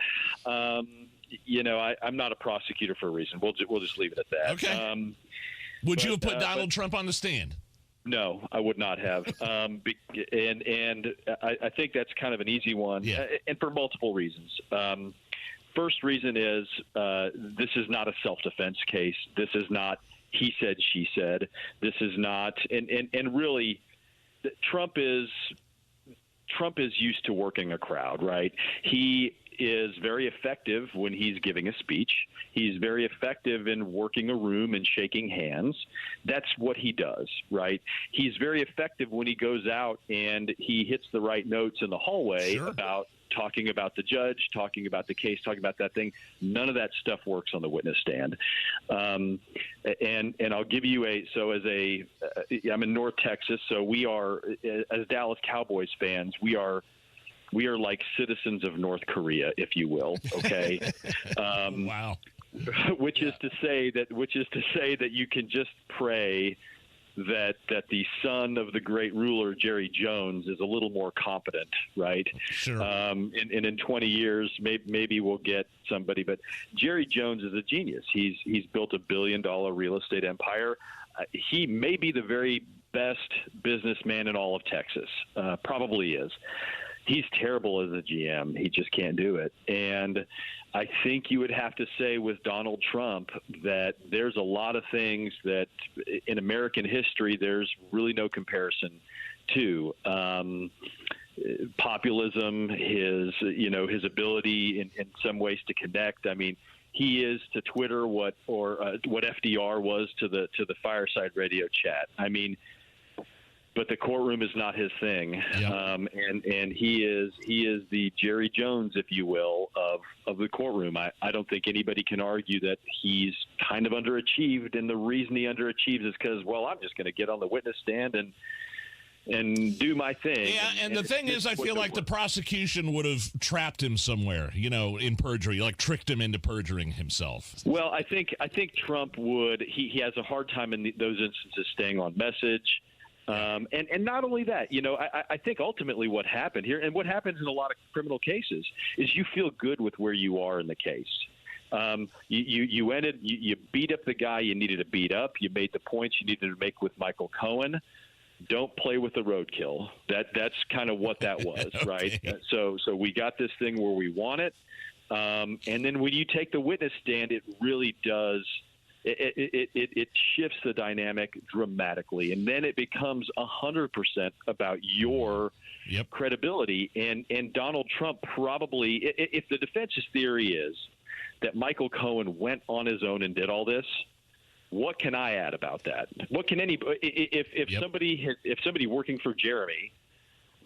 I'm not a prosecutor for a reason. We'll just leave it at that. Okay. Would you have put Donald Trump on the stand? No, I would not have. And I think that's kind of an easy one, and for multiple reasons. First reason is this is not a self-defense case. This is not he said, she said. This is not, and really, Trump is used to working a crowd, right? He is very effective when he's giving a speech. He's very effective in working a room and shaking hands. That's what he does, right? He's very effective when he goes out and he hits the right notes in the hallway about talking about the judge, talking about the case, talking about that thing. None of that stuff works on the witness stand. And I'll give you I'm in North Texas, so we are, as Dallas Cowboys fans, we are like citizens of North Korea, if you will. Okay. Wow. Which is to say that you can just pray that the son of the great ruler Jerry Jones is a little more competent, right? Sure. And in 20 years, maybe we'll get somebody. But Jerry Jones is a genius. He's built $1 billion real estate empire. He may be the very best businessman in all of Texas. Probably is. He's terrible as a GM. He just can't do it. And I think you would have to say with Donald Trump that there's a lot of things that in American history there's really no comparison to. Populism, his ability in some ways to connect. I mean, he is to Twitter what FDR was to the fireside radio chat. I mean, but the courtroom is not his thing. Yep. And he is the Jerry Jones, if you will, of the courtroom. I don't think anybody can argue that he's kind of underachieved, and the reason he underachieves is because, well, I'm just going to get on the witness stand and do my thing. Yeah, and the thing is, I feel like the prosecution would have trapped him somewhere, in perjury, like tricked him into perjuring himself. Well, I think Trump would. He has a hard time in those instances staying on message. And not only that, I think ultimately what happened here, and what happens in a lot of criminal cases, is you feel good with where you are in the case. You beat up the guy you needed to beat up. You made the points you needed to make with Michael Cohen. Don't play with the roadkill. That's kind of what that was, okay. Right? So we got this thing where we want it. And then when you take the witness stand, it really does. It shifts the dynamic dramatically, and then it becomes 100% about your credibility. And Donald Trump probably, if the defense's theory is that Michael Cohen went on his own and did all this, what can I add about that? What can anybody? If somebody working for Jeremy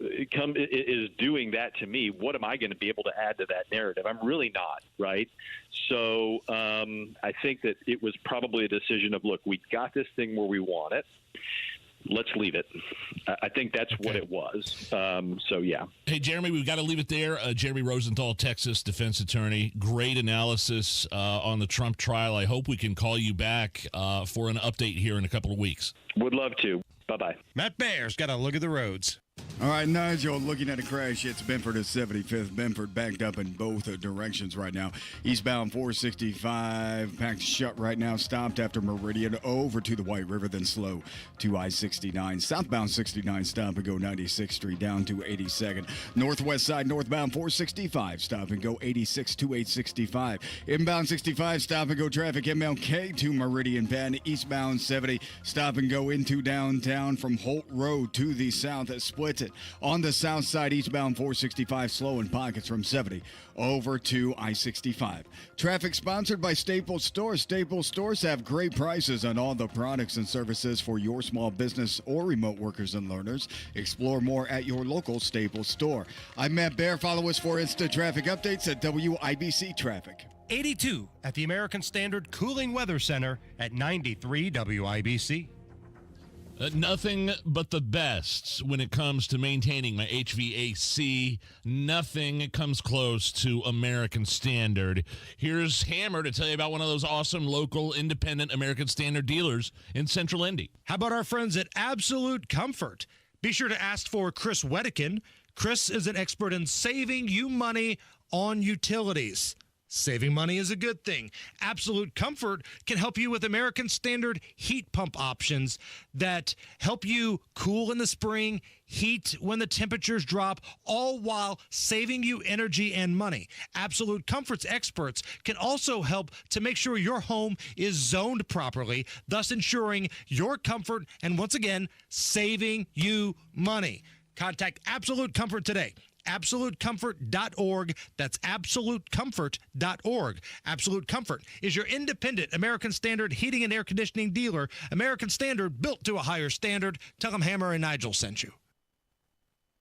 is doing that to me, what am I going to be able to add to that narrative? I'm really not, right? So I think that it was probably a decision of, look, we got this thing where we want it. Let's leave it. I think that's what it was. So, yeah. Hey, Jeremy, we've got to leave it there. Jeremy Rosenthal, Texas defense attorney. Great analysis on the Trump trial. I hope we can call you back for an update here in a couple of weeks. Would love to. Bye-bye. Matt Bear's got a look at the roads. All right, Nigel, looking at a crash. It's Benford at 75th. Benford backed up in both directions right now. Eastbound 465, packed shut right now. Stopped after Meridian over to the White River, then slow to I-69. Southbound 69, stop and go 96th Street down to 82nd. Northwest side, northbound 465, stop and go 86 to 865. Inbound 65, stop and go traffic. MLK to Meridian Bend. Eastbound 70, stop and go into downtown from Holt Road to the south. Splits it. On the south side, eastbound 465, slow in pockets from 70 over to I-65. Traffic sponsored by Staples Stores. Staples Stores have great prices on all the products and services for your small business or remote workers and learners. Explore more at your local Staples store. I'm Matt Bear. Follow us for instant traffic updates at WIBC Traffic. 82 at the American Standard Cooling Weather Center at 93 WIBC. Nothing but the best when it comes to maintaining my HVAC. Nothing comes close to American Standard. Here's Hammer to tell you about one of those awesome local independent American Standard dealers in Central Indy. How about our friends at Absolute Comfort? Be sure to ask for Chris Wedekin. Chris is an expert in saving you money on utilities. Saving money is a good thing. Absolute Comfort can help you with American Standard heat pump options that help you cool in the spring, heat when the temperatures drop, all while saving you energy and money. Absolute Comfort's experts can also help to make sure your home is zoned properly, thus ensuring your comfort and, once again, saving you money. Contact Absolute Comfort today. AbsoluteComfort.org. That's AbsoluteComfort.org. Absolute Comfort is your independent American Standard heating and air conditioning dealer. American Standard, built to a higher standard. Tell them Hammer and Nigel sent you.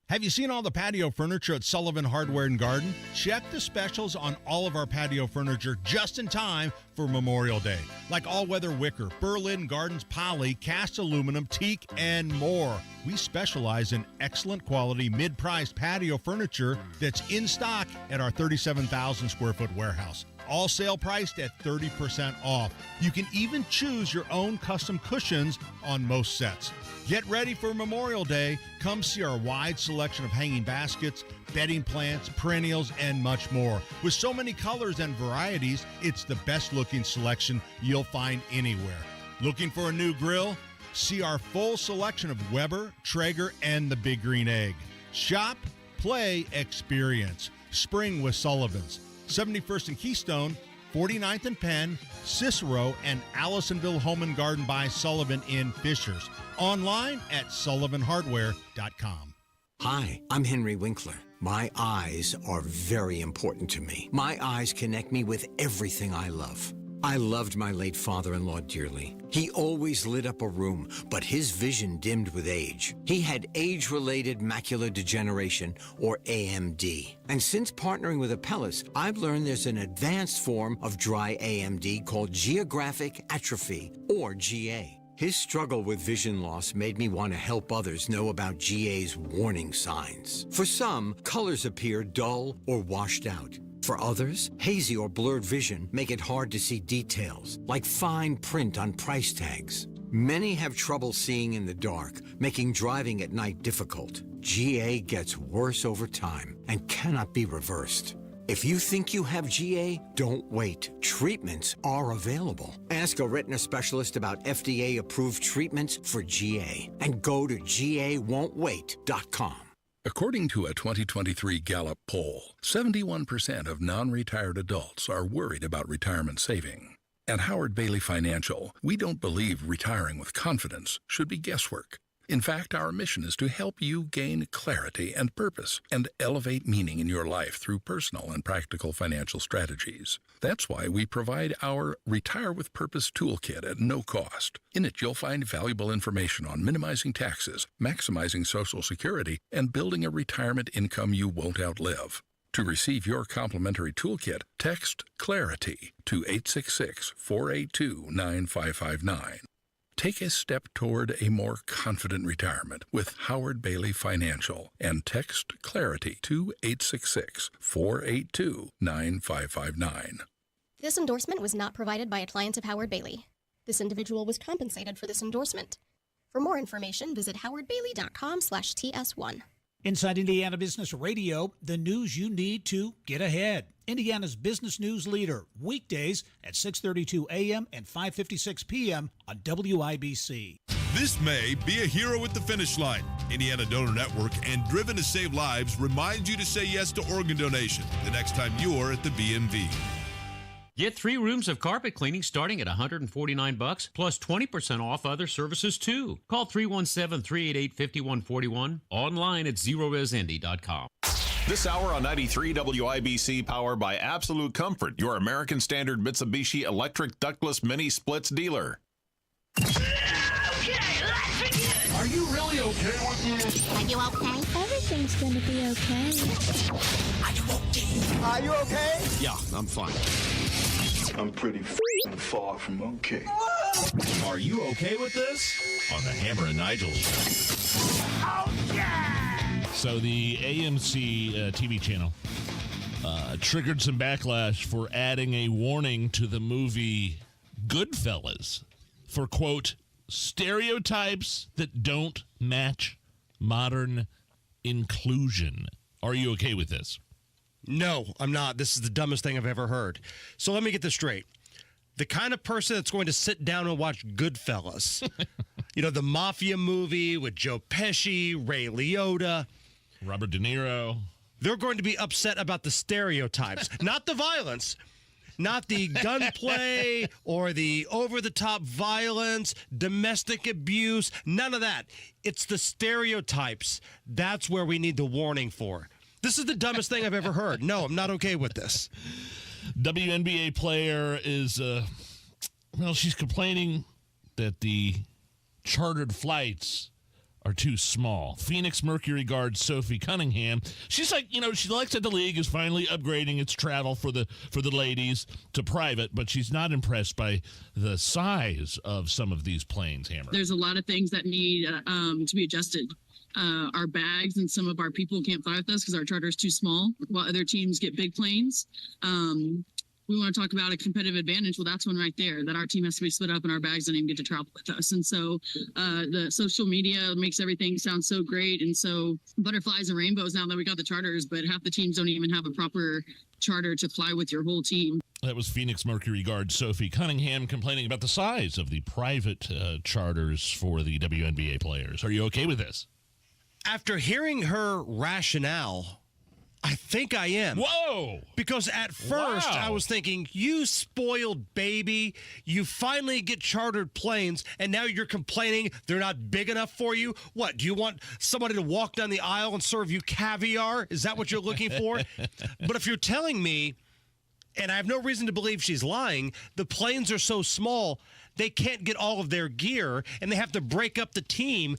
Have you seen all the patio furniture at Sullivan Hardware and Garden? Check the specials on all of our patio furniture just in time for Memorial Day. Like all-weather wicker, Berlin Gardens poly, cast aluminum, teak, and more. We specialize in excellent quality, mid-priced patio furniture that's in stock at our 37,000 square foot warehouse. All sale priced at 30% off. You can even choose your own custom cushions on most sets. Get ready for Memorial Day. Come see our wide selection of hanging baskets, bedding plants, perennials, and much more. With so many colors and varieties, it's the best looking selection you'll find anywhere. Looking for a new grill? See our full selection of Weber, Traeger, and the Big Green Egg. Shop, play, experience. Spring with Sullivan's. 71st and Keystone, 49th and Penn, Cicero, and Allisonville Home and Garden by Sullivan in Fishers. Online at sullivanhardware.com. Hi, I'm Henry Winkler. My eyes are very important to me. My eyes connect me with everything I love. I loved my late father-in-law dearly. He always lit up a room, but his vision dimmed with age. He had age-related macular degeneration, or AMD. And since partnering with Apellis, I've learned there's an advanced form of dry AMD called geographic atrophy, or GA. His struggle with vision loss made me want to help others know about GA's warning signs. For some, colors appear dull or washed out. For others, hazy or blurred vision make it hard to see details, like fine print on price tags. Many have trouble seeing in the dark, making driving at night difficult. GA gets worse over time and cannot be reversed. If you think you have GA, don't wait. Treatments are available. Ask a retina specialist about FDA-approved treatments for GA and go to GAWon'tWait.com. According to a 2023 Gallup poll, 71% of non-retired adults are worried about retirement saving. At Howard Bailey Financial, we don't believe retiring with confidence should be guesswork. In fact, our mission is to help you gain clarity and purpose and elevate meaning in your life through personal and practical financial strategies. That's why we provide our Retire with Purpose toolkit at no cost. In it, you'll find valuable information on minimizing taxes, maximizing Social Security, and building a retirement income you won't outlive. To receive your complimentary toolkit, text CLARITY to 866-482-9559. Take a step toward a more confident retirement with Howard Bailey Financial and text CLARITY to 866-482-9559. This endorsement was not provided by a client of Howard Bailey. This individual was compensated for this endorsement. For more information, visit howardbailey.com/TS1. Inside Indiana Business Radio, the news you need to get ahead. Indiana's business news leader, weekdays at 6:32 a.m. and 5:56 p.m. on WIBC. This May, be a hero at the finish line. Indiana Donor Network and Driven to Save Lives remind you to say yes to organ donation the next time you're at the BMV. Get 3 rooms of carpet cleaning starting at $149 plus 20% off other services too. Call 317-388-5141. Online at zeroresindy.com. This hour on 93 WIBC, powered by Absolute Comfort, your American Standard Mitsubishi electric ductless mini splits dealer. Okay, let's begin. Are you really okay with this? Are you okay? Everything's gonna be okay. Are you okay? Are you okay? Yeah, I'm fine. I'm pretty far from okay. Are you okay with this? On the Hammer and Nigel show. Oh, yeah! So the AMC TV channel triggered some backlash for adding a warning to the movie Goodfellas for, quote, stereotypes that don't match modern inclusion. Are you okay with this? No, I'm not. This is the dumbest thing I've ever heard. So let me get this straight. The kind of person that's going to sit down and watch Goodfellas, the mafia movie with Joe Pesci, Ray Liotta, Robert De Niro, they're going to be upset about the stereotypes, not the violence, not the gunplay or the over-the-top violence, domestic abuse, none of that. It's the stereotypes. That's where we need the warning for. This is the dumbest thing I've ever heard. No, I'm not okay with this. WNBA player is, she's complaining that the chartered flights are too small. Phoenix Mercury guard Sophie Cunningham, she's like, she likes that the league is finally upgrading its travel for the ladies to private, but she's not impressed by the size of some of these planes, Hammer. There's a lot of things that need to be adjusted. Our bags and some of our people can't fly with us because our charter is too small, while other teams get big planes. We want to talk about a competitive advantage. Well, that's one right there, that our team has to be split up and our bags don't even get to travel with us. And so the social media makes everything sound so great and so butterflies and rainbows now that we got the charters, but half the teams don't even have a proper charter to fly with your whole team. That was Phoenix Mercury guard Sophie Cunningham complaining about the size of the private charters for the WNBA players. Are you okay with this? After hearing her rationale, I think I am. Whoa! Because at first I was thinking, you spoiled baby, you finally get chartered planes, and now you're complaining they're not big enough for you? What, do you want somebody to walk down the aisle and serve you caviar? Is that what you're looking for? But if you're telling me, and I have no reason to believe she's lying, the planes are so small, they can't get all of their gear, and they have to break up the team.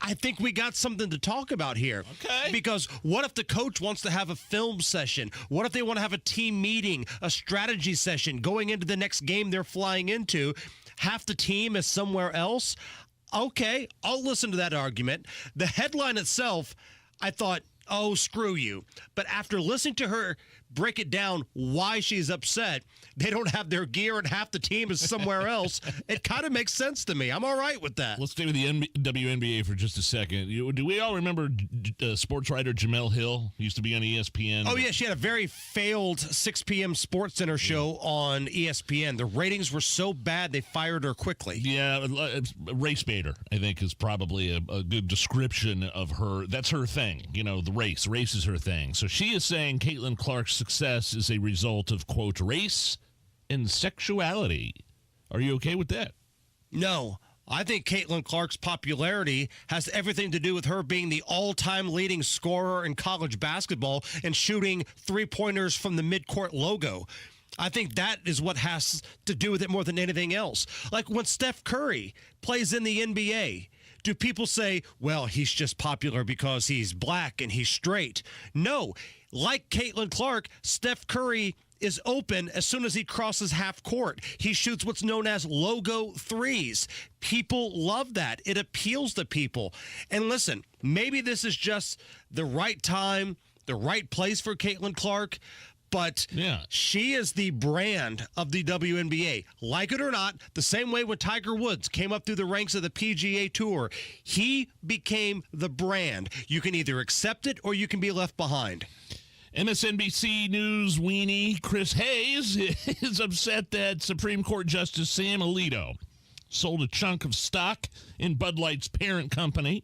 I think we got something to talk about here. Okay. Because what if the coach wants to have a film session? What if they want to have a team meeting, a strategy session going into the next game they're flying into? Half the team is somewhere else? Okay, I'll listen to that argument. The headline itself, I thought, oh, screw you. But after listening to her break it down why she's upset, they don't have their gear and half the team is somewhere else. It kind of makes sense to me. I'm all right with that. Let's stay with the WNBA for just a second. Do we all remember sports writer Jemele Hill? Used to be on ESPN. Oh, yeah. She had a very failed 6 p.m. Sports Center show on ESPN. The ratings were so bad, they fired her quickly. Yeah, race baiter, I think, is probably a good description of her. That's her thing. The race. Race is her thing. So she is saying Caitlin Clark's success is a result of, quote, race and sexuality. Are you okay with that? No. I think Caitlin Clark's popularity has everything to do with her being the all-time leading scorer in college basketball and shooting three-pointers from the midcourt logo. I think that is what has to do with it more than anything else. Like when Steph Curry plays in the NBA, do people say, well, he's just popular because he's black and he's straight? No. Like Caitlin Clark, Steph Curry is open as soon as he crosses half court. He shoots what's known as logo threes. People love that. It appeals to people. And listen, maybe this is just the right time, the right place for Caitlin Clark, but she is the brand of the WNBA. Like it or not, the same way when Tiger Woods came up through the ranks of the PGA Tour, he became the brand. You can either accept it or you can be left behind. MSNBC News weenie Chris Hayes is upset that Supreme Court Justice Sam Alito sold a chunk of stock in Bud Light's parent company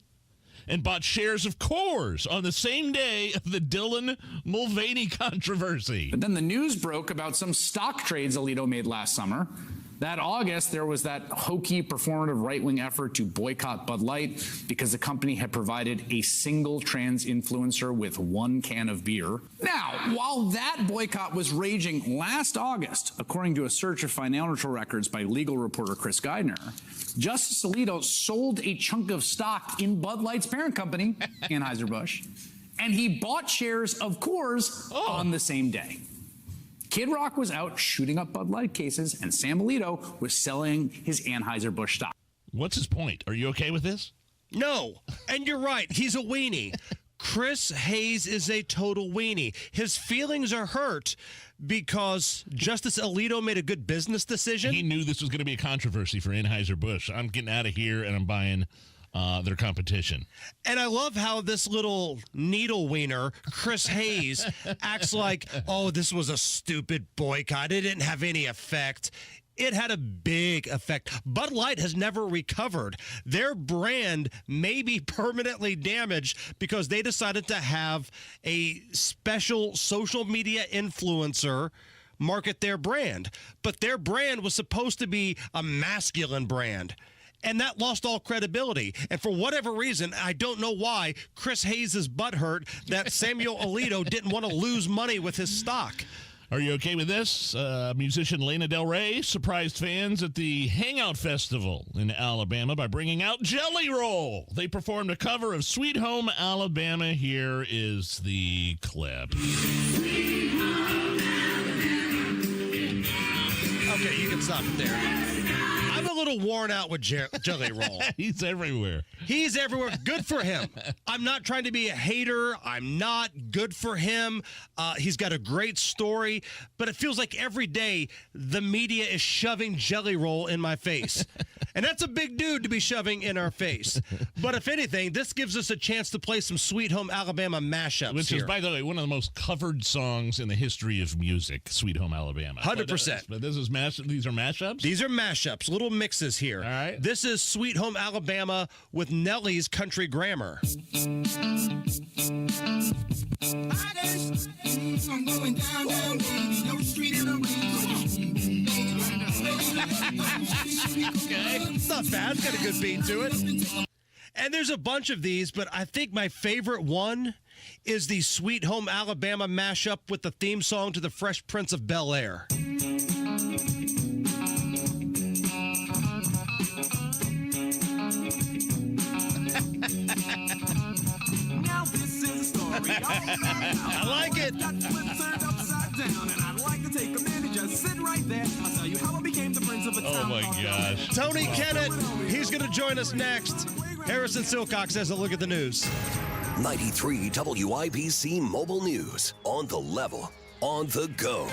and bought shares of Coors on the same day of the Dylan Mulvaney controversy. But then the news broke about some stock trades Alito made last summer. That August, there was that hokey performative right-wing effort to boycott Bud Light because the company had provided a single trans influencer with 1 can of beer. Now, while that boycott was raging last August, according to a search of financial records by legal reporter Chris Geidner, Justice Alito sold a chunk of stock in Bud Light's parent company, Anheuser-Busch, and he bought shares of Coors on the same day. Kid Rock was out shooting up Bud Light cases, and Sam Alito was selling his Anheuser-Busch stock. What's his point? Are you okay with this? No. And you're right. He's a weenie. Chris Hayes is a total weenie. His feelings are hurt because Justice Alito made a good business decision. He knew this was going to be a controversy for Anheuser-Busch. I'm getting out of here, and I'm buying their competition. And I love how this little needle wiener, Chris Hayes, acts like, oh, this was a stupid boycott. It didn't have any effect. It had a big effect. Bud Light has never recovered. Their brand may be permanently damaged because they decided to have a special social media influencer market their brand. But their brand was supposed to be a masculine brand. And that lost all credibility. And for whatever reason, I don't know why, Chris Hayes is butthurt that Samuel Alito didn't want to lose money with his stock. Are you okay with this? Musician Lana Del Rey surprised fans at the Hangout Festival in Alabama by bringing out Jelly Roll. They performed a cover of Sweet Home Alabama. Here is the clip. Okay, you can stop it there. I'm a little worn out with Jelly Roll. He's everywhere. He's everywhere. Good for him. I'm not trying to be a hater. I'm not. Good for him. He's got a great story. But it feels like every day the media is shoving Jelly Roll in my face. And that's a big dude to be shoving in our face. But if anything, this gives us a chance to play some Sweet Home Alabama mashups. Which is, by the way, one of the most covered songs in the history of music, Sweet Home Alabama. 100%. But this is these are mashups? These are mashups, little mixes here. All right. This is Sweet Home Alabama with Nelly's Country Grammar. I'm going down, baby, no street in the rain. Okay. It's not bad. It's got a good beat to it. And there's a bunch of these, but I think my favorite one is the Sweet Home Alabama mashup with the theme song to The Fresh Prince of Bel-Air. Now this is a story. I like it. I'd like to take a minute, just sit right there. I'll tell you how I became the prince of a town. Oh my gosh. Tony Kinnett, he's going to join us next. Harrison Silcox has a look at the news. 93 WIBC Mobile News. On the level, on the go.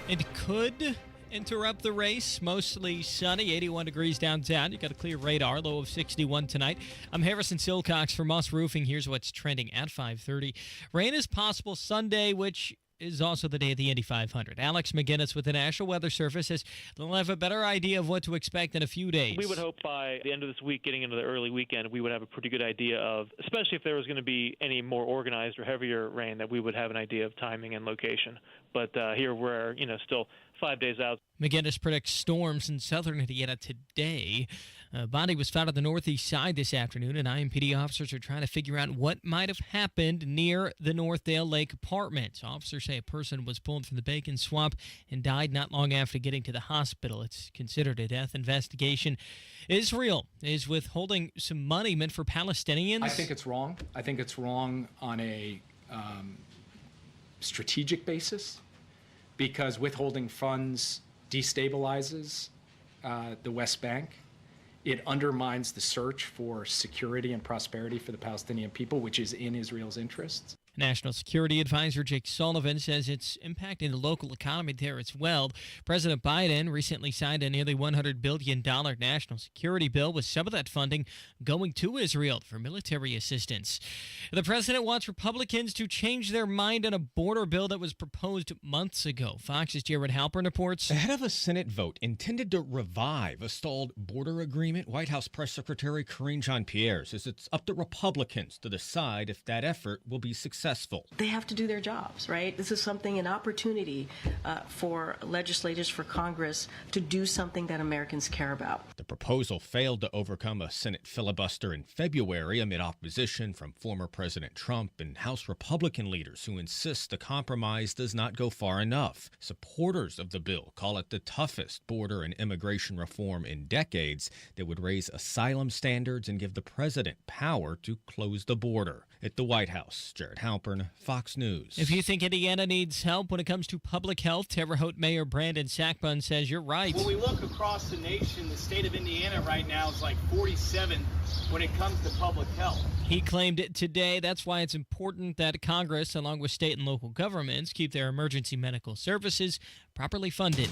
It could interrupt the race. Mostly sunny, 81 degrees downtown. You got a clear radar, low of 61 tonight. I'm Harrison Silcox for Moss Roofing. Here's what's trending at 5:30. Rain is possible Sunday, which is also the day of the Indy 500. Alex McGinnis with the National Weather Service says they'll have a better idea of what to expect in a few days. We would hope by the end of this week, getting into the early weekend, we would have a pretty good idea of, especially if there was going to be any more organized or heavier rain, that we would have an idea of timing and location. But here we're, still 5 days out. McGinnis predicts storms in southern Indiana today. A body was found on the northeast side this afternoon, and IMPD officers are trying to figure out what might have happened near the Northdale Lake apartments. Officers say a person was pulled from the bacon swamp and died not long after getting to the hospital. It's considered a death investigation. Israel is withholding some money meant for Palestinians. I think it's wrong. I think it's wrong on a strategic basis, because withholding funds destabilizes the West Bank. It undermines the search for security and prosperity for the Palestinian people, which is in Israel's interests. National Security Advisor Jake Sullivan says it's impacting the local economy there as well. President Biden recently signed a nearly $100 billion national security bill, with some of that funding going to Israel for military assistance. The president wants Republicans to change their mind on a border bill that was proposed months ago. Fox's Jared Halpern reports. Ahead of a Senate vote intended to revive a stalled border agreement, White House Press Secretary Karine Jean-Pierre says it's up to Republicans to decide if that effort will be successful. They have to do their jobs, right? This is an opportunity for legislators, for Congress to do something that Americans care about. The proposal failed to overcome a Senate filibuster in February amid opposition from former President Trump and House Republican leaders who insist the compromise does not go far enough. Supporters of the bill call it the toughest border and immigration reform in decades that would raise asylum standards and give the president power to close the border. At the White House, Jared Halpern, Fox News. If you think Indiana needs help when it comes to public health, Terre Haute Mayor Brandon Sackbun says you're right. When we look across the nation, the state of Indiana right now is like 47 when it comes to public health. He claimed it today. That's why it's important that Congress, along with state and local governments, keep their emergency medical services properly funded.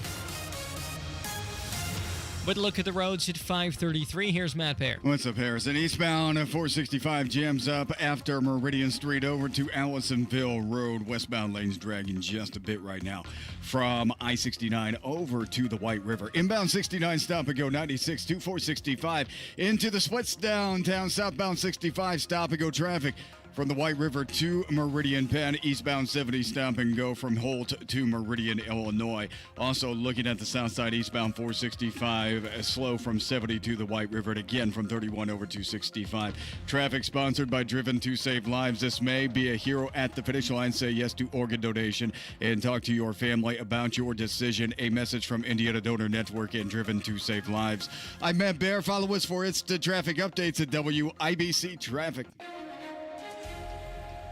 But look at the roads at 5:33. Here's Matt Bear. What's up, Harrison? Eastbound 465 jams up after Meridian Street over to Allisonville Road. Westbound lanes dragging just a bit right now from I-69 over to the White River. Inbound 69 stop and go 96 to 465 into the splits downtown. Southbound 65 stop and go traffic from the White River to Meridian Penn. Eastbound 70 stop and go from Holt to Meridian, Illinois. Also looking at the south side, eastbound 465 slow from 70 to the White River, and again from 31 over to 65. Traffic sponsored by Driven to Save Lives. This May, be a hero at the finish line. Say yes to organ donation and talk to your family about your decision. A message from Indiana Donor Network and Driven to Save Lives. I'm Matt Bear. Follow us for instant traffic updates at WIBC Traffic.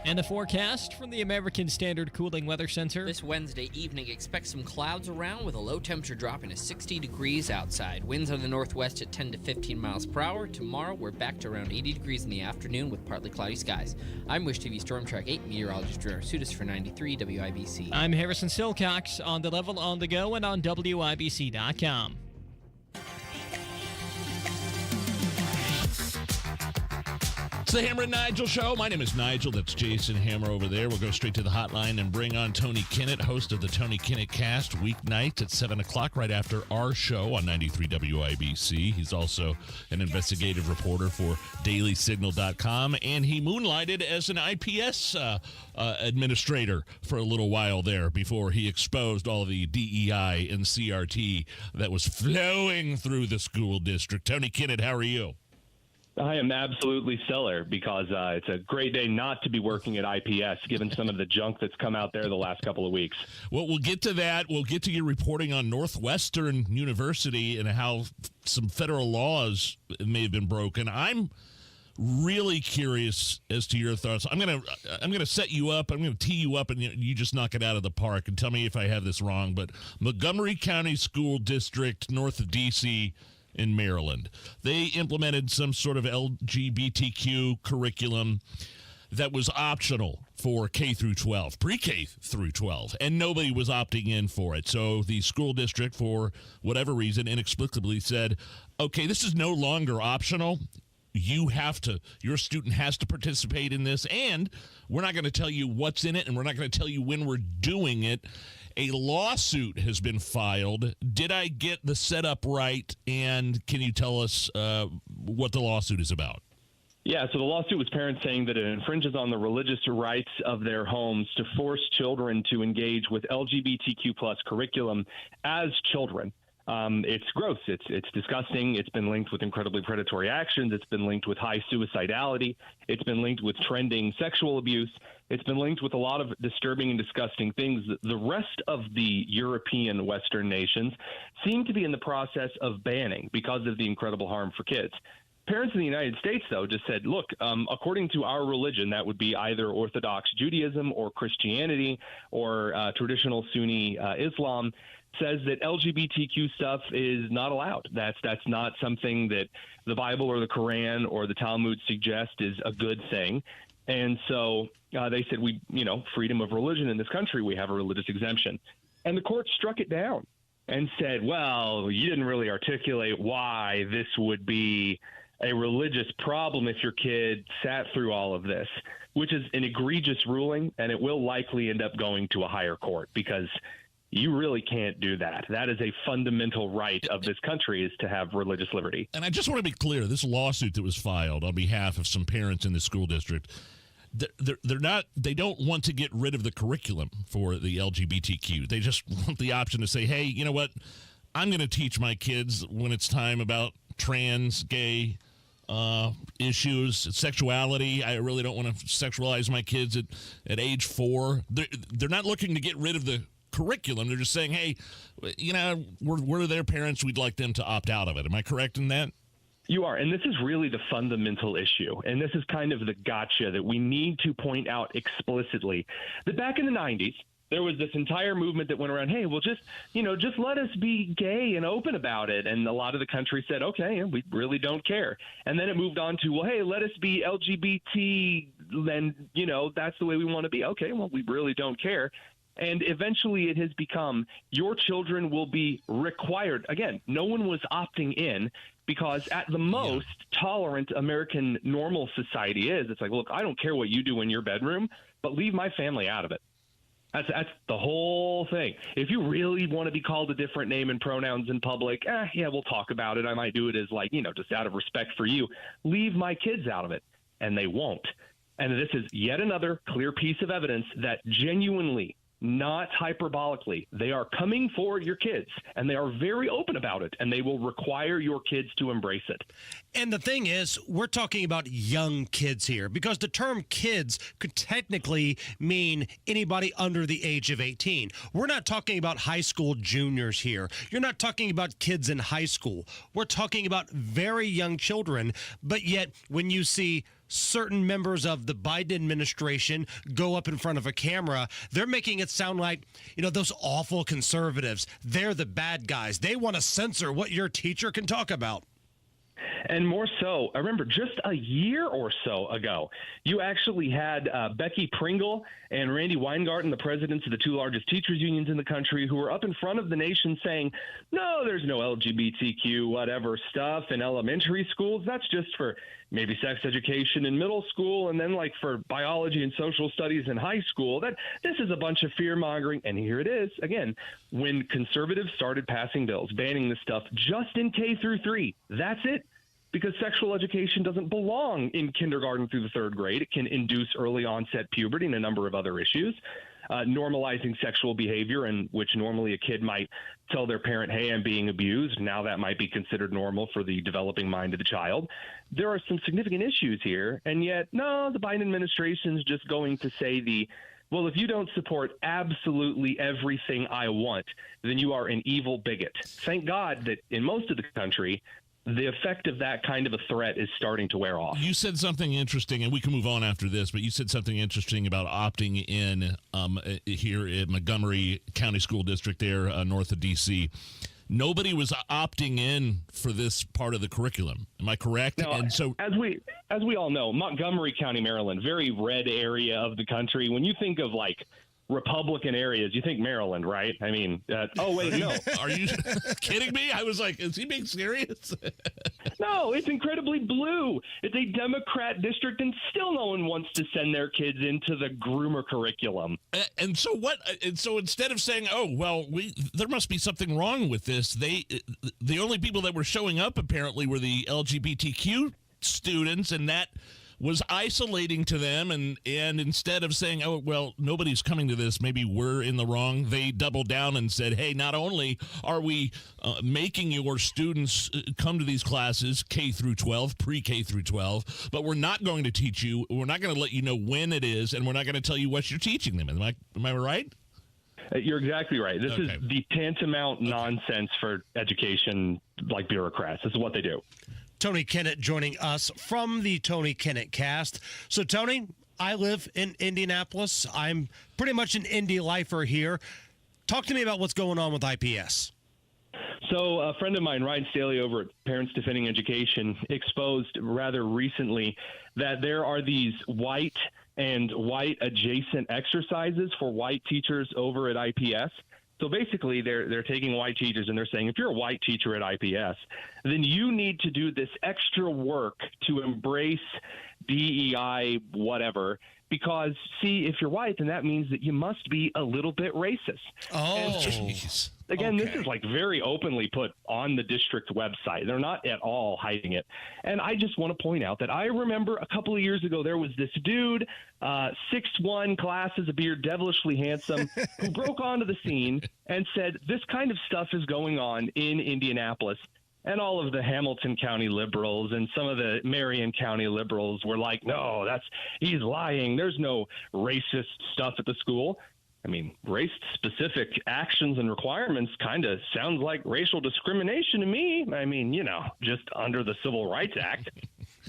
And the forecast from the American Standard Cooling Weather Center. This Wednesday evening, expect some clouds around with a low temperature dropping to 60 degrees outside. Winds on the northwest at 10 to 15 miles per hour. Tomorrow, we're back to around 80 degrees in the afternoon with partly cloudy skies. I'm Wish TV Storm Track 8 meteorologist Drew Arsutis for 93 WIBC. I'm Harrison Silcox, on the level, on the go, and on WIBC.com. It's the Hammer and Nigel Show. My name is Nigel. That's Jason Hammer over there. We'll go straight to the hotline and bring on Tony Kinnett, host of the Tony Kinnett Cast, weeknights at 7 o'clock, right after our show on 93 WIBC. He's also an investigative reporter for DailySignal.com, and he moonlighted as an IPS administrator for a little while there before he exposed all the DEI and CRT that was flowing through the school district. Tony Kinnett, how are you? I am absolutely stellar because it's a great day not to be working at IPS, given some of the junk that's come out there the last couple of weeks. Well, we'll get to that. We'll get to your reporting on Northwestern University and how some federal laws may have been broken. I'm really curious as to your thoughts. I'm gonna set you up. I'm gonna tee you up, and you just knock it out of the park. And tell me if I have this wrong. But Montgomery County School District, north of D.C., in Maryland. They implemented some sort of LGBTQ curriculum that was optional for K through 12, pre-K through 12, and nobody was opting in for it. So the school district, for whatever reason, inexplicably said, okay, this is no longer optional. Your student has to participate in this, and we're not going to tell you what's in it, and we're not going to tell you when we're doing it. A lawsuit has been filed. Did I get the setup right? And can you tell us what the lawsuit is about? Yeah, so the lawsuit was parents saying that it infringes on the religious rights of their homes to force children to engage with LGBTQ plus curriculum as children. It's gross. It's disgusting. It's been linked with incredibly predatory actions. It's been linked with high suicidality. It's been linked with trending sexual abuse. It's been linked with a lot of disturbing and disgusting things. The rest of the European Western nations seem to be in the process of banning because of the incredible harm for kids. Parents in the United States, though, just said, look, according to our religion, that would be either Orthodox Judaism or Christianity or traditional Sunni Islam, says that LGBTQ stuff is not allowed. That's not something that the Bible or the Quran or the Talmud suggest is a good thing. And so they said, freedom of religion in this country, we have a religious exemption. And the court struck it down and said, well, you didn't really articulate why this would be a religious problem if your kid sat through all of this, which is an egregious ruling, and it will likely end up going to a higher court because you really can't do that. That is a fundamental right of this country, is to have religious liberty. And I just want to be clear, this lawsuit that was filed on behalf of some parents in the school district, they don't want to get rid of the curriculum for the LGBTQ. They just want the option to say, hey, you know what? I'm going to teach my kids when it's time about trans, gay issues, sexuality. I really don't want to sexualize my kids at age 4. They're not looking to get rid of the curriculum. They're just saying, hey, we're their parents. We'd like them to opt out of it. Am I correct in that? You are. And this is really the fundamental issue. And this is kind of the gotcha that we need to point out explicitly. That back in the 90s, there was this entire movement that went around, hey, well, just let us be gay and open about it. And a lot of the country said, okay, we really don't care. And then it moved on to, well, hey, let us be LGBT, and, that's the way we want to be. Okay, well, we really don't care. And eventually it has become your children will be required. Again, no one was opting in because at the most tolerant American normal society is, it's like, look, I don't care what you do in your bedroom, but leave my family out of it. That's the whole thing. If you really want to be called a different name and pronouns in public, we'll talk about it. I might do it as just out of respect for you. Leave my kids out of it. And they won't. And this is yet another clear piece of evidence that genuinely, not hyperbolically, they are coming for your kids, and they are very open about it, and they will require your kids to embrace it. And the thing is, we're talking about young kids here, because the term kids could technically mean anybody under the age of 18. We're not talking about high school juniors here. You're not talking about kids in high school. We're talking about very young children, but yet when you see certain members of the Biden administration go up in front of a camera, they're making it sound like, those awful conservatives, they're the bad guys. They want to censor what your teacher can talk about. And more so, I remember just a year or so ago, you actually had Becky Pringle and Randy Weingarten, the presidents of the two largest teachers unions in the country, who were up in front of the nation saying, no, there's no LGBTQ whatever stuff in elementary schools. That's just for maybe sex education in middle school, and then for biology and social studies in high school. That this is a bunch of fear mongering. And here it is again, when conservatives started passing bills banning this stuff just in K through 3. That's it. Because sexual education doesn't belong in kindergarten through the 3rd grade. It can induce early onset puberty and a number of other issues. Normalizing sexual behavior, in which normally a kid might tell their parent, hey, I'm being abused. Now that might be considered normal for the developing mind of the child. There are some significant issues here. And yet, no, the Biden administration is just going to say well, if you don't support absolutely everything I want, then you are an evil bigot. Thank God that in most of the country, the effect of that kind of a threat is starting to wear off. You said something interesting, and we can move on after this, but you said something interesting about opting in here at Montgomery County School District there north of D.C. nobody was opting in for this part of the curriculum. Am I correct? No, and so, as we all know, Montgomery County, Maryland, very red area of the country. When you think of like Republican areas, you think Maryland, right? I mean, oh wait, no. Are you kidding me? I was like, is he being serious? No, it's incredibly blue. It's a Democrat district, and still no one wants to send their kids into the groomer curriculum. And so what? And so instead of saying, "Oh, well, there must be something wrong with this," the only people that were showing up apparently were the LGBTQ students, and that was isolating to them, and instead of saying, oh, well, nobody's coming to this, maybe we're in the wrong, they doubled down and said, hey, not only are we making your students come to these classes, K through 12, pre-K through 12, but we're not going to teach you, we're not going to let you know when it is, and we're not going to tell you what you're teaching them. Am I right? You're exactly right. This is the tantamount nonsense for education, like bureaucrats. This is what they do. Tony Kinnett joining us from the Tony Kinnett cast. So, Tony, I live in Indianapolis. I'm pretty much an Indy lifer here. Talk to me about what's going on with IPS. So a friend of mine, Ryan Staley over at Parents Defending Education, exposed rather recently that there are these white and white adjacent exercises for white teachers over at IPS. So basically, they're taking white teachers and they're saying, if you're a white teacher at IPS, then you need to do this extra work to embrace DEI, whatever, because, see, if you're white, then that means that you must be a little bit racist. Oh, jeez. Again, This is like very openly put on the district website. They're not at all hiding it. And I just want to point out that I remember a couple of years ago, there was this dude, 6'1", glasses, a beard, devilishly handsome, who broke onto the scene and said, this kind of stuff is going on in Indianapolis. And all of the Hamilton County liberals and some of the Marion County liberals were like, no, he's lying. There's no racist stuff at the school. I mean, race-specific actions and requirements kind of sounds like racial discrimination to me. I mean, just under the Civil Rights Act.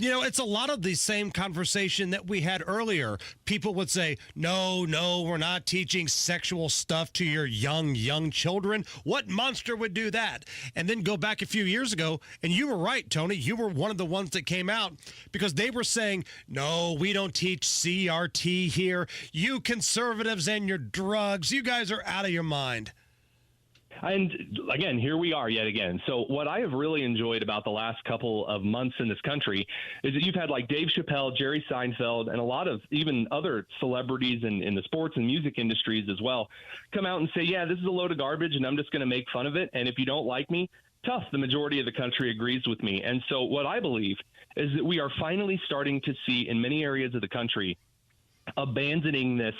It's a lot of the same conversation that we had earlier. People would say, no, we're not teaching sexual stuff to your young children. What monster would do that? And then go back a few years ago, and you were right, Tony. You were one of the ones that came out because they were saying, no, we don't teach CRT here. You conservatives and your drugs, you guys are out of your mind. And again, here we are yet again. So what I have really enjoyed about the last couple of months in this country is that you've had like Dave Chappelle, Jerry Seinfeld, and a lot of even other celebrities in the sports and music industries as well come out and say, yeah, this is a load of garbage and I'm just going to make fun of it. And if you don't like me, tough. The majority of the country agrees with me. And so what I believe is that we are finally starting to see in many areas of the country abandoning this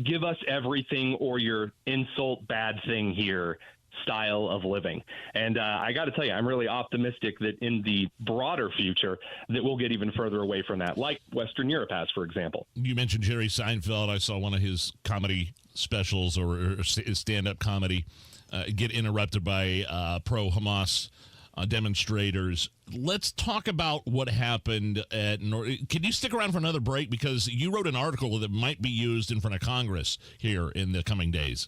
give us everything or your insult bad thing here style of living. And I got to tell you, I'm really optimistic that in the broader future that we'll get even further away from that, like Western Europe has, for example. You mentioned Jerry Seinfeld. I saw one of his comedy specials or his stand-up comedy get interrupted by pro-Hamas demonstrators. Let's talk about what happened at Can you stick around for another break? Because you wrote an article that might be used in front of Congress here in the coming days.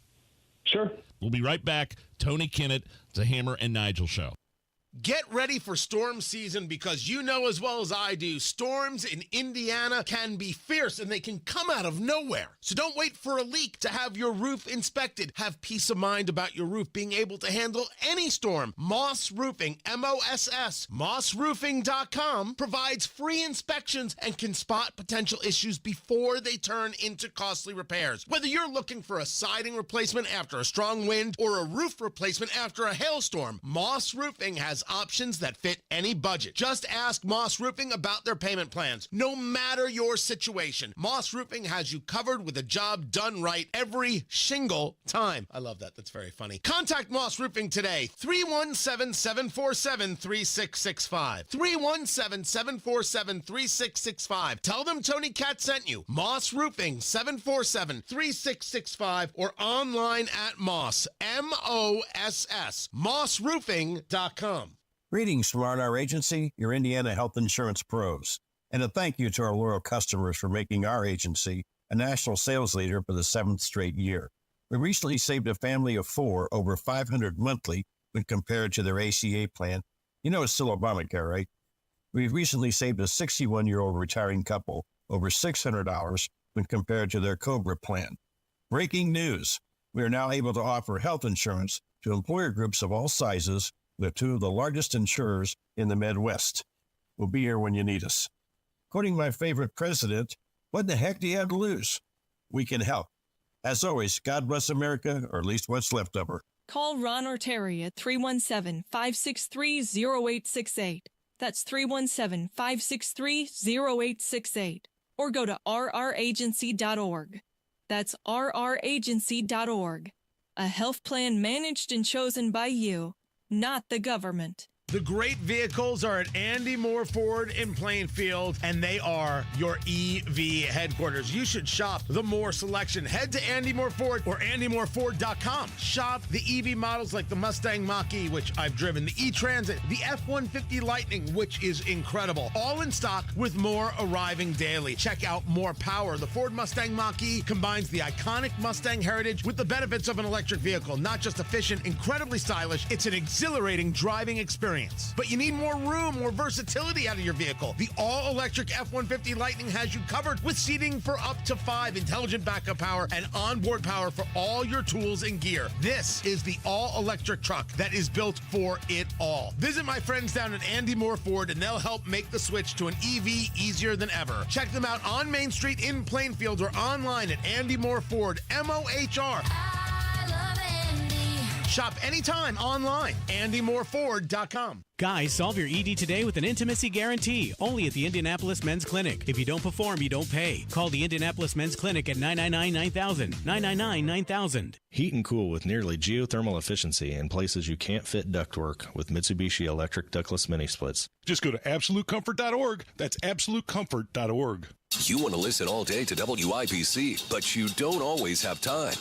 Sure. We'll be right back. Tony Kinnett, the Hammer and Nigel Show. Get ready for storm season because you know as well as I do, storms in Indiana can be fierce and they can come out of nowhere. So don't wait for a leak to have your roof inspected. Have peace of mind about your roof being able to handle any storm. Moss Roofing, M-O-S-S, mossroofing.com provides free inspections and can spot potential issues before they turn into costly repairs. Whether you're looking for a siding replacement after a strong wind or a roof replacement after a hailstorm, Moss Roofing has options that fit any budget. Just ask Moss Roofing about their payment plans. No matter your situation, Moss Roofing has you covered with a job done right every single time. I love that. That's very funny. Contact Moss Roofing today. 317-747-3665. 317-747-3665. Tell them Tony Cat sent you. Moss Roofing, 747-3665 or online at Moss, M-O-S-S, mossroofing.com. Greetings from R&R Agency, your Indiana health insurance pros. And a thank you to our loyal customers for making our agency a national sales leader for the 7th straight year. We recently saved a family of 4 over $500 monthly when compared to their ACA plan. You know it's still Obamacare, right? We've recently saved a 61-year-old retiring couple over $600 when compared to their COBRA plan. Breaking news. We are now able to offer health insurance to employer groups of all sizes with two of the largest insurers in the Midwest. We'll be here when you need us. Quoting my favorite president, what the heck do you have to lose? We can help. As always, God bless America, or at least what's left of her. Call Ron or Terry at 317-563-0868. That's 317-563-0868. Or go to rragency.org. That's rragency.org. A health plan managed and chosen by you, not the government. The great vehicles are at Andy Moore Ford in Plainfield, and they are your EV headquarters. You should shop the Moore selection. Head to Andy Moore Ford or andymoreford.com. Shop the EV models like the Mustang Mach-E, which I've driven, the E-Transit, the F-150 Lightning, which is incredible. All in stock with more arriving daily. Check out More Power. The Ford Mustang Mach-E combines the iconic Mustang heritage with the benefits of an electric vehicle. Not just efficient, incredibly stylish, it's an exhilarating driving experience. But you need more room, more versatility out of your vehicle. The all-electric F-150 Lightning has you covered with seating for up to 5, intelligent backup power, and onboard power for all your tools and gear. This is the all-electric truck that is built for it all. Visit my friends down at Andy Moore Ford, and they'll help make the switch to an EV easier than ever. Check them out on Main Street in Plainfield or online at Andy Moore Ford, MOHR. Shop anytime online, andymoreford.com. Guys, solve your ED today with an intimacy guarantee, only at the Indianapolis Men's Clinic. If you don't perform, you don't pay. Call the Indianapolis Men's Clinic at 999-9000, 999-9000. Heat and cool with nearly geothermal efficiency in places you can't fit ductwork with Mitsubishi electric ductless mini splits. Just go to absolutecomfort.org. That's absolutecomfort.org. You want to listen all day to WIBC, but you don't always have time.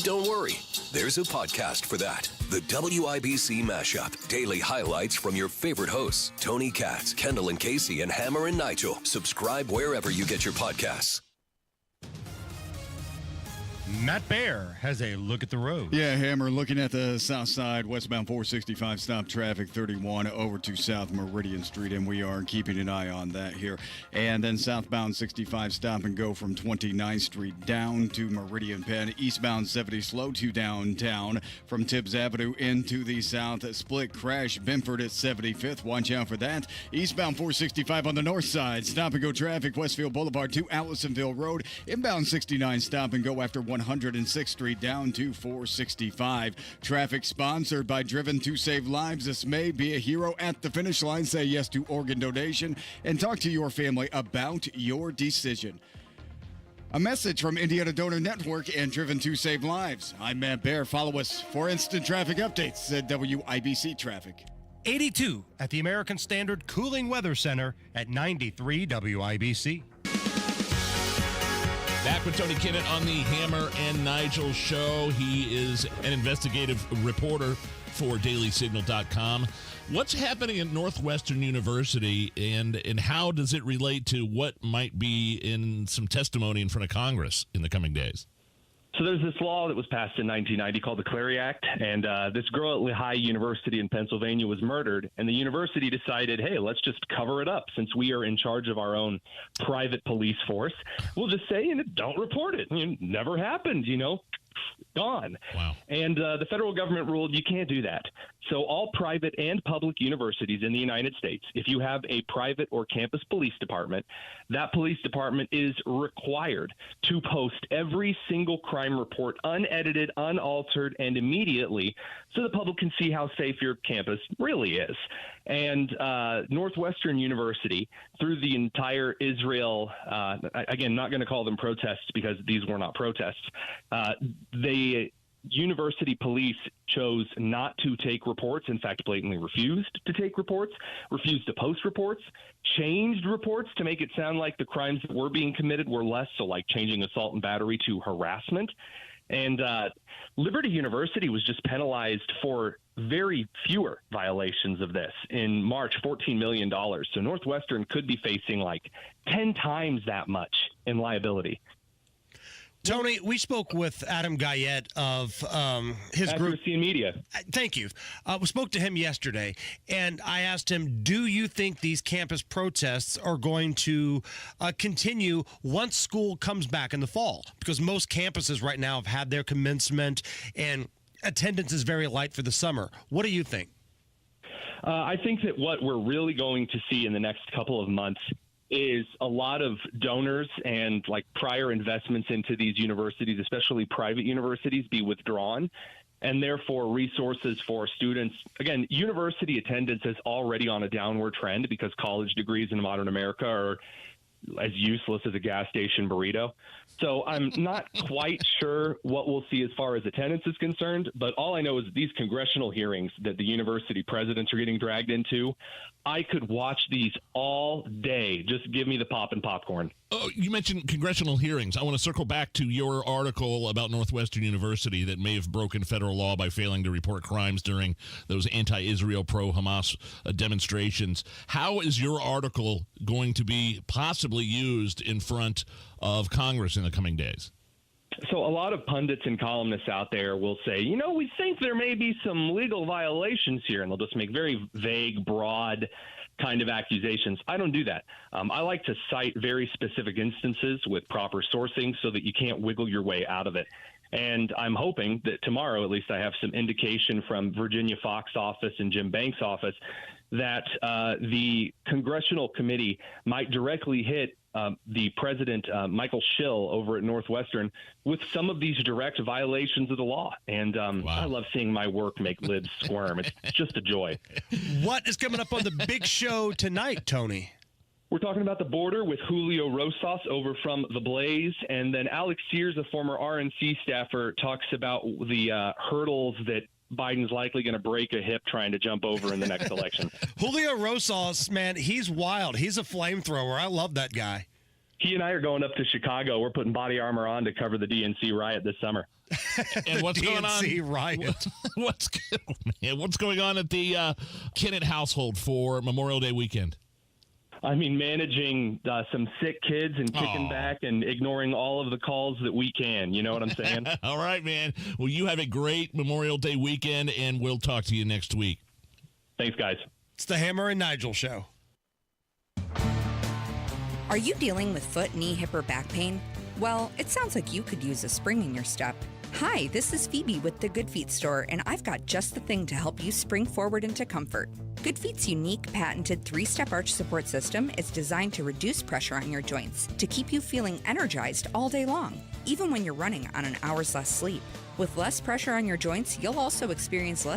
Don't worry. There's a podcast for that. The WIBC Mashup. Daily highlights from your favorite hosts, Tony Katz, Kendall and Casey, and Hammer and Nigel. Subscribe wherever you get your podcasts. Matt Bear has a look at the road. Yeah, Hammer, looking at the south side, westbound 465, stop traffic 31 over to South Meridian Street, and we are keeping an eye on that here. And then southbound 65, stop and go from 29th Street down to Meridian Penn. Eastbound 70, slow to downtown from Tibbs Avenue into the south. Split crash, Benford at 75th. Watch out for that. Eastbound 465 on the north side, stop and go traffic, Westfield Boulevard to Allisonville Road. Inbound 69, stop and go after 106th Street down to 465. Traffic sponsored by Driven to Save Lives. This may be a hero at the finish line. Say yes to organ donation and talk to your family about your decision. A message from Indiana Donor Network and Driven to Save Lives. I'm Matt Bear. Follow us for instant traffic updates at WIBC Traffic. 82 at the American Standard Cooling Weather Center at 93 WIBC. Back with Tony Kinnett on the Hammer and Nigel show. He is an investigative reporter for dailysignal.com. What's happening at Northwestern University, and how does it relate to what might be in some testimony in front of Congress in the coming days? So there's this law that was passed in 1990 called the Clery Act, and this girl at Lehigh University in Pennsylvania was murdered, and the university decided, hey, let's just cover it up since we are in charge of our own private police force. We'll just say, don't report it. It never happened, gone. Wow. And the federal government ruled you can't do that. So all private and public universities in the United States, if you have a private or campus police department, that police department is required to post every single crime report unedited, unaltered, and immediately so the public can see how safe your campus really is. And Northwestern University, through the entire Israel, again, not going to call them protests because these were not protests, the university police chose not to take reports, in fact, blatantly refused to take reports, refused to post reports, changed reports to make it sound like the crimes that were being committed were less, so like changing assault and battery to harassment. And Liberty University was just penalized for very fewer violations of this. In March, $14 million. So Northwestern could be facing like 10 times that much in liability. Tony, we spoke with Adam Guyette of his group. Accuracy in Media. Thank you. We spoke to him yesterday, and I asked him, do you think these campus protests are going to continue once school comes back in the fall? Because most campuses right now have had their commencement, and attendance is very light for the summer. What do you think? I think that what we're really going to see in the next couple of months is a lot of donors and like prior investments into these universities, especially private universities, be withdrawn, and therefore resources for students. Again, university attendance is already on a downward trend because college degrees in modern America are as useless as a gas station burrito. So I'm not quite sure what we'll see as far as attendance is concerned, but all I know is these congressional hearings that the university presidents are getting dragged into, I could watch these all day. Just give me the pop and popcorn. Oh, you mentioned congressional hearings. I want to circle back to your article about Northwestern University that may have broken federal law by failing to report crimes during those anti-Israel, pro-Hamas demonstrations. How is your article going to be possibly used in front of Congress in the coming days? So a lot of pundits and columnists out there will say, you know, we think there may be some legal violations here, and they'll just make very vague, broad kind of accusations. I don't do that. I like to cite very specific instances with proper sourcing so that you can't wiggle your way out of it. And I'm hoping that tomorrow, at least I have some indication from Virginia Fox's office and Jim Banks' office that the congressional committee might directly hit the president, Michael Schill, over at Northwestern with some of these direct violations of the law. And I love seeing my work make libs squirm. It's just a joy. What is coming up on the big show tonight, Tony? We're talking about the border with Julio Rosas over from The Blaze. And then Alex Sears, a former RNC staffer, talks about the hurdles that Biden's likely going to break a hip trying to jump over in the next election. Julio Rosas, man, he's wild. He's a flamethrower. I love that guy. He and I are going up to Chicago. We're putting body armor on to cover the DNC riot this summer. And what's going on? DNC riot. What's going on at the Kinnett household for Memorial Day weekend? I mean, managing some sick kids and kicking back and ignoring all of the calls that we can. You know what I'm saying? All right, man. Well, you have a great Memorial Day weekend, and we'll talk to you next week. Thanks, guys. It's the Hammer and Nigel Show. Are you dealing with foot, knee, hip, or back pain? Well, it sounds like you could use a spring in your step. Hi, this is Phoebe with the Good Feet store, and I've got just the thing to help you spring forward into comfort. Good Feet's unique, patented 3-step arch support system is designed to reduce pressure on your joints to keep you feeling energized all day long, even when you're running on an hour's less sleep. With less pressure on your joints, you'll also experience less